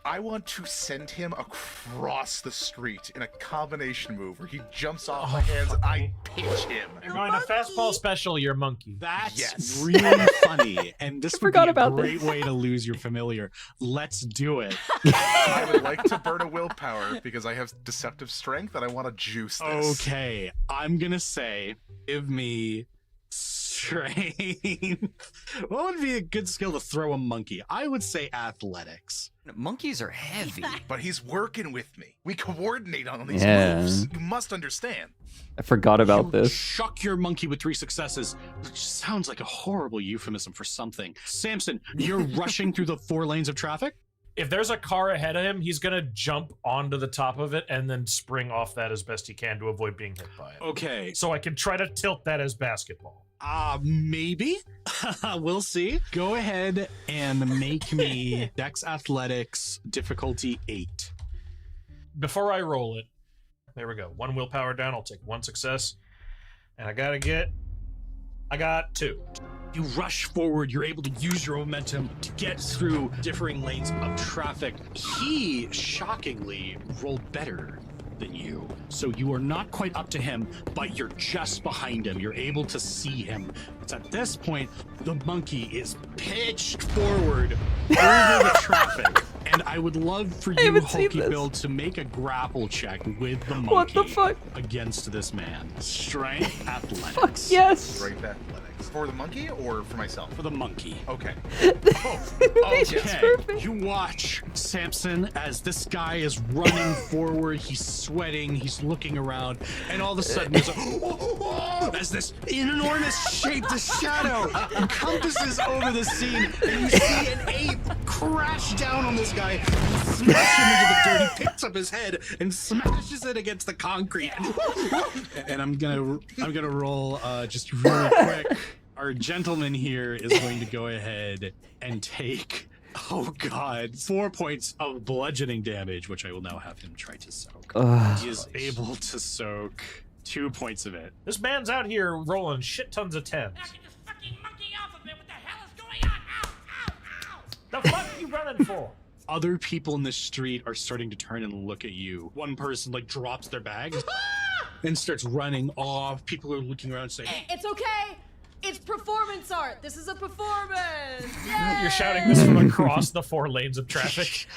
I want to send him across the street in a combination move where he jumps off my hands and I pitch him. You're going to fastball special, your monkey. That's really funny, and this would be a great way to lose your familiar. Let's do it. I would like to burn a willpower because I have deceptive strength and I want to juice this. Okay, I'm gonna say, give me strength. What would be a good skill to throw a monkey? I would say athletics. Monkeys are heavy. But he's working with me. We coordinate on these Yeah. moves. You must understand. I forgot about this. Chuck your monkey with 3 successes, which sounds like a horrible euphemism for something. Samson, you're rushing through the 4 lanes of traffic? If there's a car ahead of him, he's gonna jump onto the top of it and then spring off that as best he can to avoid being hit by it. Okay. So I can try to tilt that as basketball. Maybe. We'll see. Go ahead and make me Dex Athletics difficulty 8. Before I roll it, there we go. 1 willpower down. I'll take 1 success. And I got 2. You rush forward, you're able to use your momentum to get through differing lanes of traffic. He, shockingly, rolled better than you. So you are not quite up to him, but you're just behind him. You're able to see him. It's at this point, the monkey is pitched forward over the traffic. And I would love for you, Hokey Bill, to make a grapple check with the monkey. What the fuck? Against this man. Strength athletics. Fuck yes. Strength athletics. For the monkey or for myself? For the monkey. Okay. Okay, you watch Samson as this guy is running forward. He's sweating. He's looking around, and all of a sudden, there's as this enormous shaped shadow encompasses over the scene, and you see an ape crash down on this guy, smash him into the dirt. He picks up his head and smashes it against the concrete. And I'm gonna roll just really quick. Our gentleman here is going to go ahead and take, oh god, 4 points of bludgeoning damage, which I will now have him try to soak. He is able to soak 2 points of it. This man's out here rolling shit tons of 10s. The fuck are you running for? Other people in the street are starting to turn and look at you. One person like drops their bag and starts running off. People are looking around saying, It's okay. It's performance art. This is a performance. You're shouting this from across the 4 lanes of traffic.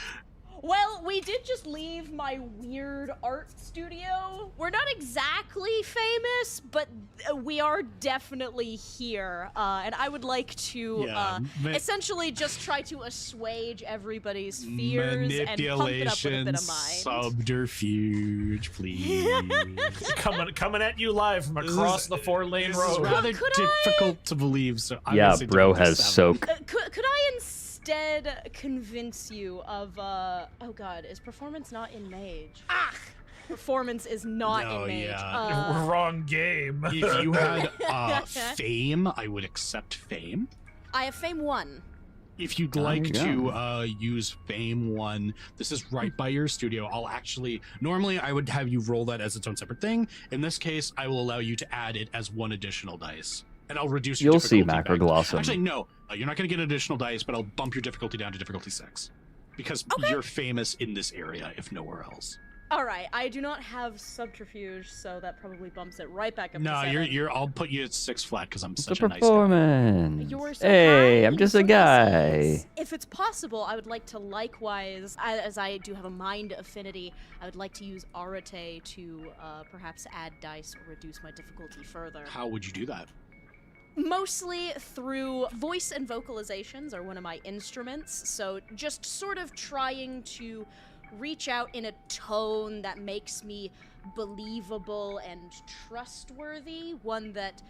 Well, we did just leave my weird art studio. We're not exactly famous, but we are definitely here. And I would like to essentially just try to assuage everybody's fears and pump it up with a manipulation, bit of mind. subterfuge, please. coming at you live from across the 4-lane road. It's rather difficult to believe. So I Yeah, would say bro double has 7. soak. Could I instead convince you of, oh god, is performance not in mage? performance is not No, in Mage. yeah. Wrong game. If you had fame, I would accept fame. I have Fame 1. If you'd like to use Fame 1, this is right by your studio. I'll actually, normally I would have you roll that as its own separate thing. In this case, I will allow you to add it as one additional dice. And I'll reduce your You'll see difficulty back. Macroglossum. Actually, no. You're not going to get additional dice, but I'll bump your difficulty down to difficulty 6. Because you're famous in this area, if nowhere else. All right, I do not have subterfuge, so that probably bumps it right back up No, to 7. you're. I'll put you at 6 flat because I'm It's such a a nice guy. performance. You're so Hey, I'm kind. just a So nice. guy. If it's possible, I would like to likewise, as I do have a mind affinity, I would like to use Arate to perhaps add dice or reduce my difficulty further. How would you do that? Mostly through voice and vocalizations are one of my instruments, so just sort of trying to reach out in a tone that makes me believable and trustworthy, one that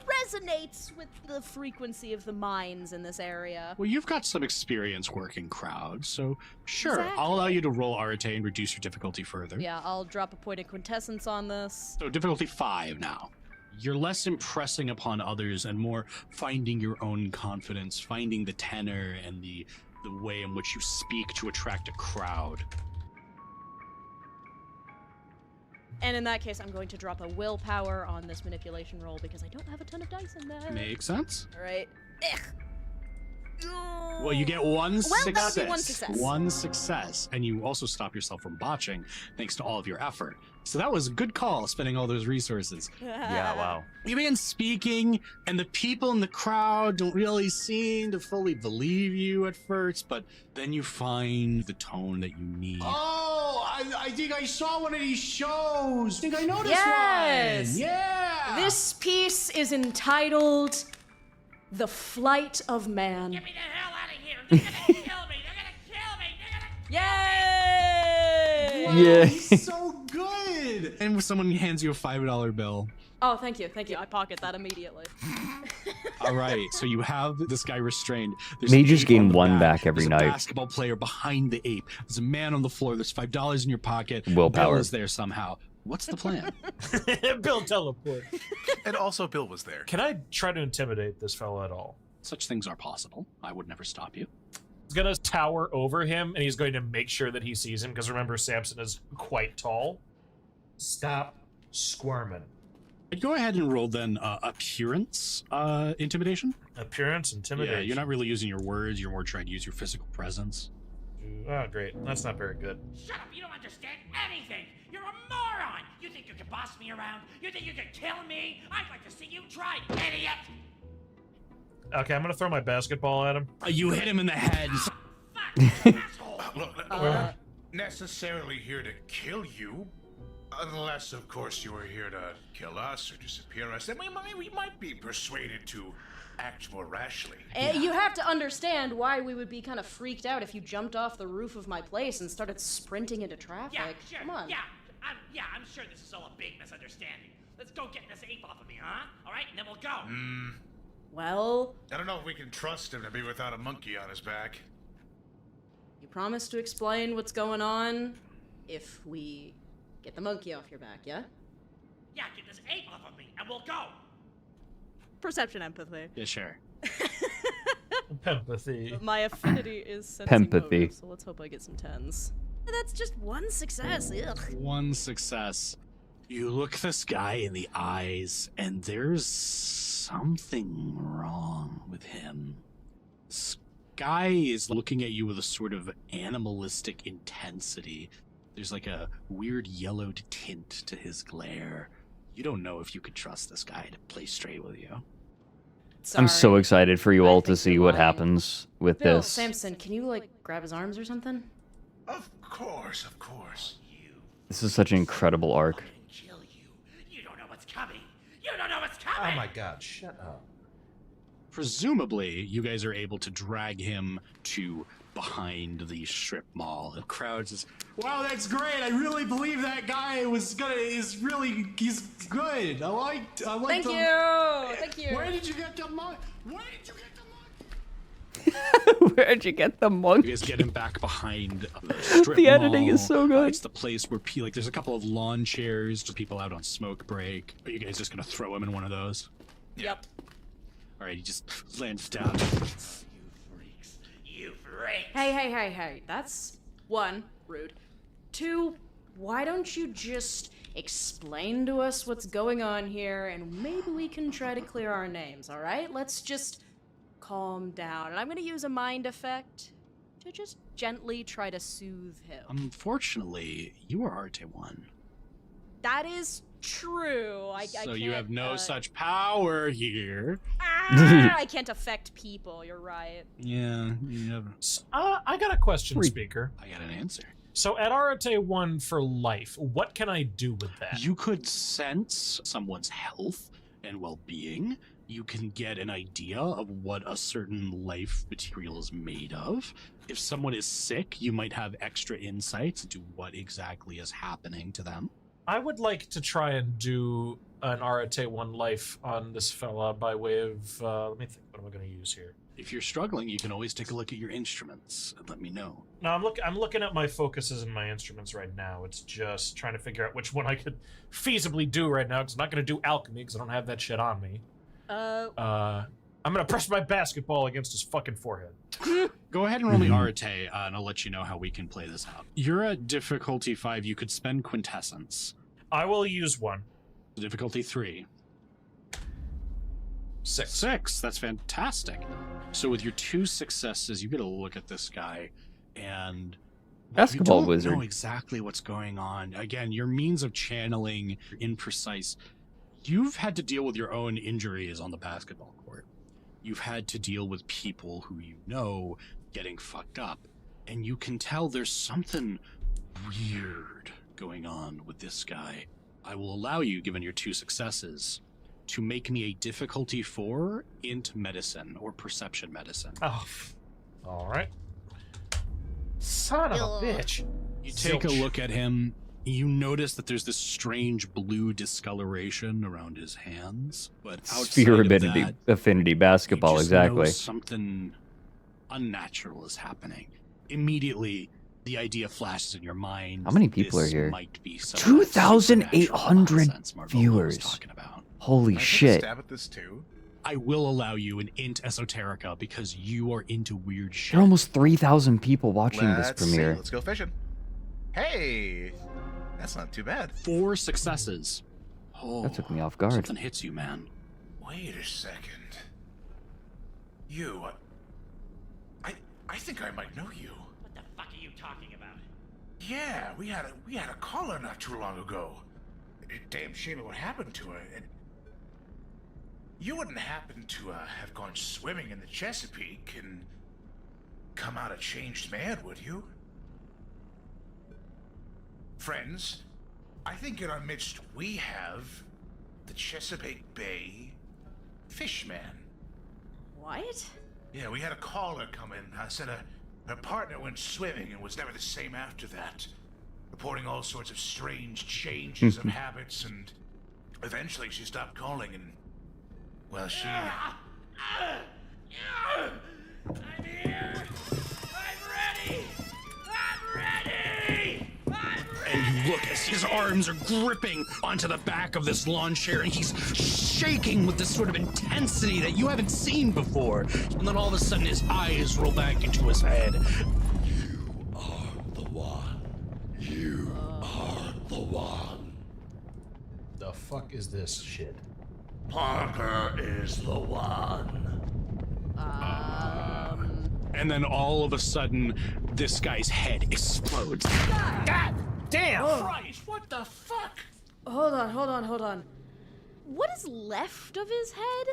resonates with the frequency of the minds in this area. Well, you've got some experience working crowds, so sure, Exactly. I'll allow you to roll Arate and reduce your difficulty further. Yeah, I'll drop a point of quintessence on this. So difficulty 5 now. You're less impressing upon others and more finding your own confidence, finding the tenor and the way in which you speak to attract a crowd. And in that case, I'm going to drop a willpower on this manipulation roll because I don't have a ton of dice in there. Makes sense. All right. Well, you get one success. That would be one success. One success. And you also stop yourself from botching thanks to all of your effort. So that was a good call, spending all those resources. Yeah, wow. You begin speaking, and the people in the crowd don't really seem to fully believe you at first, but then you find the tone that you need. Oh, I think I saw one of these shows. I think I know this Yes! one. Yeah. This piece is entitled The Flight of Man. Get me the hell out of here! They're gonna kill me! They're gonna kill me! They're gonna... Yay! Wow, Yeah. he's so good. And someone hands you a $5 bill. Oh, thank you, thank you. I pocket that immediately. All right, so you have this guy restrained. There's Mages an ape gain on the 1 back. back every There's a night. basketball player behind the ape. There's a man on the floor. There's $5 in your pocket. Willpower. Bill is there somehow. What's the plan? Bill teleport. And also, Bill was there. Can I try to intimidate this fellow at all? Such things are possible. I would never stop you. He's gonna tower over him, and he's going to make sure that he sees him, because remember, Samson is quite tall. Stop squirming. Go ahead and roll then appearance intimidation. Appearance intimidation. Yeah, you're not really using your words. You're more trying to use your physical presence. Oh, great. That's not very good. Shut up! You don't understand anything! You're a moron! You think you can boss me around? You think you can kill me? I'd like to see you try, idiot! Okay, I'm gonna throw my basketball at him. You hit him in the head. Look, we're not necessarily here to kill you. Unless, of course, you were here to kill us or disappear us, then we might be persuaded to act more rashly. You have to understand why we would be kind of freaked out if you jumped off the roof of my place and started sprinting into traffic. Yeah, sure. Come on. Yeah, I'm sure this is all a big misunderstanding. Let's go get this ape off of me, huh? All right, and then we'll go. Well, I don't know if we can trust him to be without a monkey on his back. you promise to explain what's going on if we get the monkey off your back, yeah? Yeah, get this ape off of me, and we'll go. Perception empathy. Yeah, sure. Empathy. My affinity is sensing Pempathy. motive, so let's hope I get some 10s. That's just one success. Ugh. One success. You look this guy in the eyes, and there's something wrong with him. This guy is looking at you with a sort of animalistic intensity. There's like a weird yellowed tint to his glare. You don't know if you could trust this guy to play straight with you. I'm so excited for you all to see what happens with Bill, this. Samson, can you, like, grab his arms or something? Of course, of course. This is such an incredible arc. You don't know what's coming. You don't know what's coming. Oh my god, shut up. Presumably, you guys are able to drag him to behind the strip mall. The crowd just, wow, that's great. I really believe that guy he's good. I like Thank you. Thank you. Where did you get the money? Where did you get the money? Where'd you get the monkey? You guys get him back behind the strip The editing mall. is so good. It's the place where there's a couple of lawn chairs for people out on smoke break. Are you guys just gonna throw him in one of those? Yep. All right, he just lands down. You freak! Hey. That's one, rude. Two, why don't you just explain to us what's going on here and maybe we can try to clear our names, all right? Let's just calm down. And I'm gonna use a mind effect to just gently try to soothe him. Unfortunately, you are Arte-1. That is true. I So can't, you have no such power here. I can't affect people, you're right. Yeah, you have... I got a question, Speaker. I got an answer. So at Arate1 for life, what can I do with that? You could sense someone's health and well-being. You can get an idea of what a certain life material is made of. If someone is sick, you might have extra insights into what exactly is happening to them. I would like to try and do an Arate1 life on this fella by way of, let me think, what am I going to use here? If you're struggling, you can always take a look at your instruments and let me know. No, I'm looking at my focuses and my instruments right now. It's just trying to figure out which one I could feasibly do right now, because I'm not going to do alchemy, because I don't have that shit on me. I'm going to press my basketball against his fucking forehead. Go ahead and roll me Arate, and I'll let you know how we can play this out. You're at difficulty 5. You could spend Quintessence. I will use one. Difficulty 3. 6. 6. That's fantastic. So with your 2 successes, you get a look at this guy, and Basketball you wizard. don't know exactly what's going on. Again, your means of channeling imprecise. You've had to deal with your own injuries on the basketball court. You've had to deal with people who you know getting fucked up, and you can tell there's something weird going on with this guy. I will allow you, given your 2 successes, to make me a difficulty 4 int medicine or perception medicine. Oh, all right. Son of a bitch. You take a look at him. You notice that there's this strange blue discoloration around his hands, but outside Sphere of affinity, that, affinity basketball, you just exactly. know something unnatural is happening. Immediately, the idea flashes in your mind. How many people this are here? Might be some of that 2,800 nonsense Margolis was viewers. talking about. Holy Can I take a shit. stab at this too? I will allow you an int esoterica because you are into weird shit. There are almost 3,000 people watching this Let's premiere. see. Let's go fishing. Hey, that's not too bad. 4 successes. Oh, That took me off guard. Something hits you, man. Wait a second. You, I think I might know you. What the fuck are you talking about? Yeah, we had a caller not too long ago. Damn shame what happened to her. And you wouldn't happen to have gone swimming in the Chesapeake and come out a changed man, would you? Friends, I think in our midst we have the Chesapeake Bay Fishman. What? Yeah, we had a caller come in. Said her partner went swimming and was never the same after that, reporting all sorts of strange changes of habits, and eventually she stopped calling and, well, she... I'm here! I'm ready! I'm ready! And you look as his arms are gripping onto the back of this lawn chair, and he's shaking with this sort of intensity that you haven't seen before. And then all of a sudden his eyes roll back into his head. You are the one. You are the one. The fuck is this shit? Parker is the one. And then all of a sudden, this guy's head explodes. God damn! Oh. Christ, what the fuck? Hold on. What is left of his head?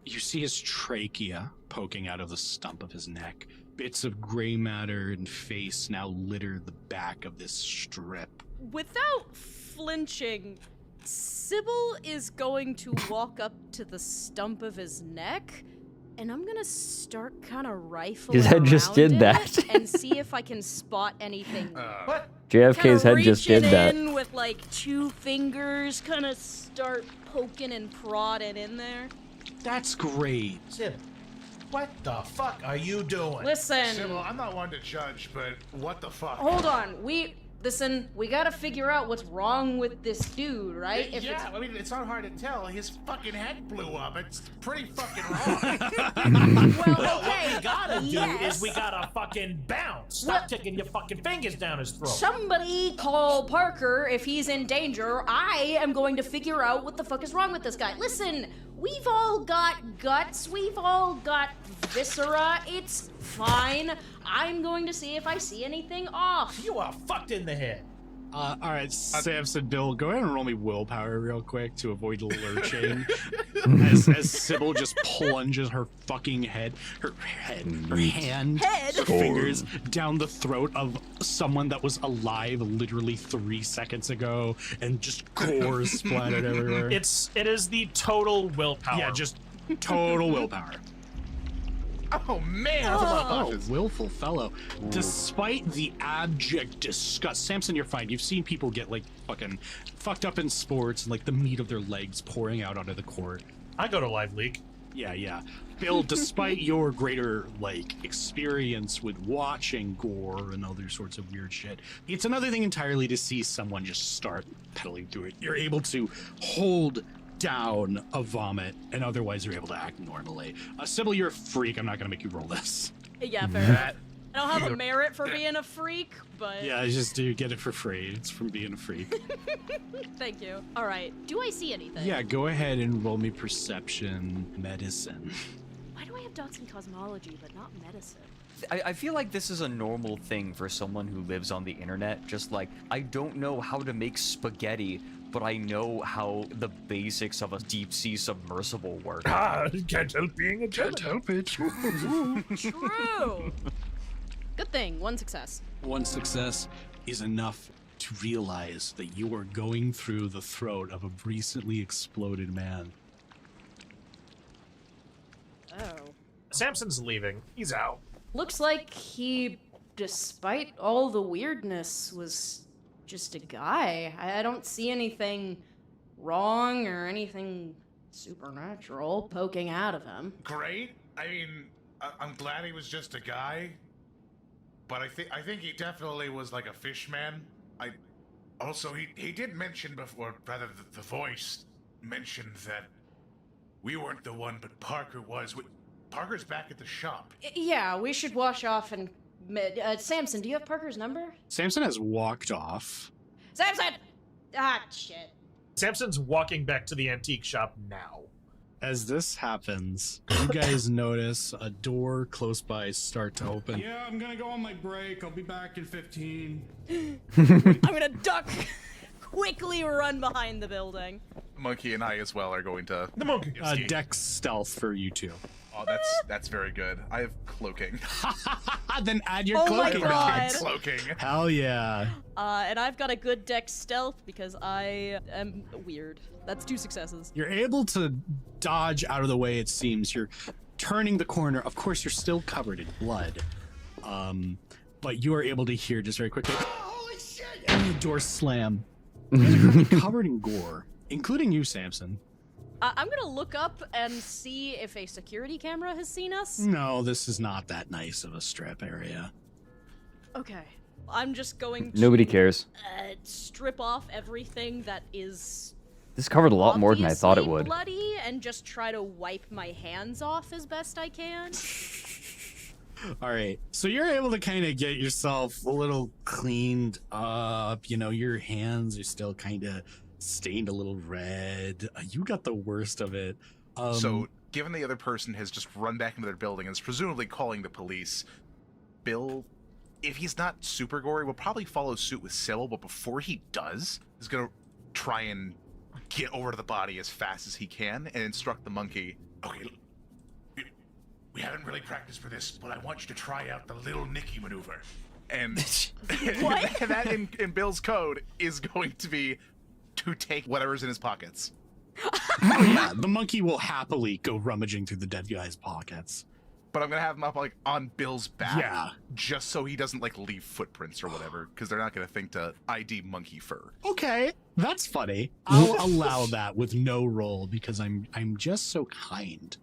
You see his trachea poking out of the stump of his neck. Bits of gray matter and face now litter the back of this strip. Without flinching, Sybil is going to walk up to the stump of his neck, and I'm gonna start kind of rifling His head just around did in that. it and see if I can spot anything. What? JFK's head just did that. In with like 2 fingers, kind of start poking and prodding in there. That's great. Sid, What the fuck are you doing? Listen. Sybil, I'm not one to judge, but what the fuck? Hold on. Listen, we gotta figure out what's wrong with this dude, right? Yeah, I mean, it's not hard to tell. His fucking head blew up. It's pretty fucking wrong. Well, what we gotta do is we gotta fucking bounce. Stop taking your fucking fingers down his throat. Somebody call Parker if he's in danger. I am going to figure out what the fuck is wrong with this guy. Listen, we've all got guts. We've all got viscera. It's fine. I'm going to see if I see anything off. You are fucked in the head. All right, Samson, Bill, go ahead and roll me willpower real quick to avoid lurching. as Sybil just plunges her fucking hand, her fingers down the throat of someone that was alive literally 3 seconds ago, and just gore splattered everywhere. It is the total willpower. Yeah, just total willpower. Oh man, that's a lot of punches. Willful fellow. Despite the abject disgust, Samson, you're fine. You've seen people get like fucking fucked up in sports and like the meat of their legs pouring out onto the court. I go to Live Leak. Yeah. Bill, despite your greater like experience with watching gore and other sorts of weird shit, it's another thing entirely to see someone just start pedaling through it. You're able to hold down a vomit, and otherwise you're able to act normally. Sybil, you're a freak. I'm not gonna make you roll this. Yeah, fair enough. I don't have a merit for being a freak, but... Yeah, just you get it for free. It's from being a freak. Thank you. All right. Do I see anything? Yeah, go ahead and roll me perception medicine. Why do I have dots in cosmology, but not medicine? I feel like this is a normal thing for someone who lives on the internet. Just like, I don't know how to make spaghetti, but I know how the basics of a deep sea submersible work. Can't help being a Can't help it. True. Good thing. 1 success. 1 success is enough to realize that you are going through the throat of a recently exploded man. Oh. Samson's leaving. He's out. Looks like he, despite all the weirdness, was just a guy. I don't see anything wrong or anything supernatural poking out of him. Great. I mean, I'm glad he was just a guy, but I think he definitely was like a fish man. He did mention before, rather the voice mentioned that we weren't the one, but Parker was. Parker's back at the shop. Yeah, we should wash off and... Samson, do you have Parker's number? Samson has walked off. Samson! Ah, shit. Samson's walking back to the antique shop now. As this happens, you guys notice a door close by start to open. Yeah, I'm gonna go on my break. I'll be back in 15. I'm gonna duck, quickly run behind the building. Monkey and I as well are going to... The monkey. Dex stealth for you two. Oh, that's very good. I have cloaking. Then add your Oh cloaking. my God. Cloaking. Hell yeah. And I've got a good dex stealth because I am weird. That's 2 successes. You're able to dodge out of the way, it seems. You're turning the corner. Of course, you're still covered in blood. But you are able to hear just very quickly. Holy shit! And the door slam. You guys are currently covered in gore, including you, Samson. I'm gonna look up and see if a security camera has seen us. No, this is not that nice of a strip area. Okay. I'm just going to... Nobody cares. Strip off everything that is... This covered a lot more than I thought it obviously would. bloody, and just try to wipe my hands off as best I can. All right, so you're able to kind of get yourself a little cleaned up. You know, your hands are still kind of stained a little red. You got the worst of it. So, given the other person has just run back into their building and is presumably calling the police, Bill, if he's not super gory, will probably follow suit with Sybil, but before he does, he's going to try and get over to the body as fast as he can and instruct the monkey. Okay, we haven't really practiced for this, but I want you to try out the Little Nicky maneuver. And What? that in Bill's code is going to be to take whatever's in his pockets. Oh yeah, the monkey will happily go rummaging through the dead guy's pockets. But I'm gonna have him up like on Bill's back, Yeah. just so he doesn't like leave footprints or whatever, because they're not gonna think to ID monkey fur. Okay, that's funny. I'll allow that with no roll because I'm just so kind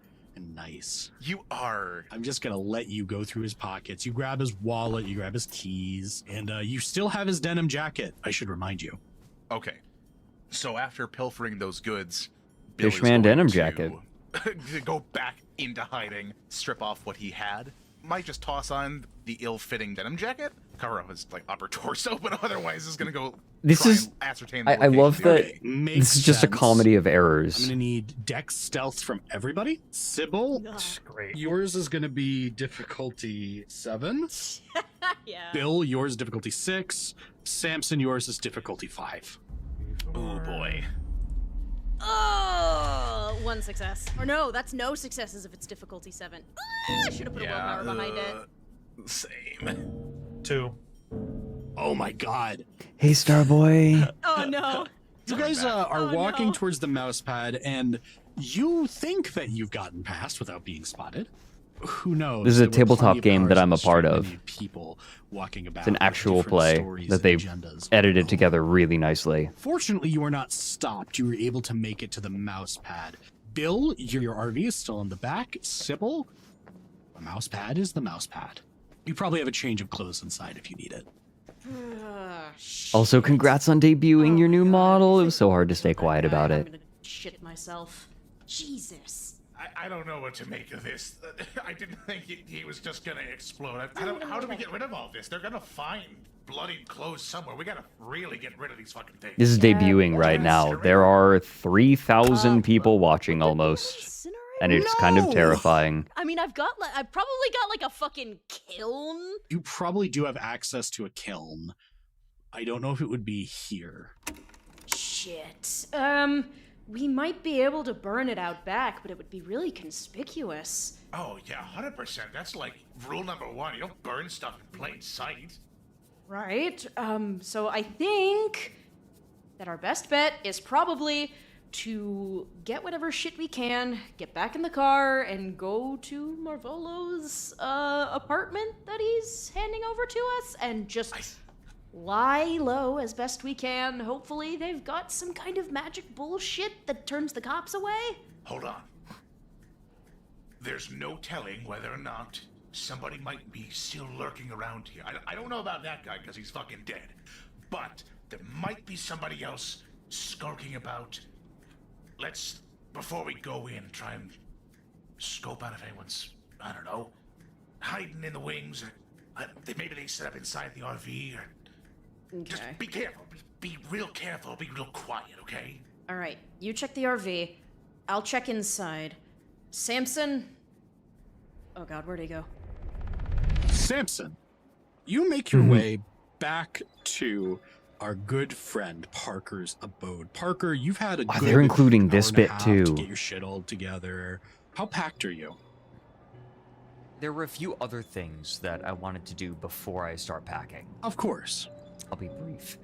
fucking nice. You are. I'm just gonna let you go through his pockets. You grab his wallet, you grab his keys, and you still have his denim jacket, I should remind you. Okay. So after pilfering those goods, Bill is Fishman going denim to jacket. to go back into hiding, strip off what he had. Might just toss on the ill-fitting denim jacket, cover up his like upper torso, but otherwise is gonna go. This try is. and ascertain the I love location. that this is just a comedy of I'm errors. gonna need dex stealth from everybody. Sybil, great. Yours is gonna be difficulty 7. Yeah. Bill, yours is difficulty 6. Samson, yours is difficulty 5. Oh boy. Oh, 1 success. Or no, that's no successes if it's difficulty 7. I should have put a willpower behind it. Same. 2. Oh my god. Hey, Starboy. Oh no. You guys are walking towards the mouse pad, and you think that you've gotten past without being spotted. Who knows? This is a There were plenty tabletop of game that cars I'm on a the part street, of. many people walking about It's an with actual different play stories that and they've agendas. edited together really nicely. Fortunately, you were not stopped. You were able to make it to the mouse pad. Bill, your RV is still in the back. Sybil, the mouse pad is the mouse pad. You probably have a change of clothes inside if you need it. Also, congrats on debuting your new model. It was so hard to stay quiet about I'm it. gonna shit myself. Jesus. I don't know what to make of this. I didn't think he was just gonna explode. How do we get rid of all this? They're gonna find bloodied clothes somewhere. We gotta really get rid of these fucking things. This is debuting right now. There are 3,000 people watching almost, and it's kind of terrifying. I mean, I've probably got like a fucking kiln. You probably do have access to a kiln. I don't know if it would be here. Shit. We might be able to burn it out back, but it would be really conspicuous. Oh yeah, 100%. That's like rule number 1. You don't burn stuff in plain sight. Right? So I think that our best bet is probably to get whatever shit we can, get back in the car, and go to Marvolo's apartment that he's handing over to us, and just lie low as best we can. Hopefully they've got some kind of magic bullshit that turns the cops away. Hold on. There's no telling whether or not somebody might be still lurking around here. I don't know about that guy because he's fucking dead. But there might be somebody else skulking about. Let's, before we go in, try and scope out if anyone's, I don't know, hiding in the wings. Maybe they set up inside the RV. Or just be careful. Be real careful. Be real quiet, okay? All right, you check the RV. I'll check inside. Samson. Oh God, where'd he go? Samson, you make your way back to our good friend Parker's abode. Parker, you've had a good They're including this hour and a bit half too. to get your shit all together. How packed are you? There were a few other things that I wanted to do before I start packing. Of course. I'll be brief.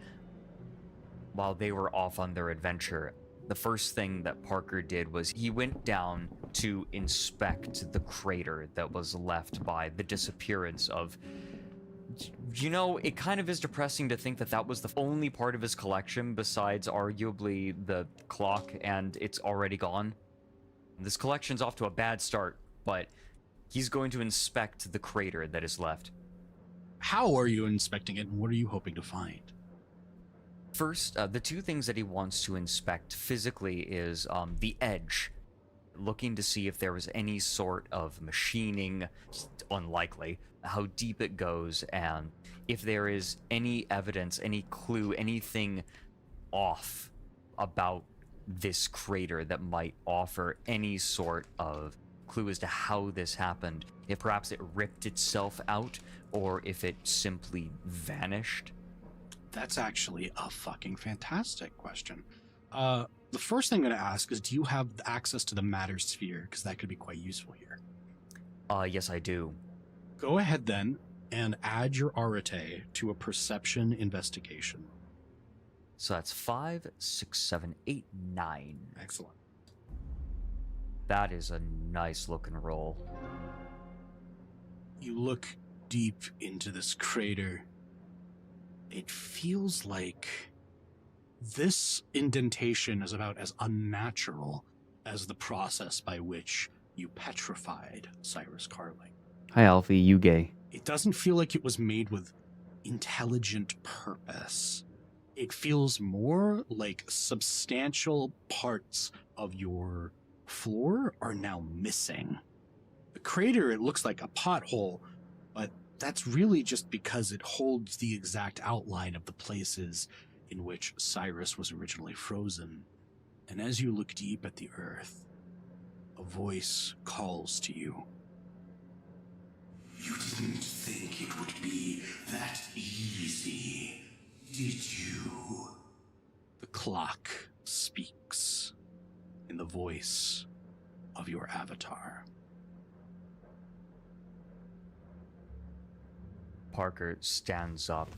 While they were off on their adventure, the first thing that Parker did was he went down to inspect the crater that was left by the disappearance of... You know, it kind of is depressing to think that that was the only part of his collection besides arguably the clock, and it's already gone. This collection's off to a bad start, but he's going to inspect the crater that is left. How are you inspecting it, and what are you hoping to find? First, the two things that he wants to inspect physically is the edge, looking to see if there was any sort of machining, unlikely, how deep it goes, and if there is any evidence, any clue, anything off about this crater that might offer any sort of clue as to how this happened. If perhaps it ripped itself out, or if it simply vanished. That's actually a fucking fantastic question. The first thing I'm going to ask is, do you have access to the matter sphere? Because that could be quite useful here. Yes, I do. Go ahead then and add your arete to a perception investigation. So that's 5, 6, 7, 8, 9. Excellent. That is a nice looking roll. You look deep into this crater. It feels like this indentation is about as unnatural as the process by which you petrified Cyrus Carling. Hi, Alfie. You gay. It doesn't feel like it was made with intelligent purpose. It feels more like substantial parts of your floor are now missing. The crater, it looks like a pothole, but that's really just because it holds the exact outline of the places in which Cyrus was originally frozen. And as you look deep at the earth, a voice calls to you. You didn't think it would be that easy, did you? The clock speaks in the voice of your avatar. Parker stands up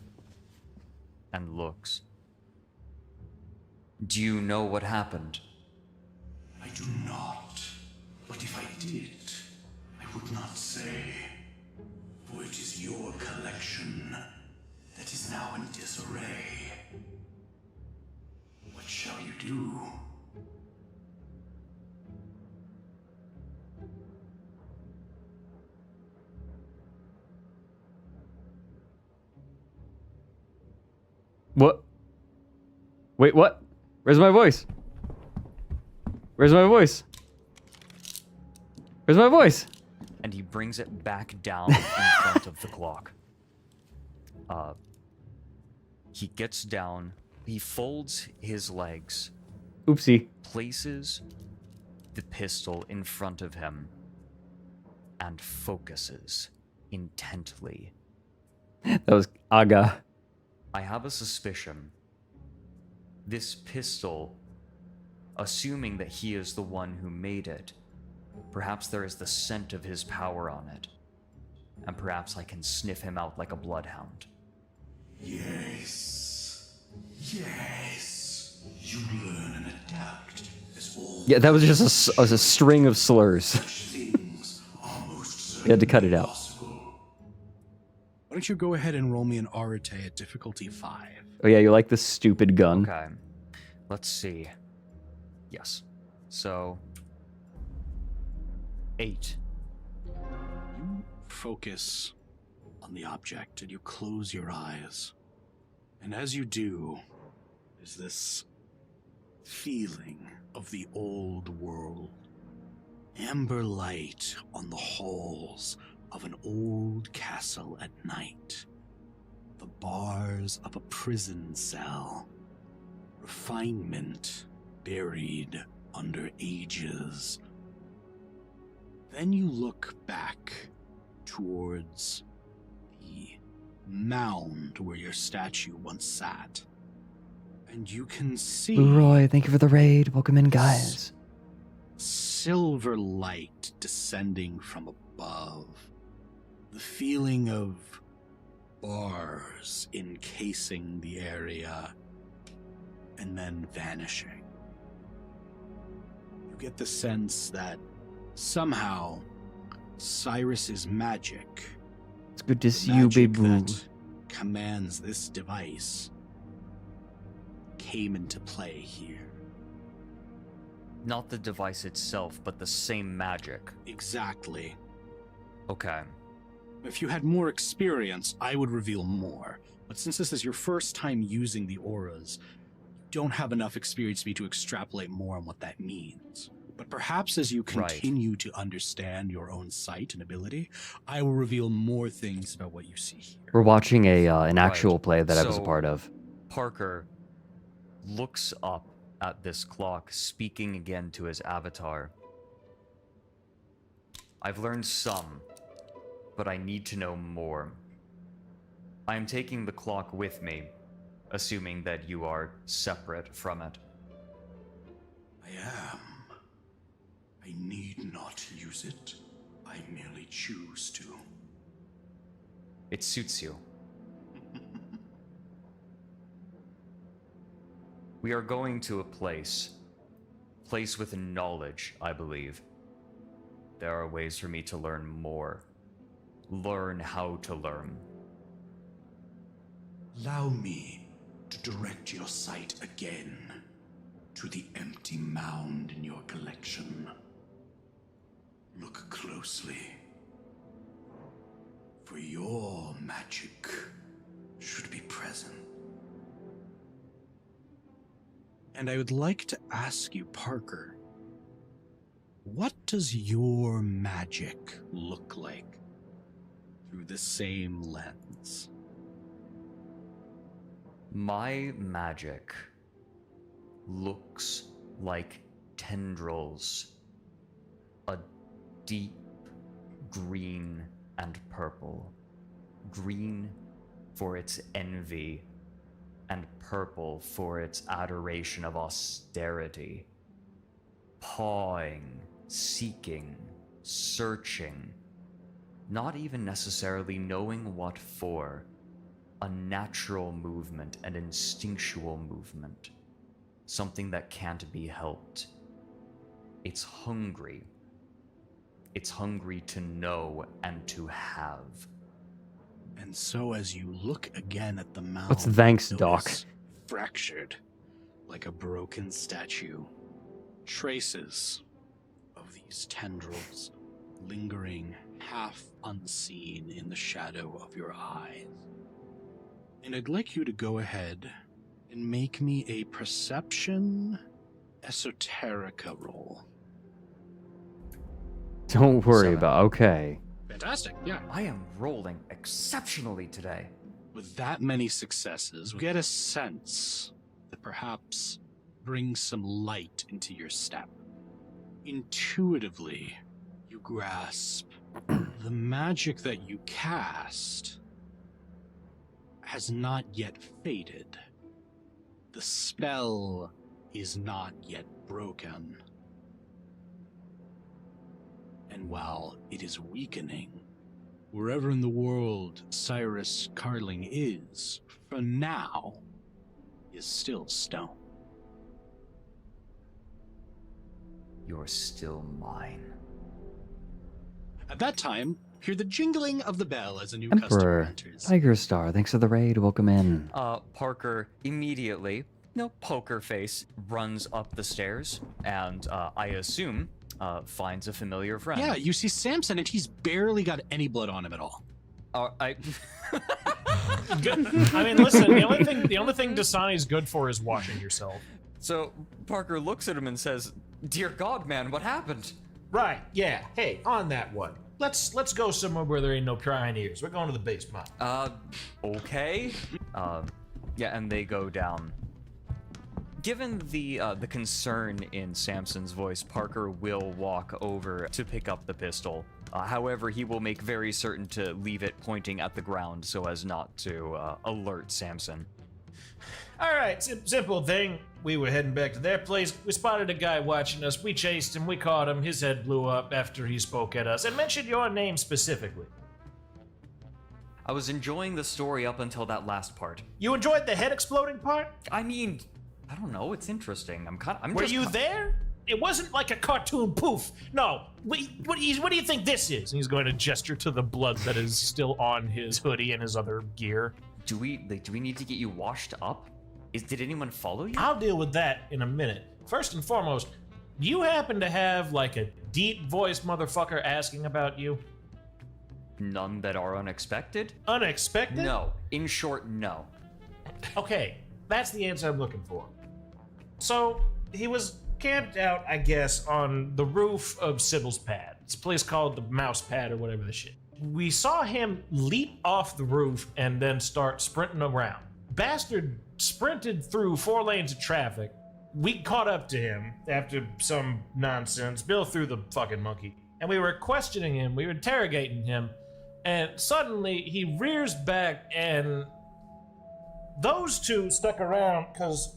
and looks. Do you know what happened? I do not. But if I did, I would not say. For it is your collection that is now in disarray. What shall you do? What? Wait, what? Where's my voice? Where's my voice? Where's my voice? And he brings it back down in front of the clock. He gets down, he folds his legs. Oopsie. Places the pistol in front of him and focuses intently. That was Aga. I have a suspicion. This pistol, assuming that he is the one who made it, perhaps there is the scent of his power on it. And perhaps I can sniff him out like a bloodhound. Yes. Yes. You learn and adapt as all Yeah, that was just a string of slurs. things are most You had to cut it out. Why don't you go ahead and roll me an Arete at difficulty 5? Oh yeah, you like this stupid gun. Okay. Let's see. Yes. So 8. You focus on the object and you close your eyes. And as you do, there's this feeling of the old world. Amber light on the halls of an old castle at night. The bars of a prison cell. Refinement buried under ages. Then you look back towards the mound where your statue once sat. And you can see Roy, thank you for the raid. Welcome in, guys. silver light descending from above. The feeling of bars encasing the area and then vanishing. You get the sense that somehow Cyrus's magic, It's good to see you, babe. that commands this device, came into play here. Not the device itself, but the same magic. Exactly. Okay. If you had more experience, I would reveal more. But since this is your first time using the auras, you don't have enough experience for me to extrapolate more on what that means. But perhaps as you continue to understand your own sight and ability, I will reveal more things about what you see here. We're watching an actual play that I was a So, part of. Parker looks up at this clock, speaking again to his avatar. I've learned some, but I need to know more. I am taking the clock with me, assuming that you are separate from it. I am. I need not use it. I merely choose to. It suits you. We are going to a place with knowledge, I believe. There are ways for me to learn more. Learn how to learn. Allow me to direct your sight again to the empty mound in your collection. closely. For your magic should be present. And I would like to ask you, Parker, what does your magic look like through the same lens? My magic looks like tendrils, a deep green and purple. Green for its envy, and purple for its adoration of austerity. Pawing, seeking, searching, not even necessarily knowing what for. A natural movement, an instinctual movement. Something that can't be helped. It's hungry. It's hungry to know and to have. And so as you look again at the mound, What's thanks, you Doc? notice fractured like a broken statue. Traces of these tendrils lingering half unseen in the shadow of your eyes. And I'd like you to go ahead and make me a perception esoterica roll. Don't worry 7. about. Okay. Fantastic, yeah. I am rolling exceptionally today. With that many successes, get a sense that perhaps brings some light into your step. Intuitively, you grasp the magic that you cast has not yet faded. The spell is not yet broken. And while it is weakening, wherever in the world Cyrus Carling is, for now, is still stone. You're still mine. At that time, hear the jingling of the bell as a new customer Emperor, enters. Tiger Star, thanks for the raid. Welcome in. Parker immediately, poker face, runs up the stairs and I assume finds a familiar friend. Yeah, you see Samson and he's barely got any blood on him at all. Good. I mean, listen, the only thing Dasani's good for is washing yourself. So Parker looks at him and says, "Dear God, man, what happened?" Right, yeah. Hey, on that one. Let's go somewhere where there ain't no prying ears. We're going to the basement. Okay. Yeah, and they go down. Given the concern in Samson's voice, Parker will walk over to pick up the pistol. However, he will make very certain to leave it pointing at the ground so as not to alert Samson. All right, simple thing. We were heading back to their place. We spotted a guy watching us. We chased him. We caught him. His head blew up after he spoke at us and mentioned your name specifically. I was enjoying the story up until that last part. You enjoyed the head exploding part? I mean, I don't know. It's interesting. Were you there? It wasn't like a cartoon poof. No. What do you think this is? And he's going to gesture to the blood that is still on his hoodie and his other gear. Do we need to get you washed up? Did anyone follow you? I'll deal with that in a minute. First and foremost, do you happen to have like a deep voiced motherfucker asking about you? None that are unexpected? Unexpected? No. In short, no. Okay, that's the answer I'm looking for. So, he was camped out, I guess, on the roof of Sybil's pad. It's a place called the Mouse Pad or whatever the shit. We saw him leap off the roof and then start sprinting around. Bastard sprinted through 4 lanes of traffic. We caught up to him after some nonsense. Bill threw the fucking monkey. And we were questioning him, we were interrogating him, and suddenly he rears back and those two stuck around because,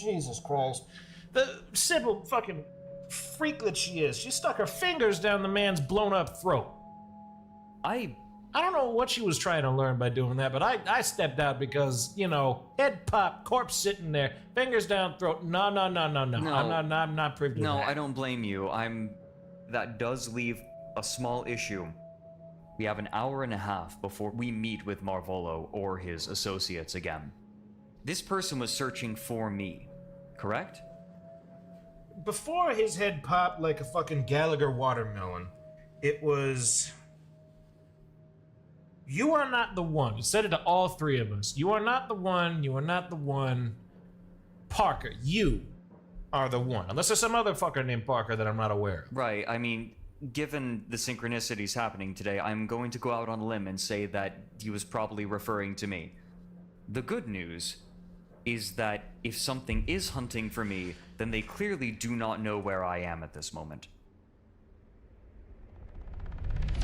Jesus Christ. The Sybil fucking freaklet she is. She stuck her fingers down the man's blown up throat. I don't know what she was trying to learn by doing that, but I stepped out because, head pop, corpse sitting there, fingers down throat. No. I'm not privy to that. No, I don't blame you. That does leave a small issue. We have an hour and a half before we meet with Marvolo or his associates again. This person was searching for me, correct? Before his head popped like a fucking Gallagher watermelon, it was... You are not the one. You said it to all three of us. You are not the one. You are not the one. Parker, you are the one. Unless there's some other fucker named Parker that I'm not aware of. Right, I mean, given the synchronicities happening today, I'm going to go out on a limb and say that he was probably referring to me. The good news is that if something is hunting for me, then they clearly do not know where I am at this moment.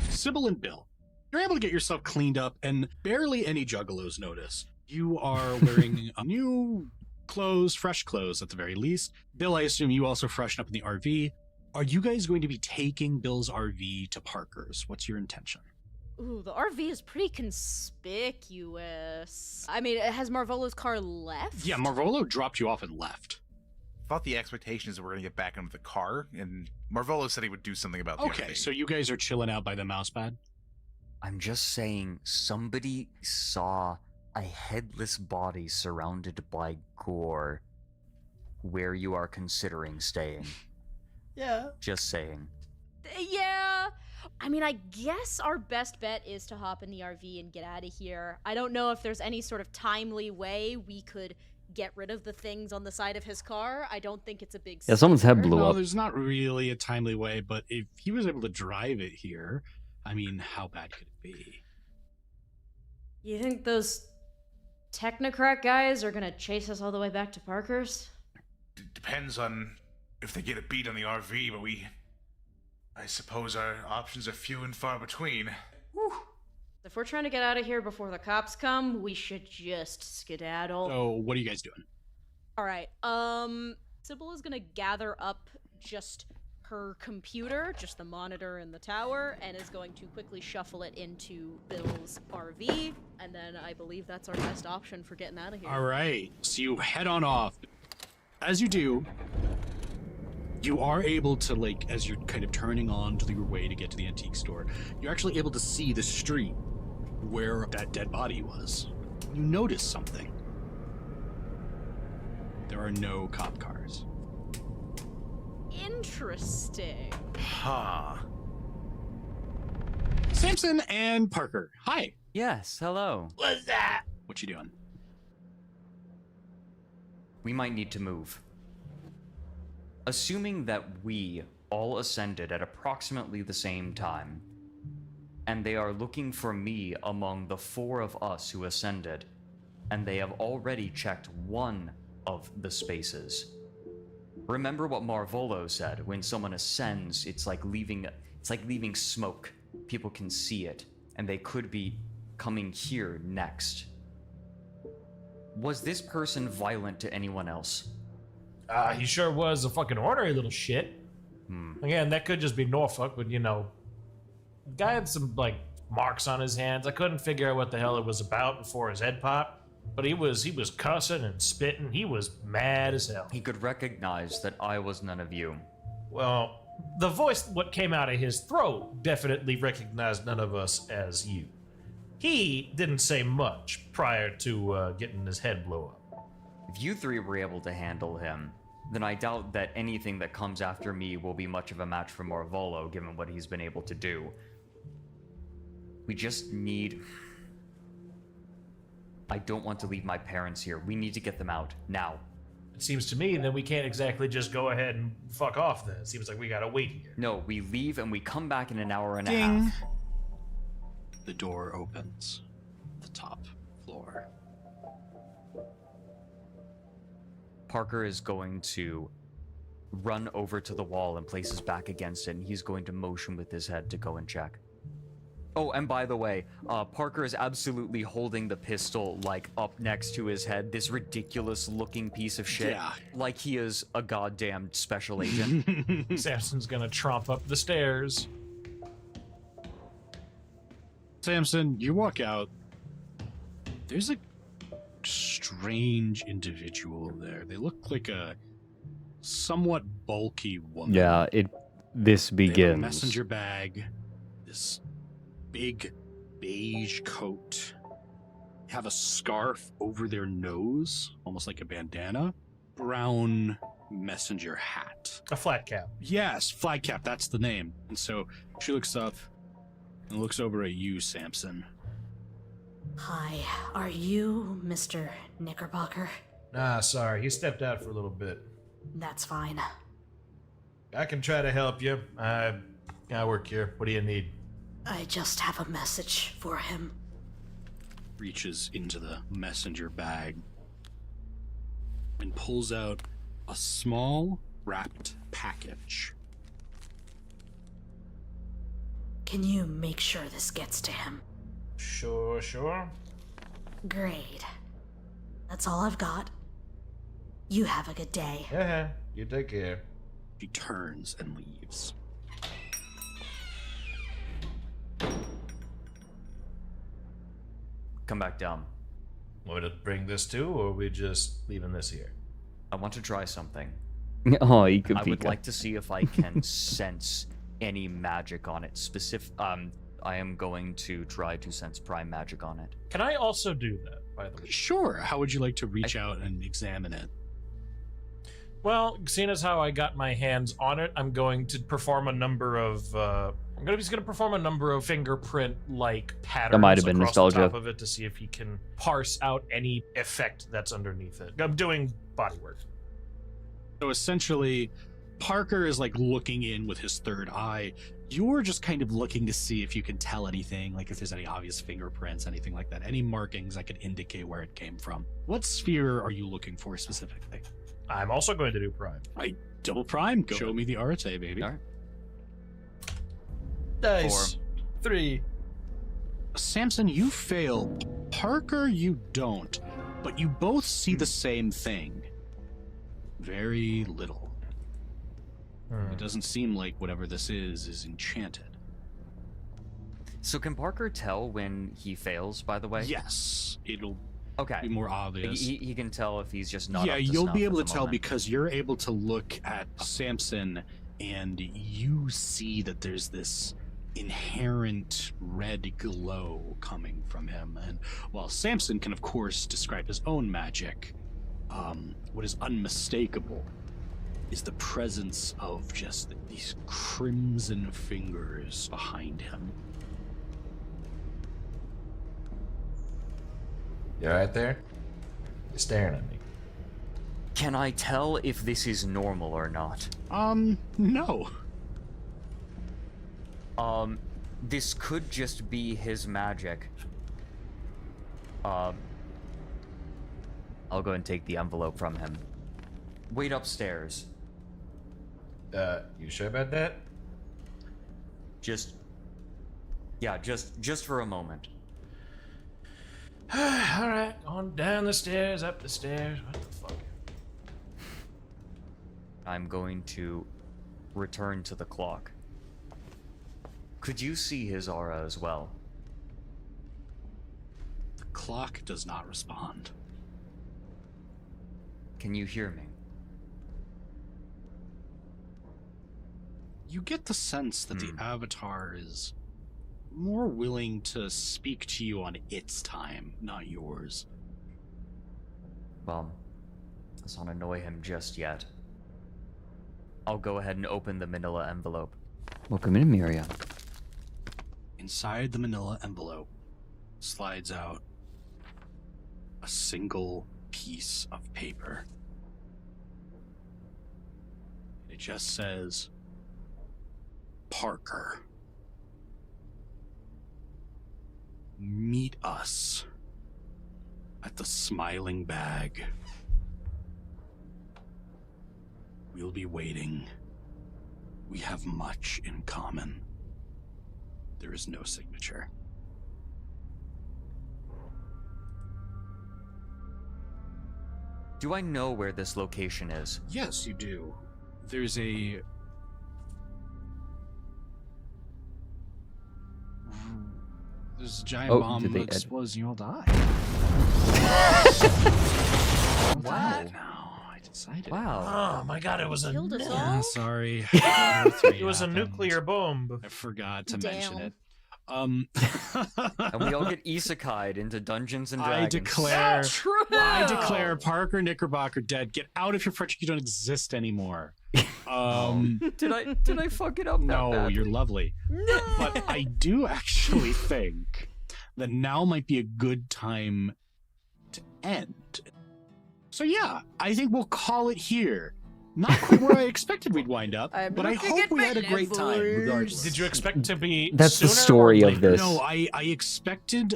Sybil and Bill, you're able to get yourself cleaned up, and barely any juggalos notice. You are wearing new clothes, fresh clothes at the very least. Bill, I assume you also freshen up in the RV. Are you guys going to be taking Bill's RV to Parker's? What's your intention? Ooh, the RV is pretty conspicuous. I mean, has Marvolo's car left? Yeah, Marvolo dropped you off and left. Thought the expectation is that we're going to get back into the car, and Marvolo said he would do something about the Okay, RV. so you guys are chilling out by the mouse pad? I'm just saying, somebody saw a headless body surrounded by gore where you are considering staying. Yeah. Just saying. Yeah. I mean, I guess our best bet is to hop in the RV and get out of here. I don't know if there's any sort of timely way we could get rid of the things on the side of his car. I don't think it's a big Yeah, someone's head blew No, up. there's not really a timely way, but if he was able to drive it here, I mean, how bad could it be? You think those technocrat guys are gonna chase us all the way back to Parker's? Depends on if they get a beat on the RV, but I suppose our options are few and far between. If we're trying to get out of here before the cops come, we should just skedaddle. So, what are you guys doing? All right. Sybil is gonna gather up just her computer, just the monitor in the tower, and is going to quickly shuffle it into Bill's RV, and then I believe that's our best option for getting out of here. All right, so you head on off. As you do, you are able to, like, as you're kind of turning on to your way to get to the antique store, you're actually able to see the street where that dead body was. You notice something. There are no cop cars. Interesting. Huh. Samson and Parker, hi. Yes, hello. What's that? What you doing? We might need to move. Assuming that we all ascended at approximately the same time, and they are looking for me among the 4 of us who ascended, and they have already checked one of the spaces. Remember what Marvolo said, when someone ascends, it's like leaving smoke. People can see it, and they could be coming here next. Was this person violent to anyone else? He sure was a fucking ornery little shit. Again, that could just be Norfolk, but you know, the guy had some like marks on his hands. I couldn't figure out what the hell it was about before his head popped, but he was cussing and spitting. He was mad as hell. He could recognize that I was none of you. Well, the voice, what came out of his throat, definitely recognized none of us as you. He didn't say much prior to getting his head blown up. If you 3 were able to handle him, then I doubt that anything that comes after me will be much of a match for Marvolo, given what he's been able to do. We just need... I don't want to leave my parents here. We need to get them out, now. It seems to me that we can't exactly just go ahead and fuck off then. It seems like we gotta wait here. No, we leave and we come back in an hour and a Ding. half. The door opens. The top floor. Parker is going to run over to the wall and place his back against it, and he's going to motion with his head to go and check. Oh, and by the way, Parker is absolutely holding the pistol, like, up next to his head, this ridiculous-looking piece of shit. Yeah. Like he is a goddamn special agent. Samson's gonna tromp up the stairs. Samson, you walk out. There's a strange individual there. They look like a somewhat bulky woman. Yeah, this They have a begins. messenger bag, this big beige coat, have a scarf over their nose, almost like a bandana, brown messenger hat. A flat cap. Yes, flat cap, that's the name. And so she looks up and looks over at you, Samson. Hi, are you Mr. Knickerbocker? Nah, sorry. He stepped out for a little bit. That's fine. I can try to help you. I work here. What do you need? I just have a message for him. Reaches into the messenger bag and pulls out a small wrapped package. Can you make sure this gets to him? Sure. Great. That's all I've got. You have a good day. Yeah, you take care. She turns and leaves. Come back down. Want me to bring this too, or are we just leaving this here? I want to try something. Oh, you could I would like to see if I can sense any magic on it. I am going to try to sense prime magic on it. Can I also do that, by the way? Sure. How would you like to reach out and examine it? Well, seeing as how I got my hands on it, I'm going to perform a number of he's gonna perform a number of fingerprint-like patterns That might have been across nostalgia. the top of it to see if he can parse out any effect that's underneath it. I'm doing body work. So essentially, Parker is like looking in with his third eye. You're just kind of looking to see if you can tell anything, like if there's any obvious fingerprints, anything like that, any markings that could indicate where it came from. What sphere are you looking for specifically? I'm also going to do prime. I double prime. Go show me the Arte, baby. All right. Nice. 3. Samson, you fail. Parker, you don't. But you both see the same thing. Very little. It doesn't seem like whatever this is enchanted. So can Parker tell when he fails, by the way? Yes. It'll okay. be more obvious. He can tell if he's just not Yeah, up to you'll snuff be able at to the tell moment. because you're able to look at Samson and you see that there's this inherent red glow coming from him. And while Samson can, of course, describe his own magic, what is unmistakable is the presence of just these crimson fingers behind him. You alright there? You're staring at me. Can I tell if this is normal or not? No. This could just be his magic. I'll go and take the envelope from him. Wait upstairs. You sure about that? Just for a moment. Alright, on down the stairs, up the stairs. What the fuck? I'm going to return to the clock. Could you see his aura as well? The clock does not respond. Can you hear me? You get the sense that the Avatar is more willing to speak to you on its time, not yours. Well, let's not annoy him just yet. I'll go ahead and open the manila envelope. Welcome in, Miria. Inside the manila envelope slides out a single piece of paper. It just says, Parker, meet us at the Smiling Bag. We'll be waiting. We have much in common. There is no signature. Do I know where this location is? Yes, you do. There's a... There's a giant bomb that explodes and you all die. Wow. Now, I decided. Wow. Oh my god, it was a Killed us nuke. all? Sorry. It was a nuclear bomb. I forgot to mention it. Um, And we all get isekai'd into Dungeons and Dragons. I declare Parker Knickerbocker dead. Get out of here, Fredrik. You don't exist anymore. Did I fuck it up? No, that badly? you're lovely. No! But I do actually think that now might be a good time to end. So yeah, I think we'll call it here. Not quite where I expected we'd wind up, but I hope we had a great time regardless. Did you expect to be That's the sooner story or of later? this. No, I expected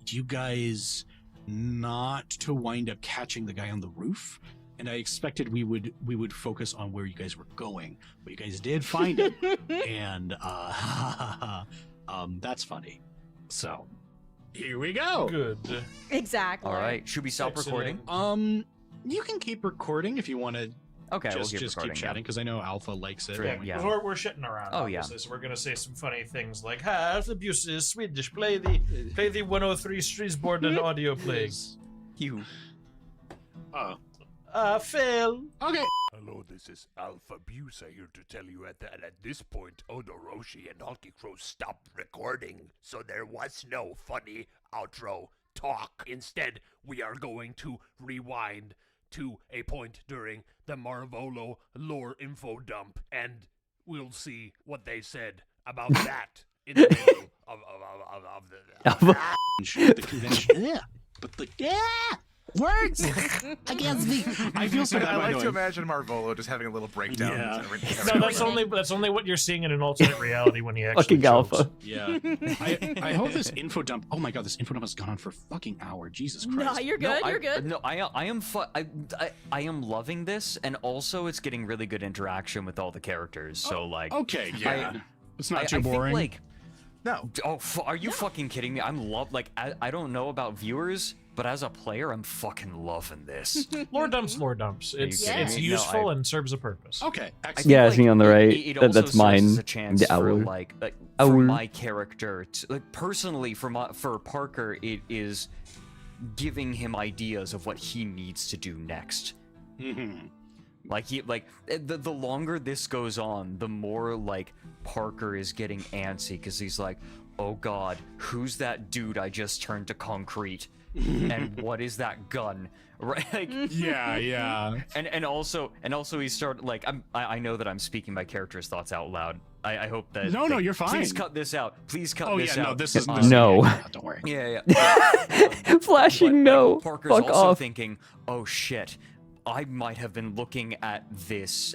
you guys not to wind up catching the guy on the roof, and I expected we would focus on where you guys were going, but you guys did find him, and that's funny. So here we go. Good. Exactly. All right, should we stop recording? You can keep recording if you want to. Okay, just, we'll keep just recording, keep chatting because I know Alpha likes it. Yeah, we're shitting around. Oh, yeah. obviously, so we're gonna say some funny things like, "Ha, abuse is Swedish. Play the 103 Streetsboard and audio plays." You. Phil. Okay. Hello, this is Alpha Busa here to tell you that at this point, Odoroshi and Hulky Crow stopped recording, so there was no funny outro talk. Instead, we are going to rewind to a point during the Marvolo lore info dump, and we'll see what they said about that in the middle of the convention. Yeah, but the words I can't speak. I feel so bad. I like to about imagine Marvolo just having a little breakdown. Yeah. No, that's only what you're seeing in an alternate reality when he actually Fucking chokes. Alpha. Yeah. I hope this info dump. Oh my god, this info dump has gone on for a fucking hour. Jesus Christ. No, you're good. You're good. No, I am loving this, and also it's getting really good interaction with all the characters. So like, Okay, yeah. It's not too I think, boring. like, no. Oh, are you fucking kidding me? I don't know about viewers, but as a player, I'm fucking loving this. Lore dumps, lore dumps. It's useful and serves a purpose. Okay, Yeah, it's me on the right. It also That's serves mine. as a chance The for owl. for my character, personally, for Parker, it is giving him ideas of what he needs to do next. The longer this goes on, the more Parker is getting antsy because he's like, oh god, who's that dude I just turned to concrete? And what is that gun? Right? Yeah. And also he started I know that I'm speaking my character's thoughts out loud. I hope that No, you're fine. Please cut this out. Please cut this out. No, this is No. Don't worry. Yeah. Flashing no. Parker's Fuck also off. thinking, oh shit, I might have been looking at this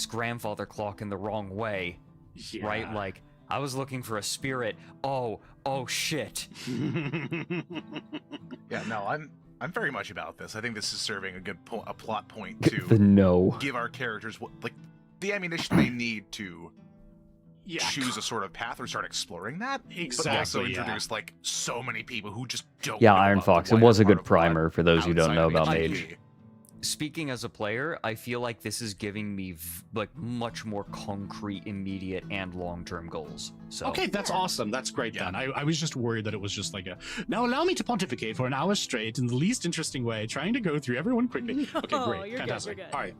grandfather clock in the wrong way. Yeah. Right? Like, I was looking for a spirit. Oh shit. Yeah, no, I'm very much about this. I think this is serving a plot point to The no. give our characters the ammunition they need to choose a sort of path or start exploring that. Exactly, But also yeah. introduce so many people who just don't. Yeah, know Iron about the Fox. It wider was a part good of primer for those who don't know about outside of Mage. it. Speaking as a player, I feel like this is giving me much more concrete, immediate, and long-term goals. So Okay, that's awesome. That's great then. I was just worried that it was just like now allow me to pontificate for an hour straight in the least interesting way, trying to go through everyone quickly. Okay, great. you're Fantastic. good, you're good. All right.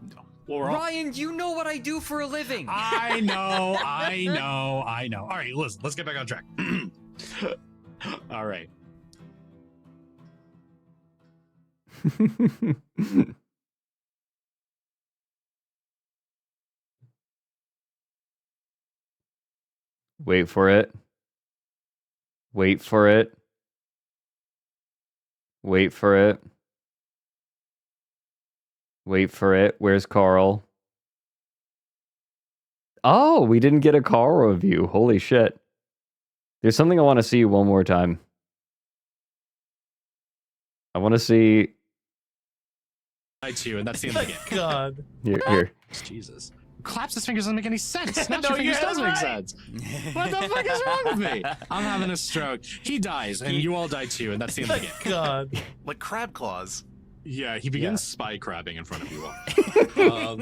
Well, we're all... Ryan, you know what I do for a living. I know. All right, listen, let's get back on track. All right. Wait for it. Wait for it. Wait for it. Wait for it. Where's Carl? Oh, we didn't get a Carl review. Holy shit. There's something I want to see one more time. I want to see... I too, and that's the end of the game. God. Here. Jesus. Claps his fingers doesn't make any sense. Snaps No, your fingers you're does make right. sense. What the fuck is wrong with me? I'm having a stroke. He dies, and you all die too, and that's the end of the game. God. Like crab claws. Yeah, he begins spy crabbing in front of you all.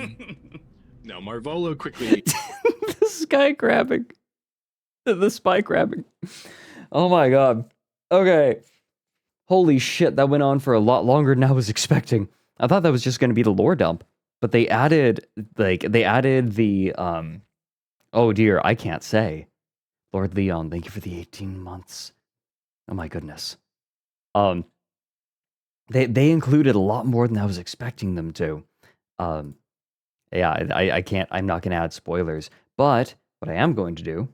No, Marvolo quickly. The sky grabbing. The spy grabbing. Oh my god. Okay. Holy shit, that went on for a lot longer than I was expecting. I thought that was just going to be the lore dump. But they added the oh dear, I can't say. Lord Leon, thank you for the 18 months. Oh my goodness. They included a lot more than I was expecting them to. Yeah, I can't. I'm not going to add spoilers. But what I am going to do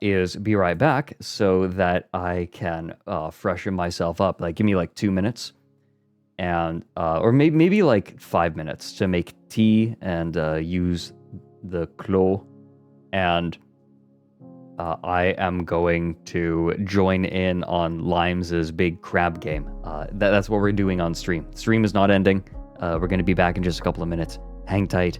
is be right back so that I can freshen myself up. Like, give me like 2 minutes, and or maybe like 5 minutes to make tea and use the clo, and I am going to join in on Limes's big crab game. That's what we're doing on stream. Stream is not ending. We're going to be back in just a couple of minutes. Hang tight.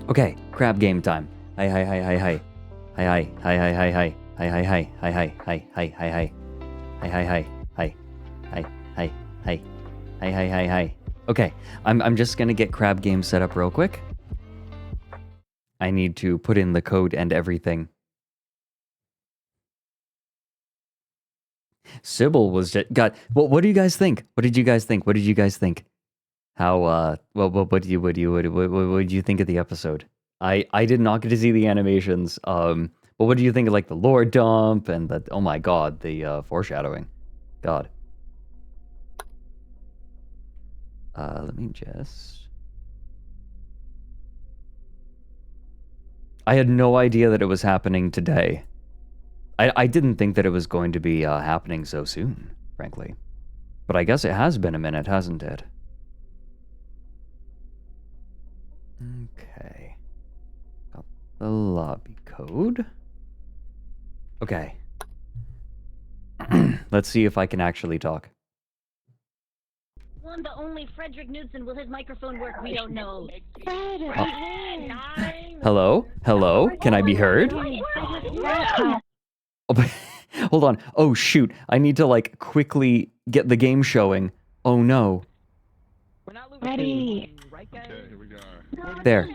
Okay, crab game time. Hi, hi, hi, hi, hi. Hi, hi, hi, hi, hi, hi. Hi, hi, hi, hi, hi, hi, hi, hi, hi. Hi, hi, hi, hi. Hi, hi, hi. Hi, hi, hi, hi. Okay, I'm just gonna get crab game set up real quick. I need to put in the code and everything. Sybil was just got. Well, what do you guys think? What did you guys think? What did you guys think? How? Well, what do you think of the episode? I did not get to see the animations. But what do you think of like the lore dump and the? Oh my god, the foreshadowing. God. Let me just. I had no idea that it was happening today. I didn't think that it was going to be happening so soon, frankly. But I guess it has been a minute, hasn't it? Okay. Got the lobby code. Okay. Let's see if I can actually talk. One, the only Fredrik Knudsen. Will his microphone work? We don't know. Hello? Hello? Can I be heard? Oh, hold on. Oh, shoot. I need to, like, quickly get the game showing. Oh, no. Ready. There.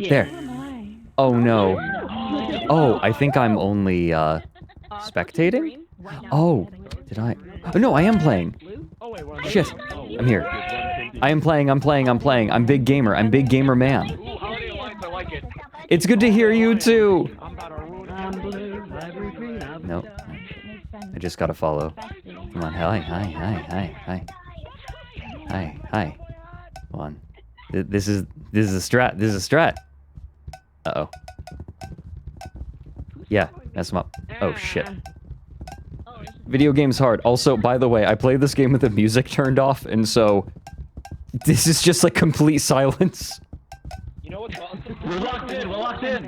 There. Oh, no. Oh, I think I'm only, spectating? Oh, did I? Oh, no, I am playing. Shit. I'm here. I am playing, I'm playing, I'm playing. I'm big gamer. I'm big gamer man. It's good to hear you, too. Nope. I just gotta follow. Come on. Hi, hi, hi, hi, hi. Hi, hi. Come on. This is a strat. This is a strat. Uh-oh. Yeah, mess him up. Oh, shit. Video game's hard. Also, by the way, I played this game with the music turned off, and so this is just like complete silence. You know what's We're locked in. We're locked in.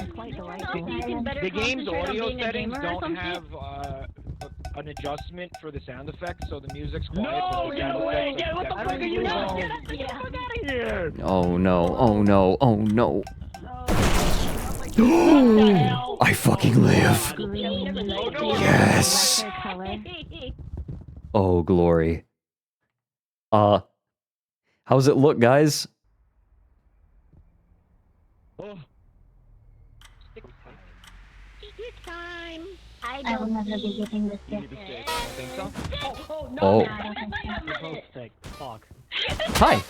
The game's audio settings don't have an adjustment for the sound effects, so the music's quiet. No way! What the fuck are you doing? Get the fuck out of here! Oh no! Oh no! Oh no! I fucking live. Yes. Oh glory. How's it look, guys? Time. I will never be getting this gift. Oh. Fuck. Hi.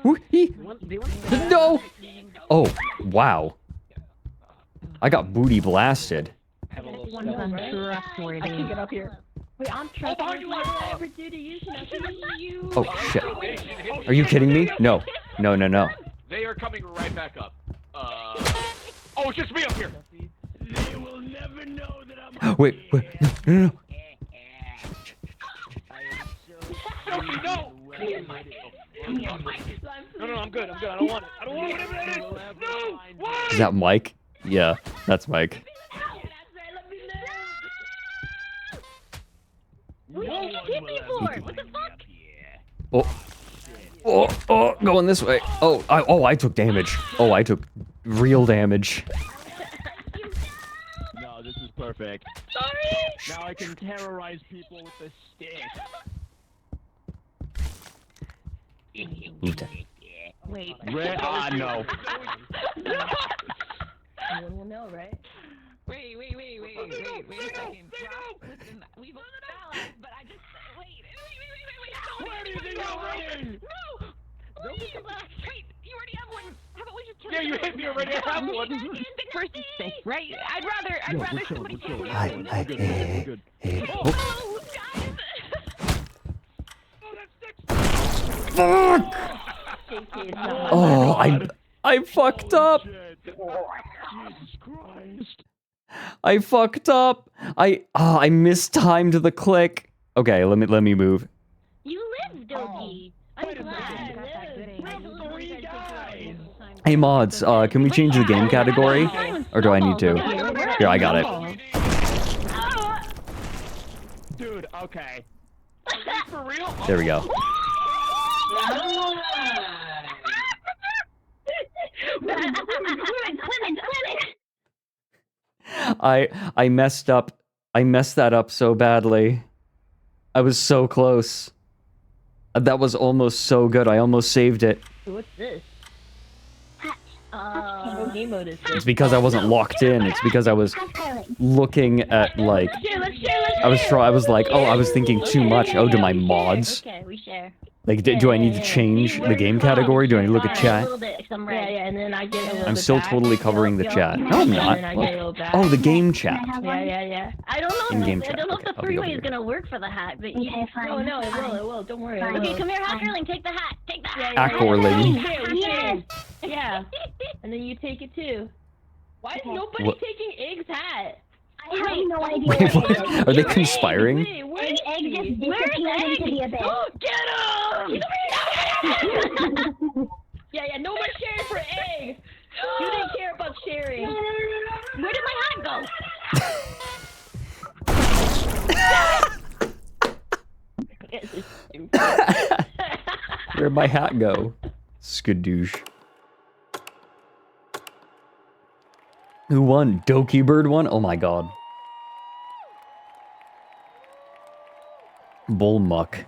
What? No. Oh, wow. I got booty blasted. I can get up here. Wait, I'm trustworthy. Oh shit. Are you kidding me? No. No, no, no. They are coming right back up. Oh, it's just me up here. They will never know that I'm. Wait, no. Sophie, no! No, I'm good. I don't want it. I don't want whatever that is. No! Why? Is that Mike? Yeah, that's Mike. What did you hit me for? What the fuck? Oh, going this way. I took damage. Oh, I took real damage. No, this is perfect. Sorry! Now I can terrorize people with a stick. Wait. No. No one will know, right? Wait a second. Listen, we both allies, but I just wait. Where do you think you're running? No! Wait, you already have one. How about we just kill Yeah, you hit me already. I have one. First is safe, right? I'd rather somebody kill me. Hi. Hey. Oh, guys! Fuck! Oh, I fucked up. Jesus Christ. I fucked up. I mistimed the click. Okay, let me move. You live, Doki. I'm glad. Hey mods, can we change the game category? Or do I need to? Here, I got it. Okay. For real? There we go. I messed up. I messed that up so badly. I was so close. That was almost so good. I almost saved it. What's this? What game mode is this? It's because I wasn't locked in. It's because I was looking at like. I was like, oh, I was thinking too much. Oh, to my mods. Okay, we share. Like, do I need to change the game category? Do I need to look at chat? Yeah, and then I get a little I'm bit still back. totally covering the chat. No, I'm not. And then I get a little back. Oh, the game chat. Yeah. I don't know. In-game I chat. don't know Okay, if the I'll be over three-way is here. gonna work for the hat, but no, it will. Don't worry. Okay, come here, Hackerling. Take the hat. Take the hat. Accorling. We share. Yeah. And then you take it too. Why is nobody What? taking Egg's hat? I have no idea. Wait, what? Are they conspiring? Where's Egg just Where's disappeared into the Egg? abyss. Get him! Yeah, no more sharing for Egg. You didn't care about sharing. Where did my hat go? Where'd my hat go? Skadoosh. Who won? Doki Bird won? Oh my god. Bullmuck.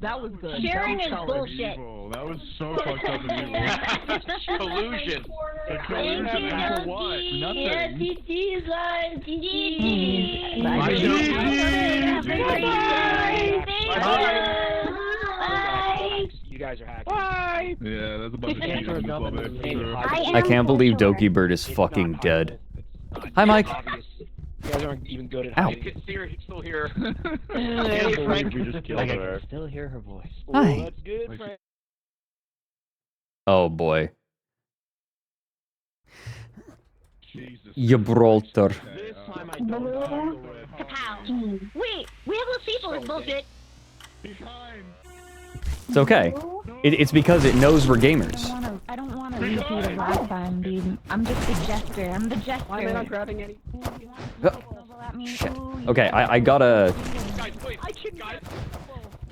That was good. Sharing is bullshit. That was so fucked up and evil. Collusion. The collusion for what? Nothing. Yeah, GG's on. GG's. Bye. You guys are hacking. Bye. Yeah, that's a bunch of cheaters in the club, for sure. I can't believe Doki Bird is fucking dead. Hi, Mike. You guys aren't even good at Ow. hacking. You can see her still here. Hey, Frank. We just killed I her. can still hear her voice. Hi. That's good, Frank. Oh boy. Jesus. Gibraltar. This time I don't Kapow. Wait, we have a people is bullshit. It's okay. It's because it knows we're gamers. I don't want to repeat it last time, dude. I'm just the jester. I'm the jester. Why am I not grabbing any? Shit. Okay, I gotta. Guys, please. Guys.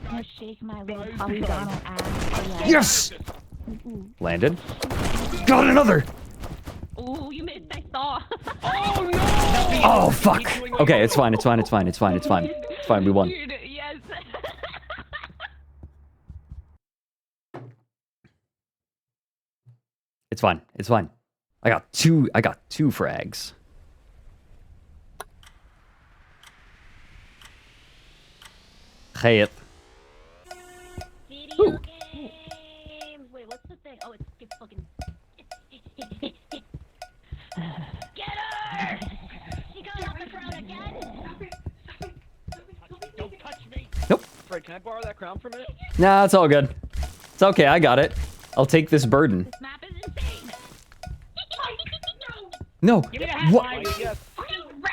I'm gonna shake my little polygonal ass. Yes! Landed. Got another! Ooh, you missed. I saw. Oh no! Oh fuck! Okay, it's fine. It's fine. We won. Dude, yes. It's fine. I got two frags. Hey it. Video games. Wait, what's the thing? Oh, it's fucking. Get her! She got off the crown again. Don't touch me. Nope. Fred, can I borrow that crown for a minute? Nah, it's all good. It's okay, I got it. I'll take this burden. This map is insane. No. Give me the hat, What? Mike. Yes.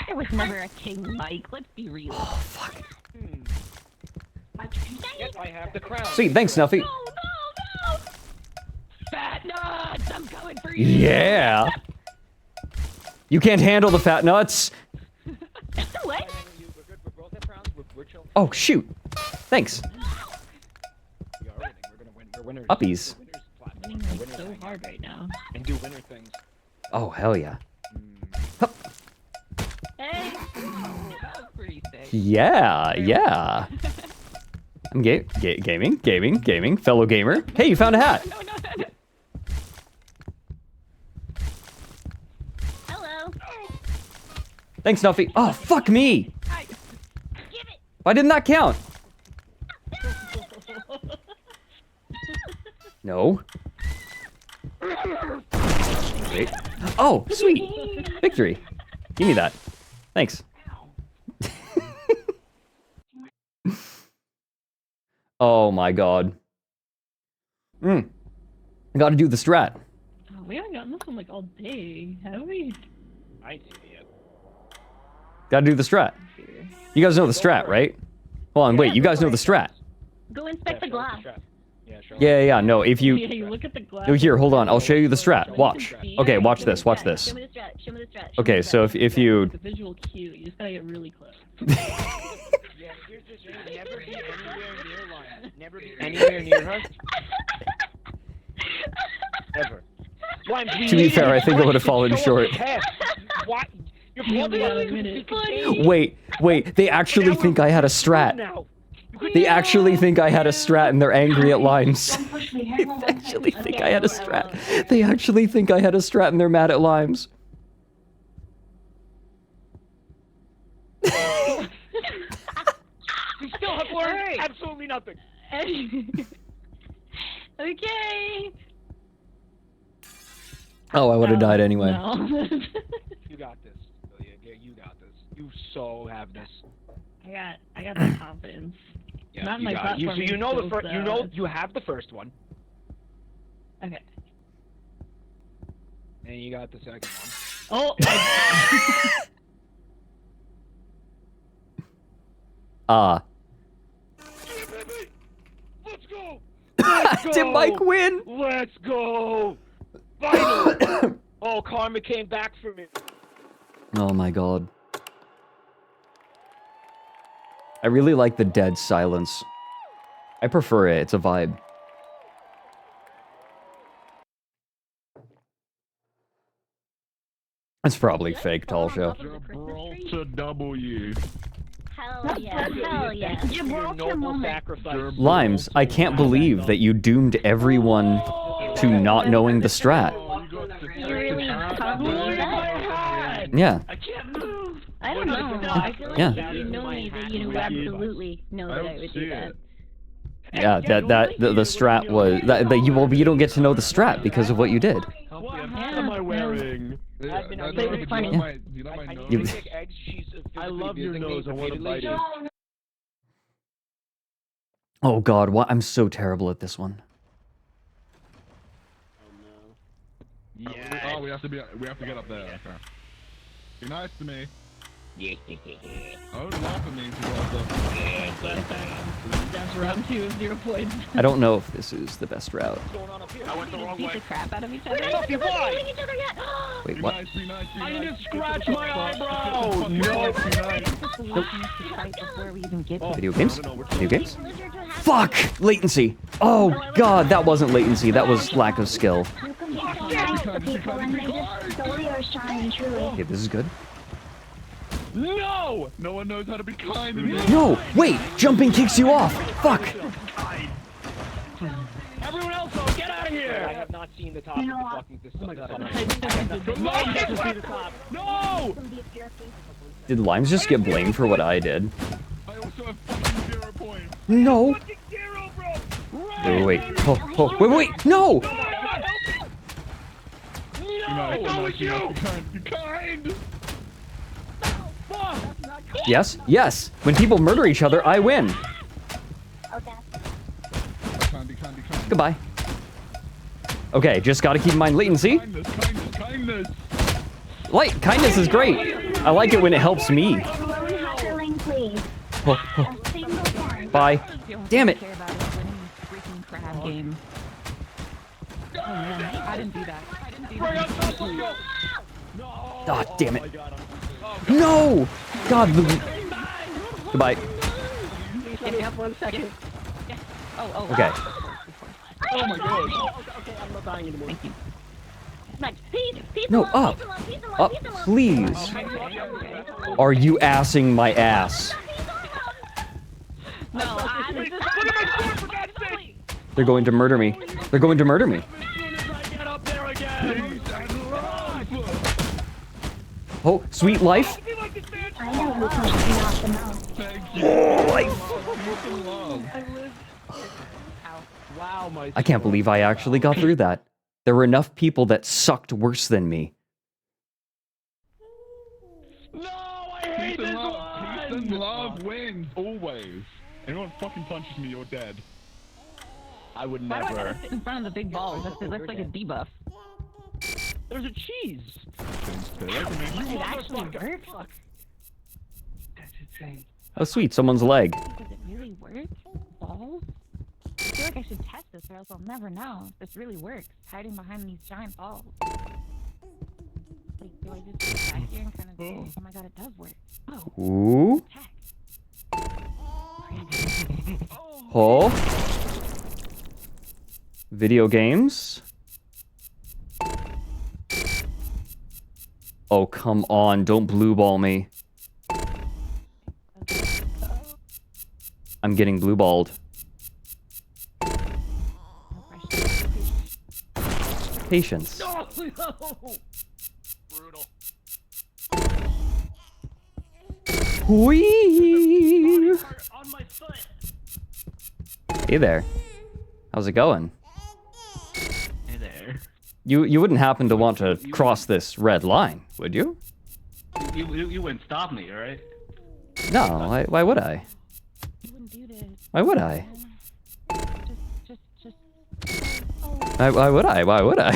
There was never a king, Mike. Let's be real. Oh fuck. Yes, I have the crown. Sweet, thanks, Snuffy. No! Fat nuts! I'm coming for you! Yeah. You can't handle the fat nuts. What? We're both at crowns. We're chill. Oh shoot. Thanks. We are winning. We're gonna win. We're winners. Uppies. We're winners. Winning so hard right now. And do winner things. Oh hell yeah. Hey! That was pretty sick. Yeah. I'm gaming, fellow gamer. Hey, you found a hat. Hello. Thanks, Snuffy. Oh, fuck me. Why didn't that count? No. Wait. Oh, sweet. Victory. Give me that. Thanks. Oh my god. I gotta do the strat. Oh, we haven't gotten this one like all day, have we? I ain't seen it yet. Gotta do the strat. You guys know the strat, right? Hold on, wait. You guys know the strat. Go inspect the glass. Yeah, Yeah. No, if you. Yeah, you look at the glass. No, here, hold on. I'll show you the strat. Watch. Okay, watch this. Watch this. Show me the strat. Show me the strat. Okay, so if you. It's a visual cue. You just gotta get really close. Yeah, here's the thing. Never be anywhere near Lion. Never be anywhere near her. Ever. Lion, To be fair, I think I would have fallen short. What? You're Wait. They actually think I had a strat. They actually think I had a strat and they're angry at Limes. They actually think I had a strat. They actually think I had a strat and they're mad at Limes. You still have learned absolutely nothing. Okay. Oh, I would have died anyway. You got this. Yeah, you got this. You so have this. I got the confidence. Yeah, Not you my got it. platforming You know the skills, first. You though. know you have the first one, Okay. and you got the second one. Oh. Let's go. Did Mike win? Let's go. Finally. Oh, karma came back for me. Oh my god. I really like the dead silence. I prefer it. It's a vibe. It's probably fake, Talsha. To W. Hell yeah. You brought your moment. Limes, I can't believe that you doomed everyone to not knowing the strat. You really confident that? Yeah. I don't know. I feel like Yeah. if you know me, then you absolutely know that I would do that. Yeah, the strat was that you don't get to know the strat because of what you did. What am I wearing? It's funny. I love your nose. I want to bite it. Oh god, what? I'm so terrible at this one. Yeah. Oh, we have to get up there. Okay. Be nice to me. Oh, laugh at me. That's round 2 of 0 points. I don't know if this is the best route. I went the wrong Beat way. the crap out of each other. Stop your fly! Wait, what? I didn't scratch my eyebrow! No! Before we even get Video games? Video games? Fuck! Latency! Oh god, that wasn't latency, that was lack of skill. Okay, this is good. No! No one knows how to be kind to me. No! Wait! Jumping kicks you off! Fuck! Everyone else, though, get out of here! I have not seen the top of the fucking this. Oh my god. I get to see the top. No! Did Limes just get blamed for what I did? I also have fucking 0 points. No! Wait. Oh, wait! No! No! Be kind! Yes? Yes! When people murder each other, I win! Goodbye. Okay, just gotta keep in mind latency. Kindness. Kindness is great. I like it when it helps me. Bye. Damn it. Game. Oh, man. I didn't do that. Ah, damn it. No! God. Goodbye. Give me up 1 second. Oh. Okay. Oh my god. Okay, I'm not dying anymore. Thank you. Nice. Peace, No, up. Up, please. Are you assing my ass? No, They're going to murder me. They're going to murder me. Oh, sweet life. Oh, life. Wow, my I can't believe I actually got through that. There were enough people that sucked worse than me. Peace and love wins always. Anyone fucking punches me, you're dead. I would Why do I never. gotta sit in front of the big balls? That's like a debuff. There's a cheese. It actually works. That's insane. Oh, sweet, someone's leg. Does it really work? Balls? feel like I should test this or else I'll never know if this really works, hiding behind these giant balls. Like, do I just sit back here and kind of go, oh my god, it does work. Oh. Ooh. Oh. Video games. Oh, come on. Don't blue ball me. I'm getting blue balled. Patience. No, no. Brutal. Whee! On my foot. Hey there. How's it going? Hey there. You wouldn't happen to want to cross this red line, would you? You wouldn't stop me, right? No, why would I? Why would I? Why would I? Why would I?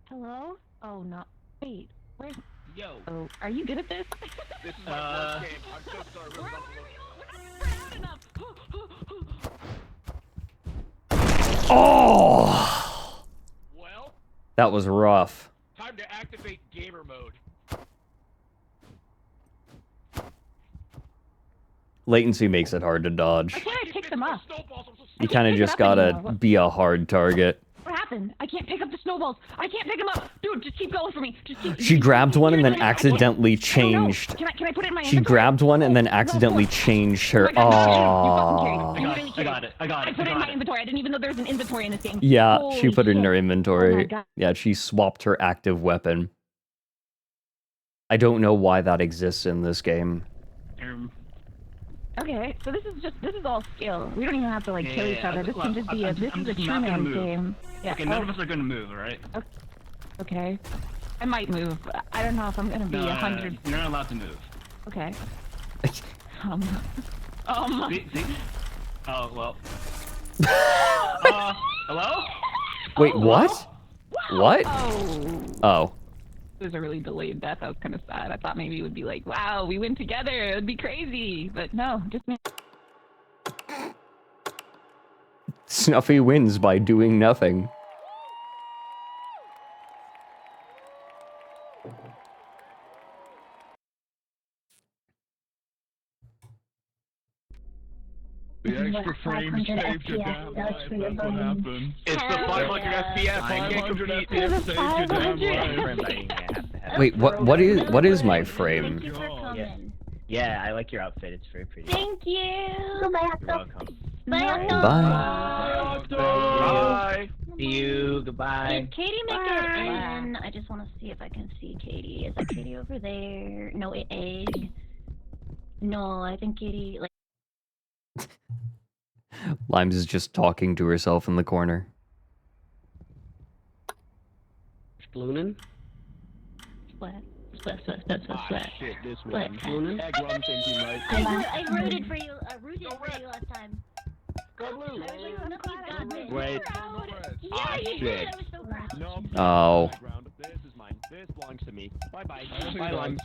Hello? Oh, no. Wait, where's... Yo. Oh, are you good at this? This is my first game. I'm so sorry. Oh! Well? That was rough. Time to activate gamer mode. Latency makes it hard to dodge. Why can't I pick them up? You kind of just gotta be a hard target. What happened? I can't pick up the snowballs. I can't pick them up. Dude, just keep going for me. Just keep... She grabbed one and then accidentally changed. Can I put it in my She inventory? grabbed one and then accidentally changed her. Oh Aww. I got it. I put it in my inventory. I didn't even know there was an inventory in this game. Yeah, Holy she put it in her shit. inventory. God. Yeah, she swapped her active weapon. I don't know why that exists in this game. Okay, so this is all skill. We don't even have to like kill each other. This can just be this is a true man game. Yeah. Okay, none of us are gonna move, right? Okay. I might move. But I don't know if I'm gonna be 100. You're not allowed to move. Okay. See? Oh well. Hello? Wait, what? What? Oh. Oh. It was a really delayed death. I was kind of sad. I thought maybe it would be like, wow, we win together. It would be crazy. But no, just me. Snuffy wins by doing nothing. The extra frame saved your damn life. That's what happened. It's the 500 FPS. 500 FPS saved your damn life. Wait, what is my frame? Yeah, I like your outfit. It's very pretty. Thank you. You're welcome. Bye. Bye. See you. Goodbye. Did Katie make it in? I just want to see if I can see Katie. Is that Katie over there? No, egg. No, I think Katie like. Limes is just talking to herself in the corner. Splunin? Splat. Shit, this one. Splunin? Egg rum thinking, right? I rooted for you. Rooted for you last time. Go blue. Wait. Yeah, you did. I was so proud. No. Oh. This is mine. This belongs to me. Bye bye. Bye, Limes.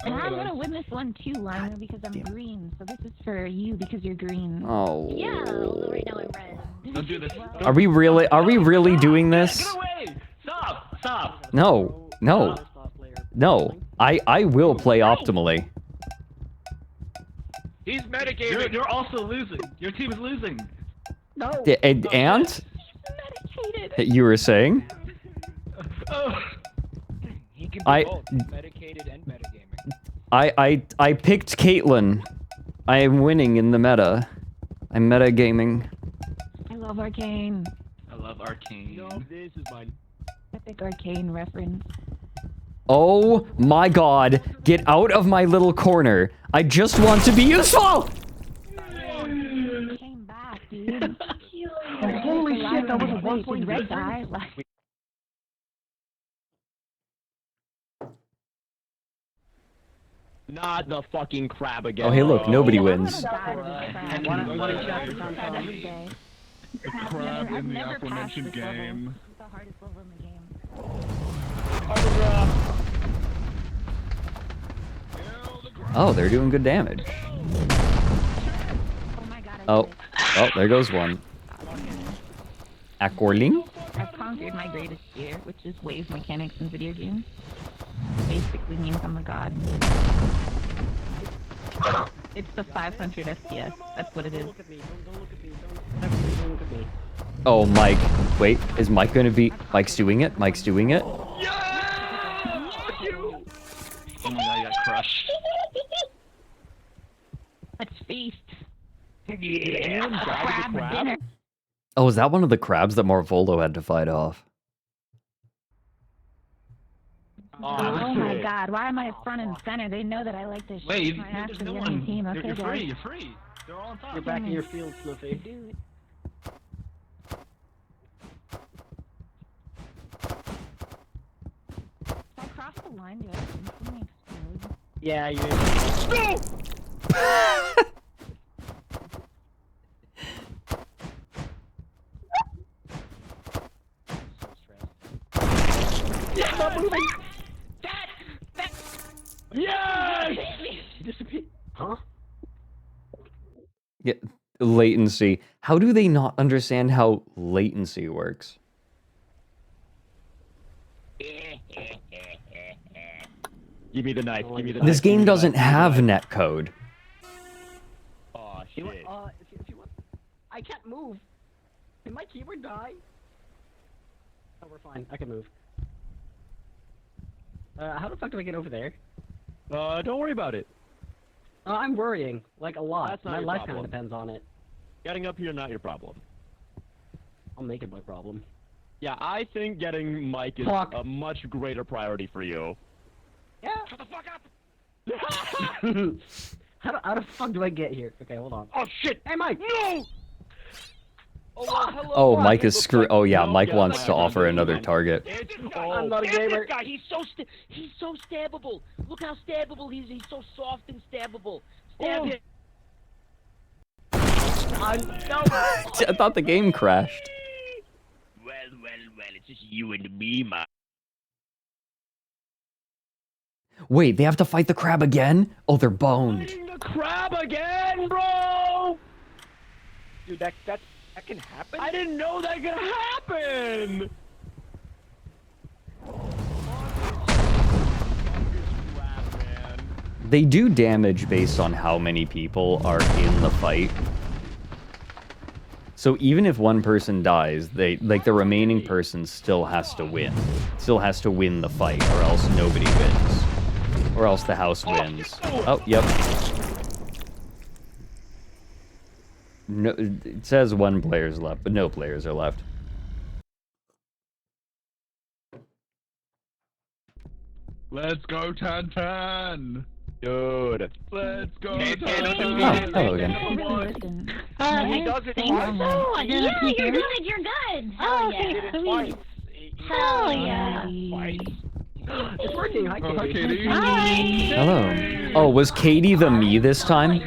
And I'm gonna win this one too, Lima, because I'm green. So this is for you because you're green. Oh. Yeah, although right now I'm red. Don't do this. Are we really doing this? Get away! Stop! Stop! No. No. I will play optimally. He's metagaming. You're also losing. Your team is losing. No. And? You were saying? He can be both medicated and metagaming. I picked Caitlyn. I am winning in the meta. I'm metagaming. I love Arcane. I love Arcane. No, this is mine. Epic Arcane reference. Oh my god. Get out of my little corner. I just want to be useful! Came back, dude. Holy shit, that was a 1 point red die. Not the fucking crab again. Oh, hey, look, nobody wins. The crab in the aforementioned game. The hardest level in the game. Oh, they're doing good damage. Oh, oh, there goes one. ASTRALINE? I've conquered my greatest fear, which is wave mechanics in video games. Basically means I'm a god. It's the 500 FPS. That's what it is. Oh, Mike. Wait, is Mike gonna be... Mike's doing it? Mike's doing it? Oh my god, I got crushed. Let's feast. Anyone died of the crab? Oh, is that one of the crabs that Marvolo had to fight off? Oh my god, why am I front and center? They know that I like this Wait, shit. My ass is winning team. Okay, you're free, guys. you're free. They're all on top. You're back in your field, Sliffy. Dude. If I cross the line, do I instantly explode? Yeah, you. No! Yeah, stop moving! Yes! Disappear. Huh? Yeah, latency. How do they not understand how latency works? Give me the knife. Give me the This knife. game doesn't have netcode. Oh You know shit. what, if you want, I can't move. Did my keyboard die? Oh, we're fine. I can move. How the fuck do I get over there? Don't worry about it. I'm worrying, like a lot. That's not My your life kind problem. of depends on it. Getting up here, not your problem. I'll make it my problem. Yeah, I think getting Mike is Fuck. a much greater priority for you. Yeah. Shut the fuck up! How the fuck do I get here? Okay, hold on. Oh shit! Hey, Mike! No! Oh, hello. Oh, Mike is screwed. Oh yeah, No, Mike yeah, wants that's to not offer good, another man. target. I'm not a gamer. This guy, he's so stabbable. Look how stabbable he is. He's so soft and stabbable. Stab him. I thought the game crashed. Well, it's just you and me, man. Wait, they have to fight the crab again? Oh, they're boned. Fighting the crab again, bro! Dude, that can happen? I didn't know that could happen! They do damage based on how many people are in the fight. So even if one person dies, the remaining person still has to win. Still has to win the fight, or else nobody wins. Or else the house wins. Oh, yep. No, it says one player's left, but no players are left. Let's go, Tan. Dude. Let's go, Oh, hello again. Hey, You're good, you're good. Hell yeah. Twice. Hell yeah. It's working. Hi, Oh, Katie. hi, Katie. Hello. Oh, was Katie the me this time?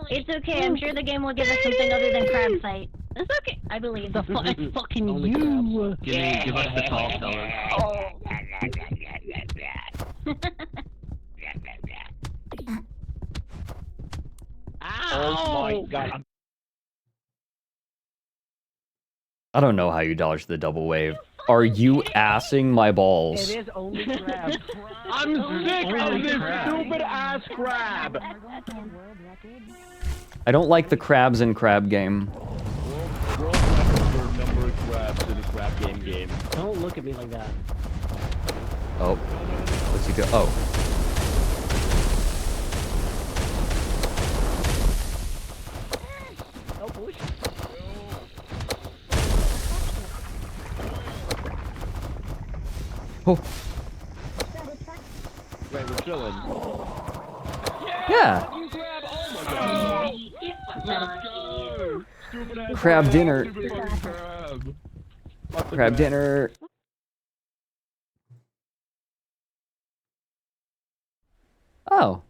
It's okay. I'm sure the game will give us something other than crab fight. It's okay. I believe. It's fucking you. Give us the tall fellas. Oh my god. I don't know how you dodged the double wave. Are you assing my balls? It is only crab. I'm sick of this stupid ass crab. I don't like the crabs in crab game. World record for number of crabs in a crab game. Don't look at me like that. Oh. What's he go? Oh. Oh, bullshit. Oh. Right, we're chilling. Yeah. You crab! Oh my god! Stupid ass Crab dinner. Stupid fucking crab. Crab dinner. Oh.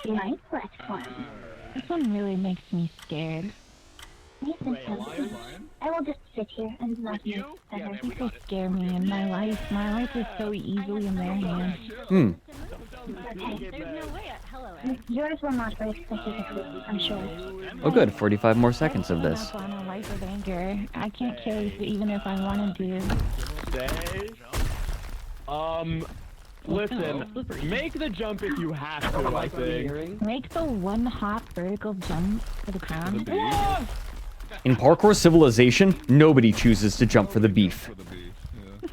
Nice platform. This one really makes me scared. Nathan, I will just sit here and love you. I think they scare me in my life. My life is so easily in their hands. Hmm. Okay. There's no way. Hello, yours will not break specifically, I'm sure. Oh, good. 45 more seconds of this. I'm on a life of anger. I can't kill you even if I wanted to. Stay. Listen, make the jump if you have to, I think. Make the one hop vertical jump for the crown. In parkour civilization, nobody chooses to jump for the beef.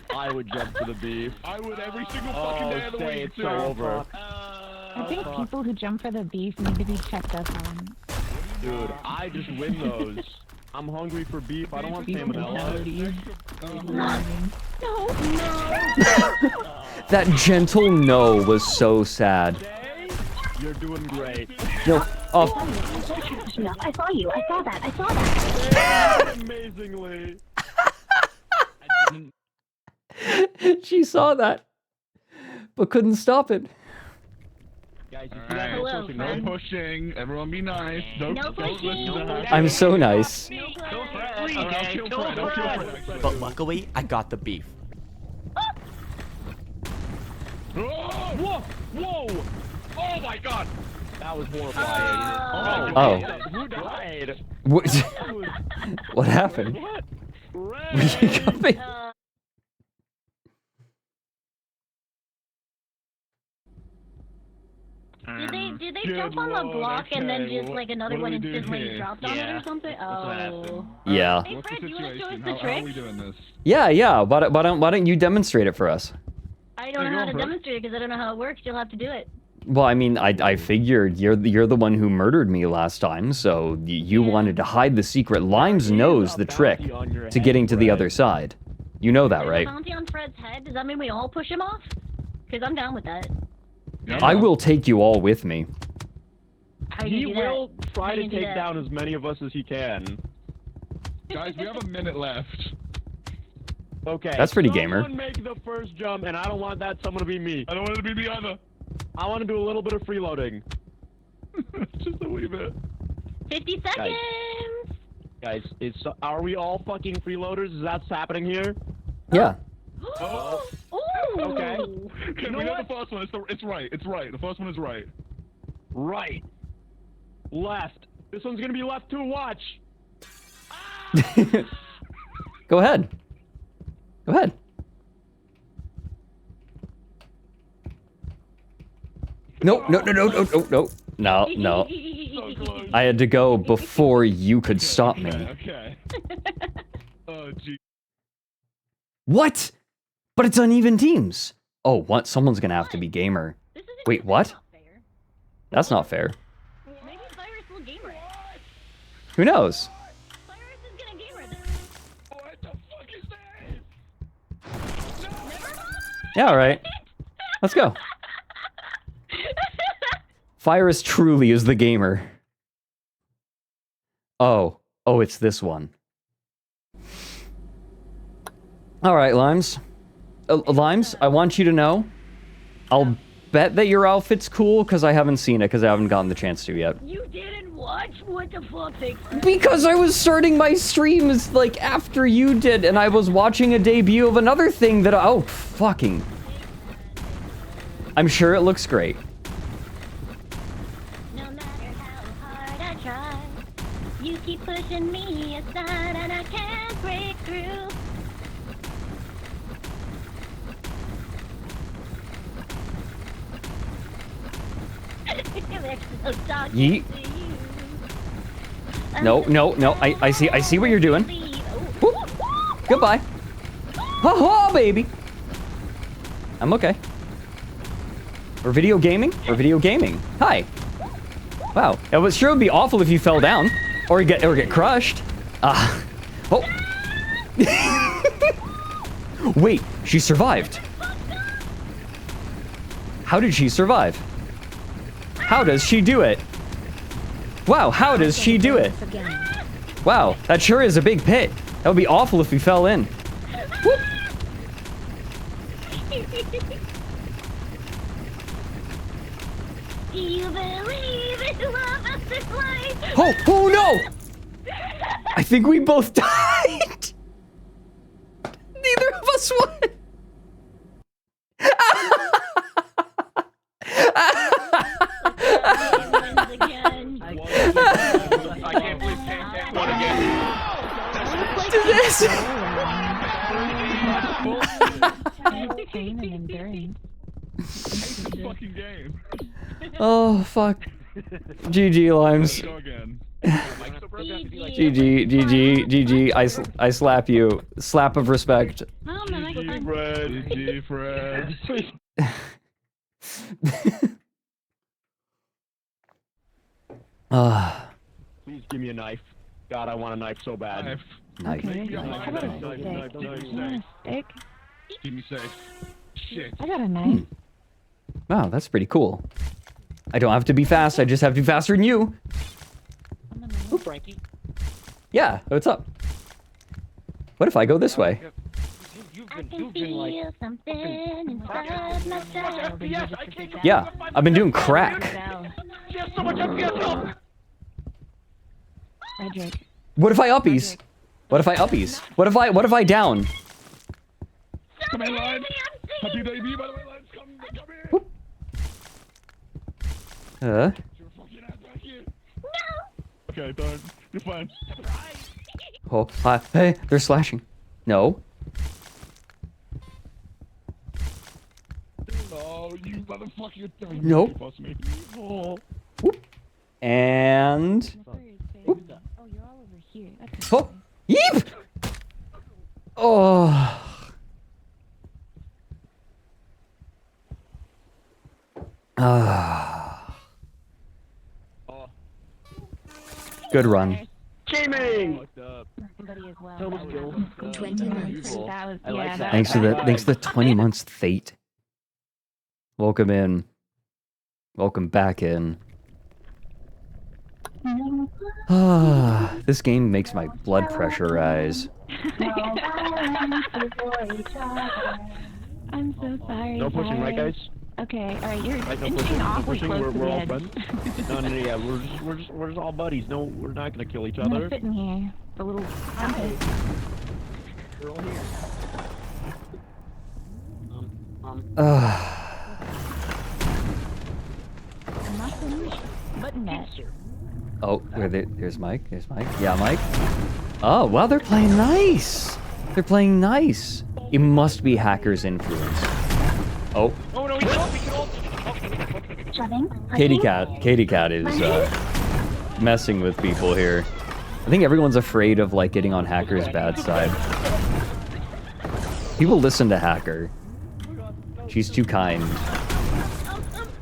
I would jump for the beef. I would every single fucking day of the week. It's so over. I think people who jump for the beef need to be checked up on. Dude, I just win those. I'm hungry for beef. I don't want salmonella. No. That gentle no was so sad. You're doing great. No. Oh. I saw you. I saw that. I saw that. Amazingly. She saw that, but couldn't stop it. Guys, you Right. Hello, No friend. pushing. Everyone be nice. Don't listen to her. I'm so nice. But luckily, I got the beef. Whoa! Whoa! Oh my god! That was horrifying. Oh. Who died? What? What happened? Did they jump on the block and then just like another one instantly dropped on it or something? Oh. Yeah. Hey Fred, you want to show us the How are trick? we doing this? Yeah. Why don't you demonstrate it for us? I don't know how to demonstrate it because I don't know how it works. You'll have to do it. Well, I mean, I figured you're the one who murdered me last time, so you wanted to hide the secret. Limes knows the trick to getting to the other side. You know that, right? Bounty on Fred's head. Does that mean we all push him off? Because I'm down with that. I will take you all with me. How do you He do that? will try How do to you do take that? down as many of us as he can. Guys, we have a minute left. Okay. That's pretty gamer. Someone make the first jump, and I don't want that someone to be me. I don't want it to be me either. I want to do a little bit of freeloading. Just a wee bit. 50 seconds! Guys, are we all fucking freeloaders? Is that what's happening here? Yeah. Ooh! Okay. Okay, we know the first one. It's right. It's right. The first one is right. Right. Left. This one's gonna be left too. Watch. Go ahead. Go ahead. No. I had to go before you could stop me. Okay. Oh, gee. What? But it's uneven teams. Oh, what? Someone's gonna have to be gamer. Wait, what? That's not fair. Maybe Cyrus will gamer it. Who knows? Cyrus is gonna gamer this. What the fuck is that? Yeah, all right. Let's go. Fyrus truly is the gamer. Oh, it's this one. All right, Limes. Limes, I want you to know, I'll bet that your outfit's cool because I haven't seen it because I haven't gotten the chance to yet. You didn't watch? What the fuck? Because I was starting my streams like after you did, and I was watching a debut of another thing that oh fucking. I'm sure it looks great. No matter how hard I try, you keep pushing me aside and I can't break through. Yeet. No. I see what you're doing. Whoop. Goodbye. Oh, baby. I'm okay. We're video gaming? We're video gaming. Hi. Wow. It would sure be awful if you fell down. Or get crushed. Oh. Wait, she survived. How did she survive? How does she do it? Wow, how does she do it? Wow, that sure is a big pit. That would be awful if we fell in. Whoop. Do you believe in love after life? Oh no! I think we both died. Neither of us won. I can't believe Tank won again. To this. Pain and endurance. Fucking game. Oh fuck. GG Limes. Go again. GG. I slap you. Slap of respect. GG Fred. GG Fred. Please give me a knife. God, I want a knife so bad. Knife. How about a stick? Keep me safe. Shit. I got a knife. Wow, that's pretty cool. I don't have to be fast, I just have to be faster than you. Ooh, Frankie. Yeah, what's up? What if I go this way? You've been like... Yeah, I've been doing crack. Just so much FPS. Fredrik. What if I uppies? What if I uppies? What if I down? Come here, Limes. Happy debut, by the way, Limes. Come here. Okay, darn. You're fine. Oh, hi. Hey, they're slashing. No. Oh, you motherfucker. Nope. Me. Whoop. And... Whoop. Oh, you're all over here. Oh. Yeep! Oh. Good run. Gaming! So was Joe. 20 months. Thanks to the 20 months fate. Welcome in. Welcome back in. This game makes my blood pressure rise. I'm so sorry. No pushing, right, guys? Okay, alright, you're Right, no inching pushing. awfully close to We're the all edge. friends. No, yeah, we're just all buddies. No, we're not gonna kill each I'm other. sitting here. The little compass. We're all here. Nothing but net. Oh, there's Mike. There's Mike. Yeah, Mike. Oh, wow, they're playing nice. They're playing nice. It must be hackers' influence. Oh. Oh no, we can all. Katie Cat is messing with people here. I think everyone's afraid of like getting on Hacker's bad side. People listen to Hacker. She's too kind.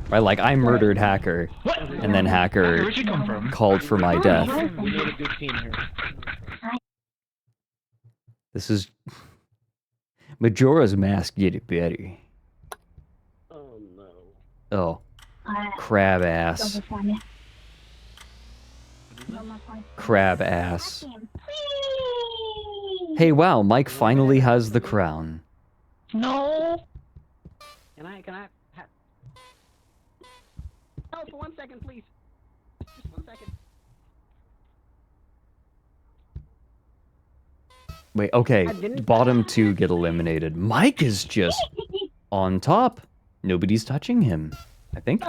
Right, like I murdered Hacker, and then Hacker called for my death. We made a good team here. This is Majora's Mask did it better. Oh no. Oh, crab ass. Crab ass. Hey, wow, Mike finally has the crown. No. Can I? Oh, for 1 second, please. Just 1 second. Wait, okay, bottom two get eliminated. Mike is just on top. Nobody's touching him, I think.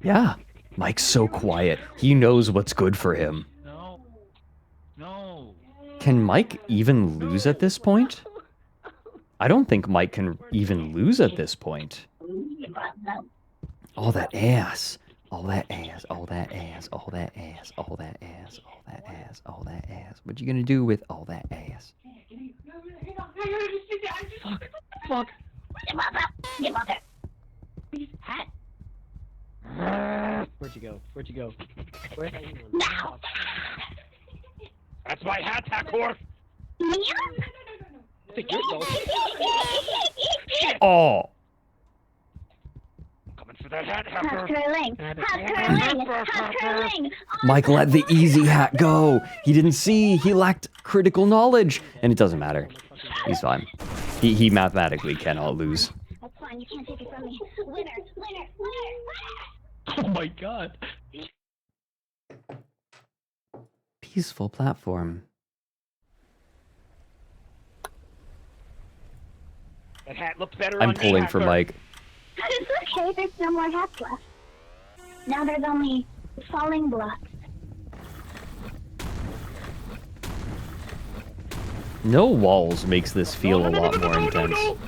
Yeah, Mike's so quiet. He knows what's good for him. No. Can Mike even lose at this point? I don't think Mike can even lose at this point. All that ass. All that ass. All that ass. All that ass. All that ass. All that ass. All that ass. What you gonna do with all that ass? Fuck. Get mother. Hat. Where'd you go? Where? Now. That's my hat, Hackor. Take yourself. Oh. Coming for that hat, Hacker. Hat curling. Mike let the easy hat go. He didn't see. He lacked critical knowledge. And it doesn't matter. He's fine. He mathematically cannot lose. That's fine. You can't take it from me. Winner. Oh my god. peaceful platform. That hat looked better I'm on me, pulling for Hacker. Mike. It's okay, there's no more hats left. Now there's only falling blocks. No walls makes this feel a lot more intense.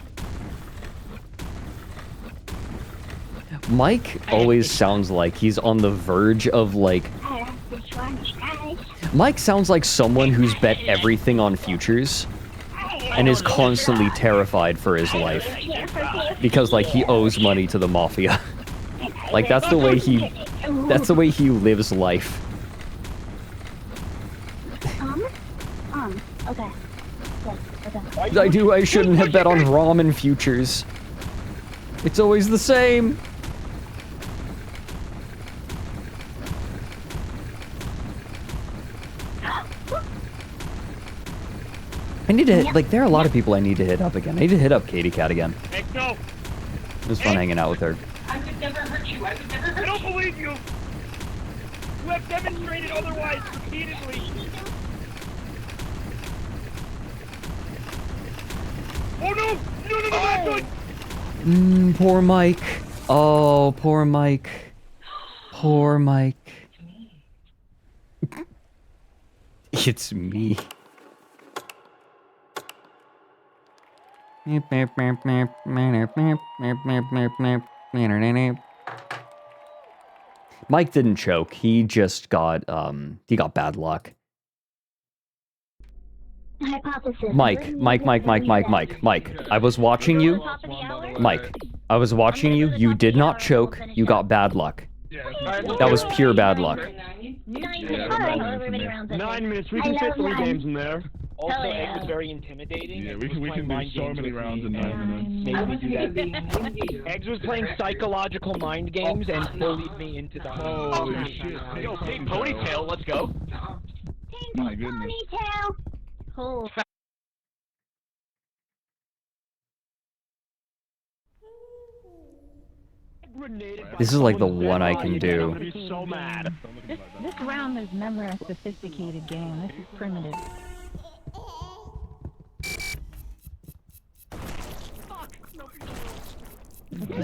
Mike always sounds like he's on the verge of like... Mike sounds like someone who's bet everything on futures and is constantly terrified for his life because like he owes money to the mafia. Like that's the way he lives life. Okay. I shouldn't have bet on ramen futures. It's always the same. I need to, like, there are a lot of people I need to hit up again. I need to hit up Katie Cat again. Hey, no. It was fun hanging out with her. I would never hurt you. I would never hurt you. I don't believe you. You have demonstrated otherwise repeatedly. Oh no! No, not good! Poor Mike. Oh, poor Mike. Poor Mike. It's me. Mike didn't choke. He just got bad luck. Hypothesis. Mike. I was watching you. Mike, I was watching you. You did not choke. You got bad luck. That was pure bad luck. 9 minutes. 9 minutes. We can fit 3 games in there. Also, Hell yeah. Egg was very intimidating. Yeah, we can do so many rounds in 9 minutes. Made me do that. Eggs was playing psychological mind games and bullied me into the Holy shit. Yo, big ponytail, let's go. My goodness. Ponytail. Oh. This is like the one I can do. So mad. This round is never a sophisticated game. This is primitive.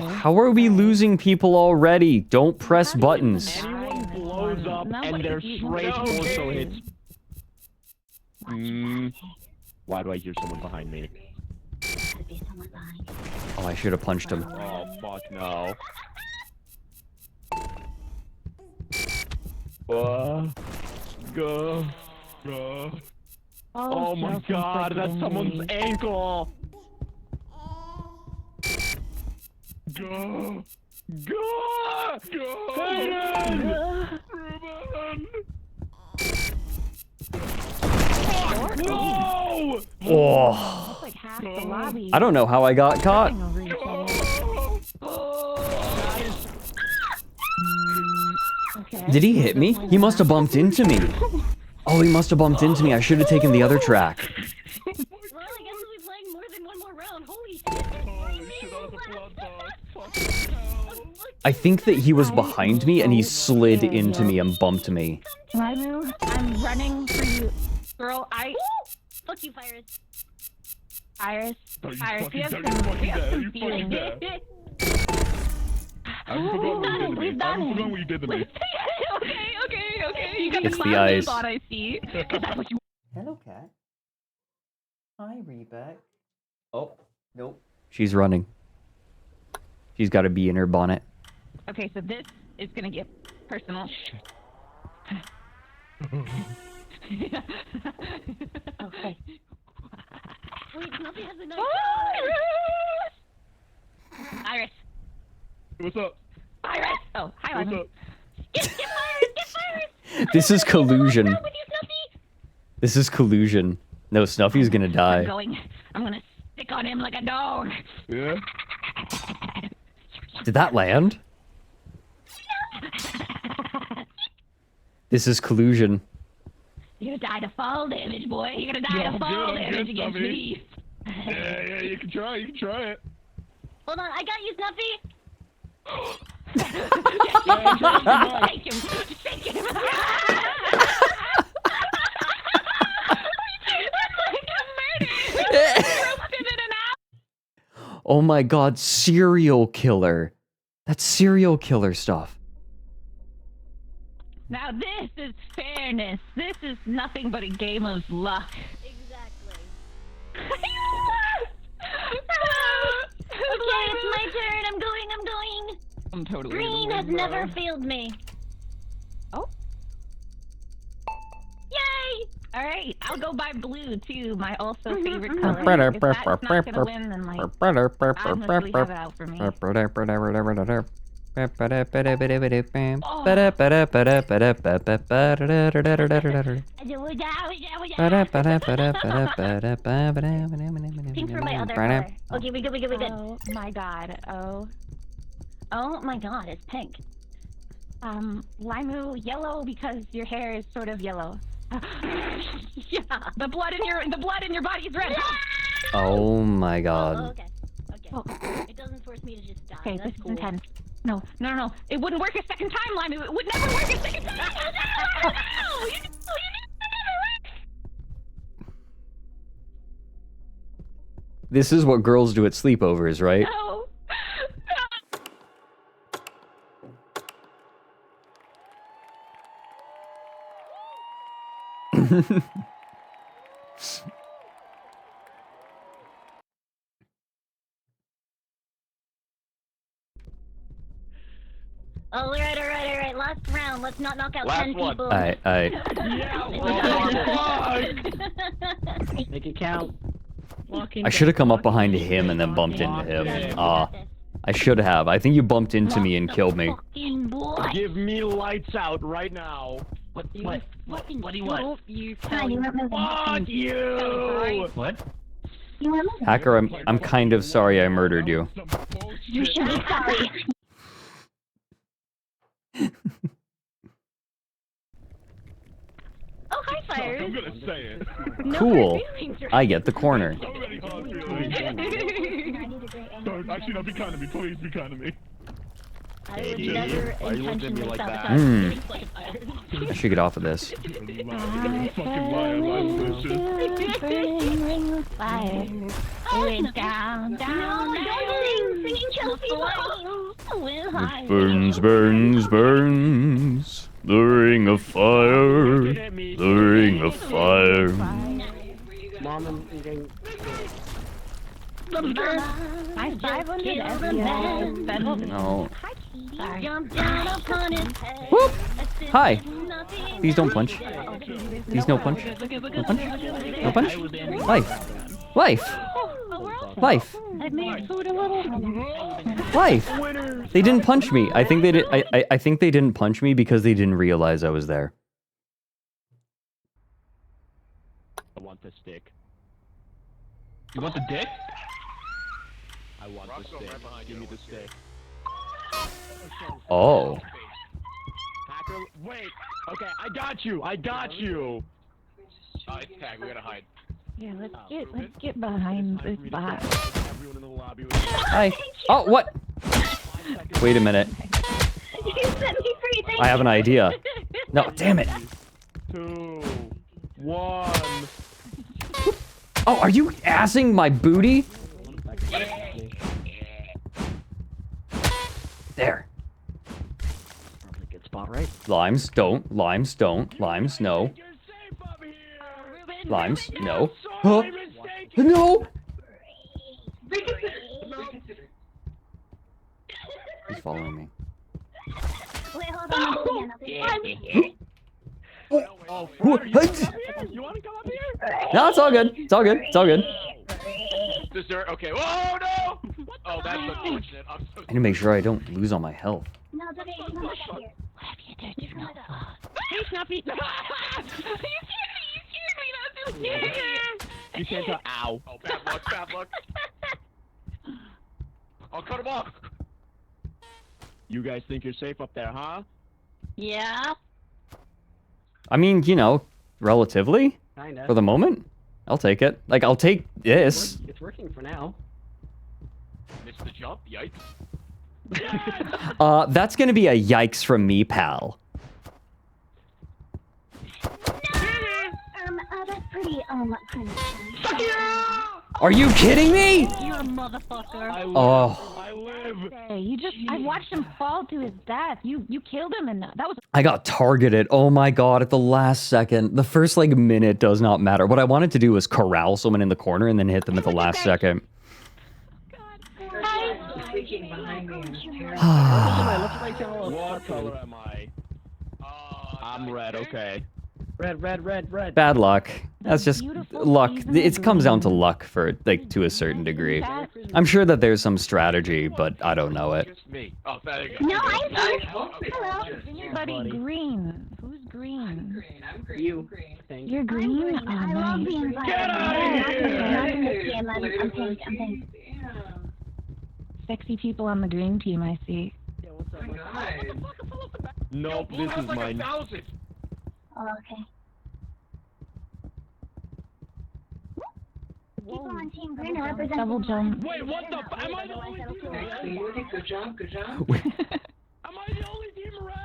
How are we losing people already? Don't press buttons. Anyone blows up and their straight torso hits. Why do I hear someone behind me? Oh, I should have punched him. Oh, fuck no. Go. Oh my god, that's someone's ankle! Go! No! Oh. That's like half the lobby. I don't know how I got caught. Did he hit me? He must have bumped into me. Oh, he must have bumped into me. I should have taken the other track. Well, I guess we'll be playing more than one more round. Holy shit. I think that he was behind me and he slid into me and bumped me. Raimu, I'm running for you. Girl, Fuck you, Virus. Iris, You you have fucking some feelings. I forgot what you did to me. Okay. You got It's the the clown ice. bot, I see. 'Cause that's what you. Hello, cat. Hi, Rebecca. Oh, nope. She's running. She's got a bee in her bonnet. Okay, so this is gonna get personal. Okay. Wait, Snuffy has a knife. Iris! What's up? Iris! Oh, hi, What's Lemon. up? Get Virus! This is collusion. With you, Snuffy? This is collusion. No, Snuffy's gonna die. I'm gonna stick on him like a dog. Yeah? Did that land? This is collusion. You're gonna die to fall damage, boy. You're gonna die to fall damage against Snuffy. me. Yeah, you can try it. Hold on, I got you, Snuffy. Shake him! Shake him! Oh my god, serial killer. That's serial killer stuff. Now this is fairness. This is nothing but a game of luck. Exactly. Okay, it's my turn. I'm going. I'm totally Green gonna has win, never bro. failed me. Oh. Yay! All right, I'll go by blue too. My also favorite color. If that's not gonna win, then like I must really have it out for me. Pink for my other color. Okay, we good. Oh my god. Oh my god, it's pink. Limu, yellow because your hair is sort of yellow. Yeah, the blood in your body is red. Oh my god. Okay. It doesn't force me to just die. Okay, That's this is cool. intense. No. It wouldn't work a second time, Limu. It would never work a second time. No. This is what girls do at sleepovers, right? No. All right. Last round. Let's not knock out Last 10 one. people. Alright. Make it count. I should have come up behind him and then bumped into him. I should have. I think you bumped into me and killed me. Give me lights out right now. What do you want? Fuck you! What? Hacker, I'm kind of sorry I murdered you. You should be sorry. Oh, hi, Fire. I'm gonna say it. Cool. I get the corner. Actually, no, be kind to me. Please be kind to me. I would never intentionally sabotage I should get off of this. burning ring of fire. Going down. Singing Chelsea It burns. The ring of fire. The ring of fire. Mom, I'm eating. My 500 No. Jump down upon his head. Whoop! Hi. Please don't punch. Please no punch. No punch. No punch. Life. I made food a little. Life. They didn't punch me. I think they did. I think they didn't punch me because they didn't realize I was there. I want the stick. You want the dick? I want the stick. Give me the stick. Oh. Hacker, wait. Okay, I got you. It's tag. We gotta hide. Yeah, let's get behind this box. Everyone in the lobby. Hi. Oh, what? Wait a minute. You set me free. Thank I have an you. idea. No, damn it. 2, 1. Oh, are you assing my booty? There. Good spot, right? Limes, don't. Limes, don't. Limes, no. Limes, no. Huh? No! He's following me. Wait, hold on. I'll do it again. Oh, What? you wanna come up here? No, it's all good. It's all good. It's all good. Dessert. Okay. Oh no! Oh, that's unfortunate. I'm so I need to make sure I don't lose all my health. No, it's okay. Come back here. Hey, Snuffy! You scared me! You can't tell. Ow. Oh, bad luck. I'll cut him off. You guys think you're safe up there, huh? Yeah. I mean, you know, relatively. Kinda. For the moment. I'll take it. Like, I'll take this. It's working for now. Missed the jump. Yikes. That's gonna be a yikes from me, pal. That's pretty, kind of. Are you kidding me? You're a motherfucker. Oh. I watched him fall to his death. You killed him, and that was. I got targeted. Oh my god, at the last second. The first like minute does not matter. What I wanted to do was corral someone in the corner and then hit them at the last second. What color am I? I'm red, okay. Red. Bad luck. That's just luck. It comes down to luck for like to a certain degree. I'm sure that there's some strategy, but I don't know it. Me. Oh, there you go. No, hello. Anybody green? Who's green? I'm green. You. You're green? I love being Get out of here! I'm pink. Sexy people on the green team, I see. Nope, this is mine. Oh, okay. People on Team Green are representing double jump. Wait, what the am I the only team? Good job. Am I the only team red?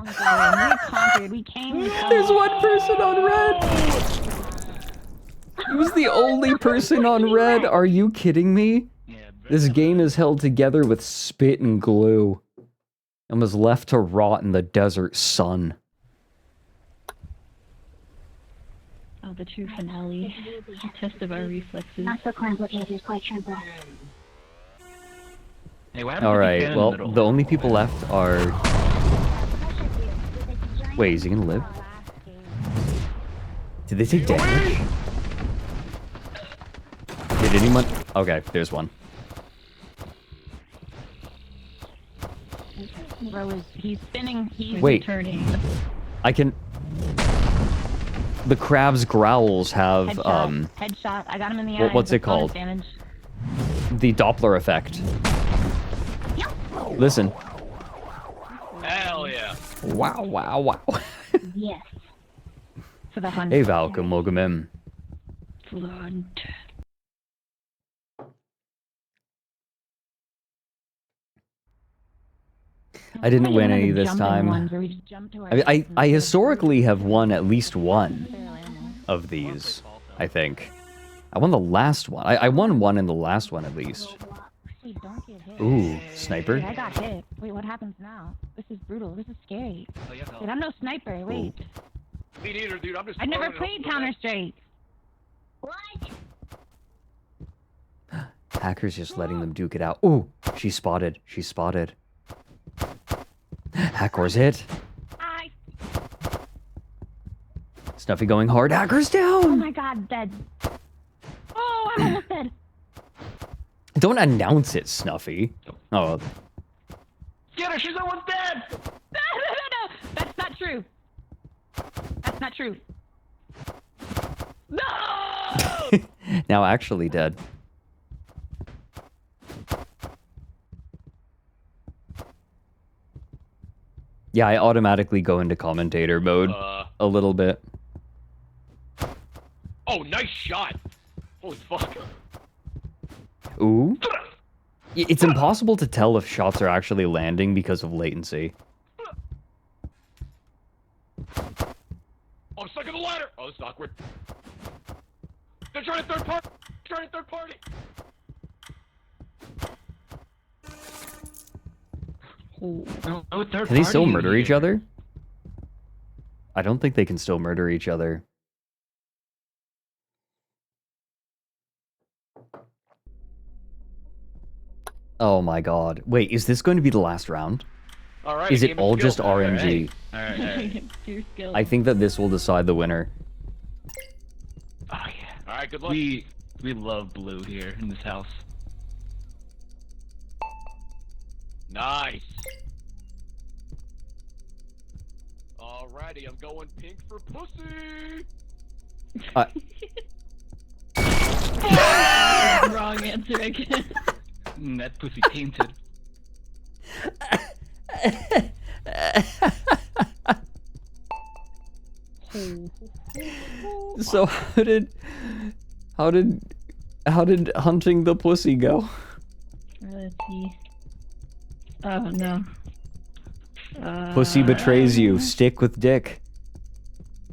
We conquered. We came. There's one person on red. Who's the only person on red? Are you kidding me? This game is held together with spit and glue and was left to rot in the desert sun. Oh, the true finale. Test of our reflexes. Not so complicated, quite simple. Hey, alright, well, the only people left are... Wait, is he gonna live? Did they take damage? Did anyone... Okay, there's one. He's spinning, he's Wait. returning. I can... The crab's growls have, Headshot. I got him in the eye. what's it called? Damage. The Doppler effect. Listen. Hell yeah. Wow. Yes. For the hunt. Hey, welcome in. For the hunt. I didn't win any this time. I historically have won at least one of these, I think. I won the last one. I won one in the last one at least. Ooh, sniper. I got hit. Wait, what happens now? This is brutal. This is scary. Wait, I'm no sniper. Wait. Me neither, dude. I'm just. I've never played Counter-Strike. What? Hacker's just letting them duke it out. Ooh, she's spotted. She's spotted. Hacker's hit. Snuffy going hard. Hacker's down. Oh my god, dead. Oh, I'm almost dead. Don't announce it, Snuffy. Oh. Get her! She's almost dead! No! That's not true. That's not true. No! Now actually dead. Yeah, I automatically go into commentator mode a little bit. Oh, nice shot! Holy fuck. Ooh. It's impossible to tell if shots are actually landing because of latency. Oh, I'm stuck in the ladder! Oh, this is awkward. They're trying to third party! Can they still murder each other? I don't think they can still murder each other. Oh my god. Wait, is this going to be the last round? Alright, is it all just RNG? Alright. I think that this will decide the winner. Oh yeah. Alright, good luck. We love blue here in this house. Nice. Alrighty, I'm going pink for pussy. Wrong answer again. That pussy tainted. So how did hunting the pussy go? Let's see. Oh no. Pussy betrays you. Stick with dick.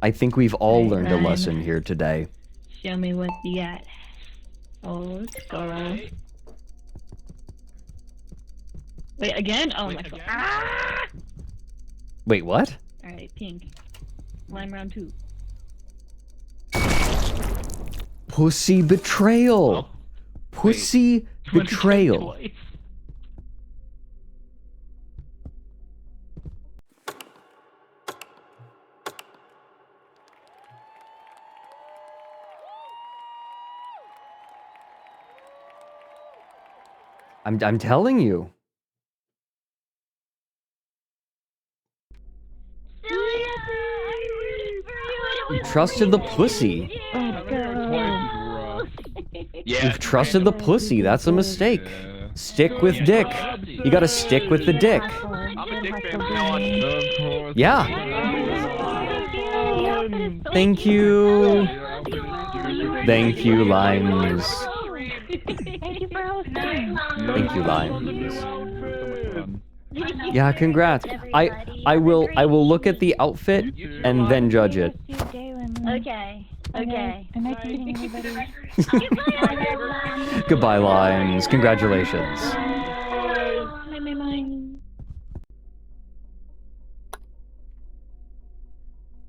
I think we've all learned a lesson here today. Show me what you got. Oh, let's go around. Wait, again? Oh my god. Ah! Wait, what? Alright, pink. Lime round 2. Pussy betrayal. Pussy betrayal. I'm telling you. You trusted the pussy. You've trusted the pussy. That's a mistake. Stick with dick. You gotta stick with the dick. Yeah. Thank you. Thank you, Limes. Thank you, Limes. Yeah, congrats. I will look at the outfit and then judge it. Okay. Okay. Am I cheating anybody? Goodbye, Limes. Congratulations.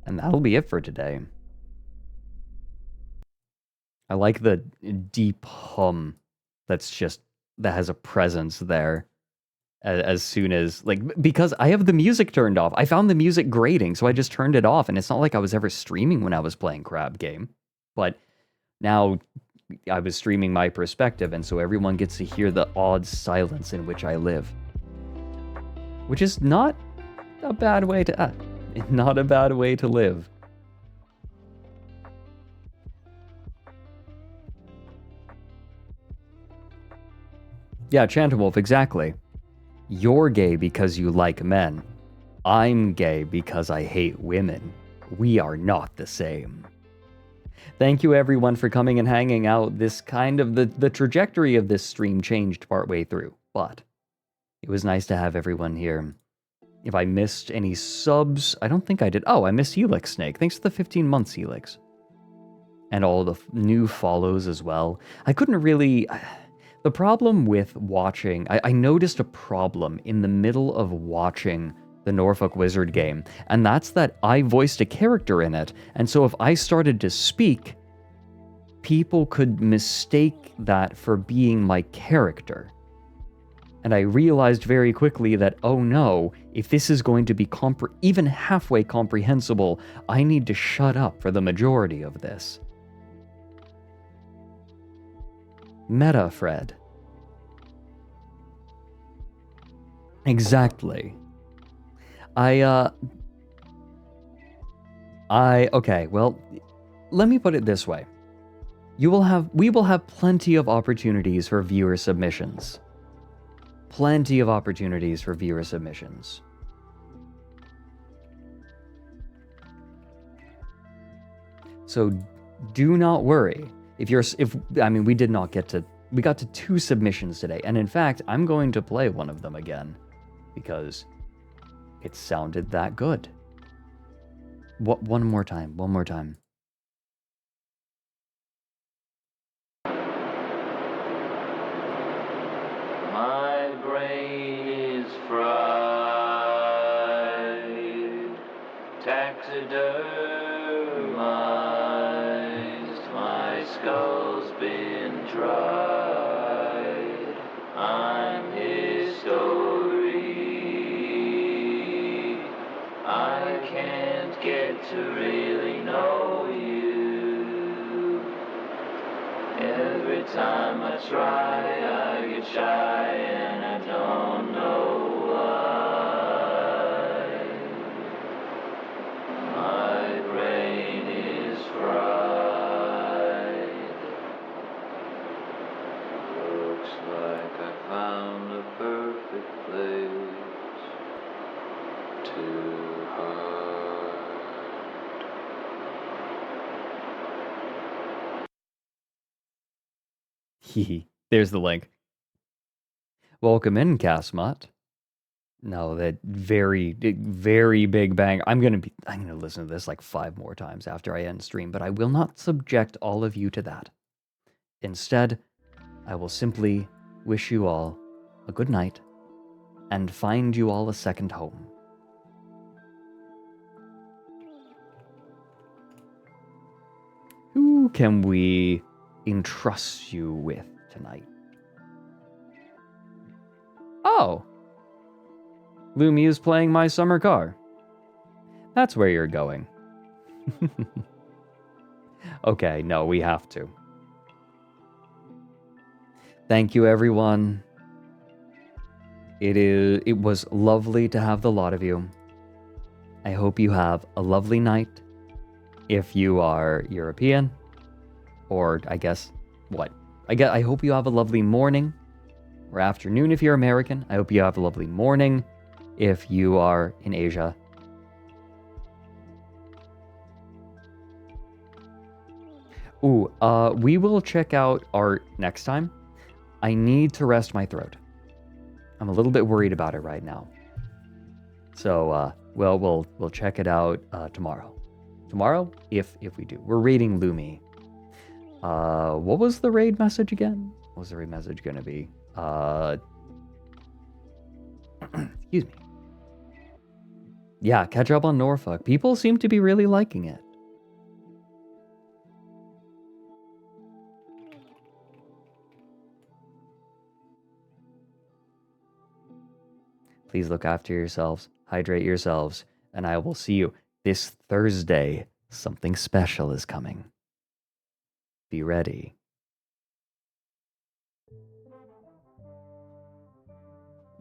And that'll be it for today. I like the deep hum that has a presence there. As soon as, like, because I have the music turned off. I found the music grating, so I just turned it off, and it's not like I was ever streaming when I was playing Crab Game. But now I was streaming my perspective, and so everyone gets to hear the odd silence in which I live. Which is not a bad way to live. Yeah, Chantamwolf, exactly. You're gay because you like men. I'm gay because I hate women. We are not the same. Thank you everyone for coming and hanging out. This kind of, the trajectory of this stream changed partway through, but it was nice to have everyone here. If I missed any subs, I don't think I did. Oh, I missed Helix Snake. Thanks for the 15 months, Helix. And all the new follows as well. I couldn't really... The problem with watching... I noticed a problem in the middle of watching the Norfolk Wizard game, and that's that I voiced a character in it, and so if I started to speak, people could mistake that for being my character. And I realized very quickly that, oh no, if this is going to be even halfway comprehensible, I need to shut up for the majority of this. Meta, Fred. Exactly. Okay, well, let me put it this way. We will have plenty of opportunities for viewer submissions. Plenty of opportunities for viewer submissions. So do not worry. We got to 2 submissions today, and in fact, I'm going to play one of them again because it sounded that good. One more time. My brain is fried, taxidermized, my skull's been tried, I'm history, I can't get to really know you. Every time I try, I get shy and I don't know why. My brain is fried. Looks like I found a perfect place to hide. There's the link. Welcome in, Casmot. No, that very, very big bang. I'm gonna listen to this like 5 more times after I end stream, but I will not subject all of you to that. Instead, I will simply wish you all a good night and find you all a second home. Who can we entrust you with tonight? Oh! Lumi is playing My Summer Car. That's where you're going. Okay, no, we have to. Thank you, everyone. It was lovely to have the lot of you. I hope you have a lovely night if you are European, or I guess what? I hope you have a lovely morning or afternoon if you're American. I hope you have a lovely morning if you are in Asia. Ooh, we will check out art next time. I need to rest my throat. I'm a little bit worried about it right now. So, well, we'll check it out tomorrow. Tomorrow, if we do. We're raiding Lumi. What was the raid message again? What was the raid message gonna be? Excuse me. Yeah, catch up on Norfolk. People seem to be really liking it. Please look after yourselves, hydrate yourselves, and I will see you this Thursday. Something special is coming. Be ready.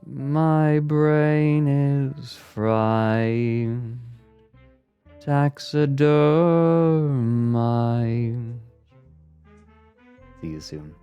My brain is fried, taxidermized. See you soon.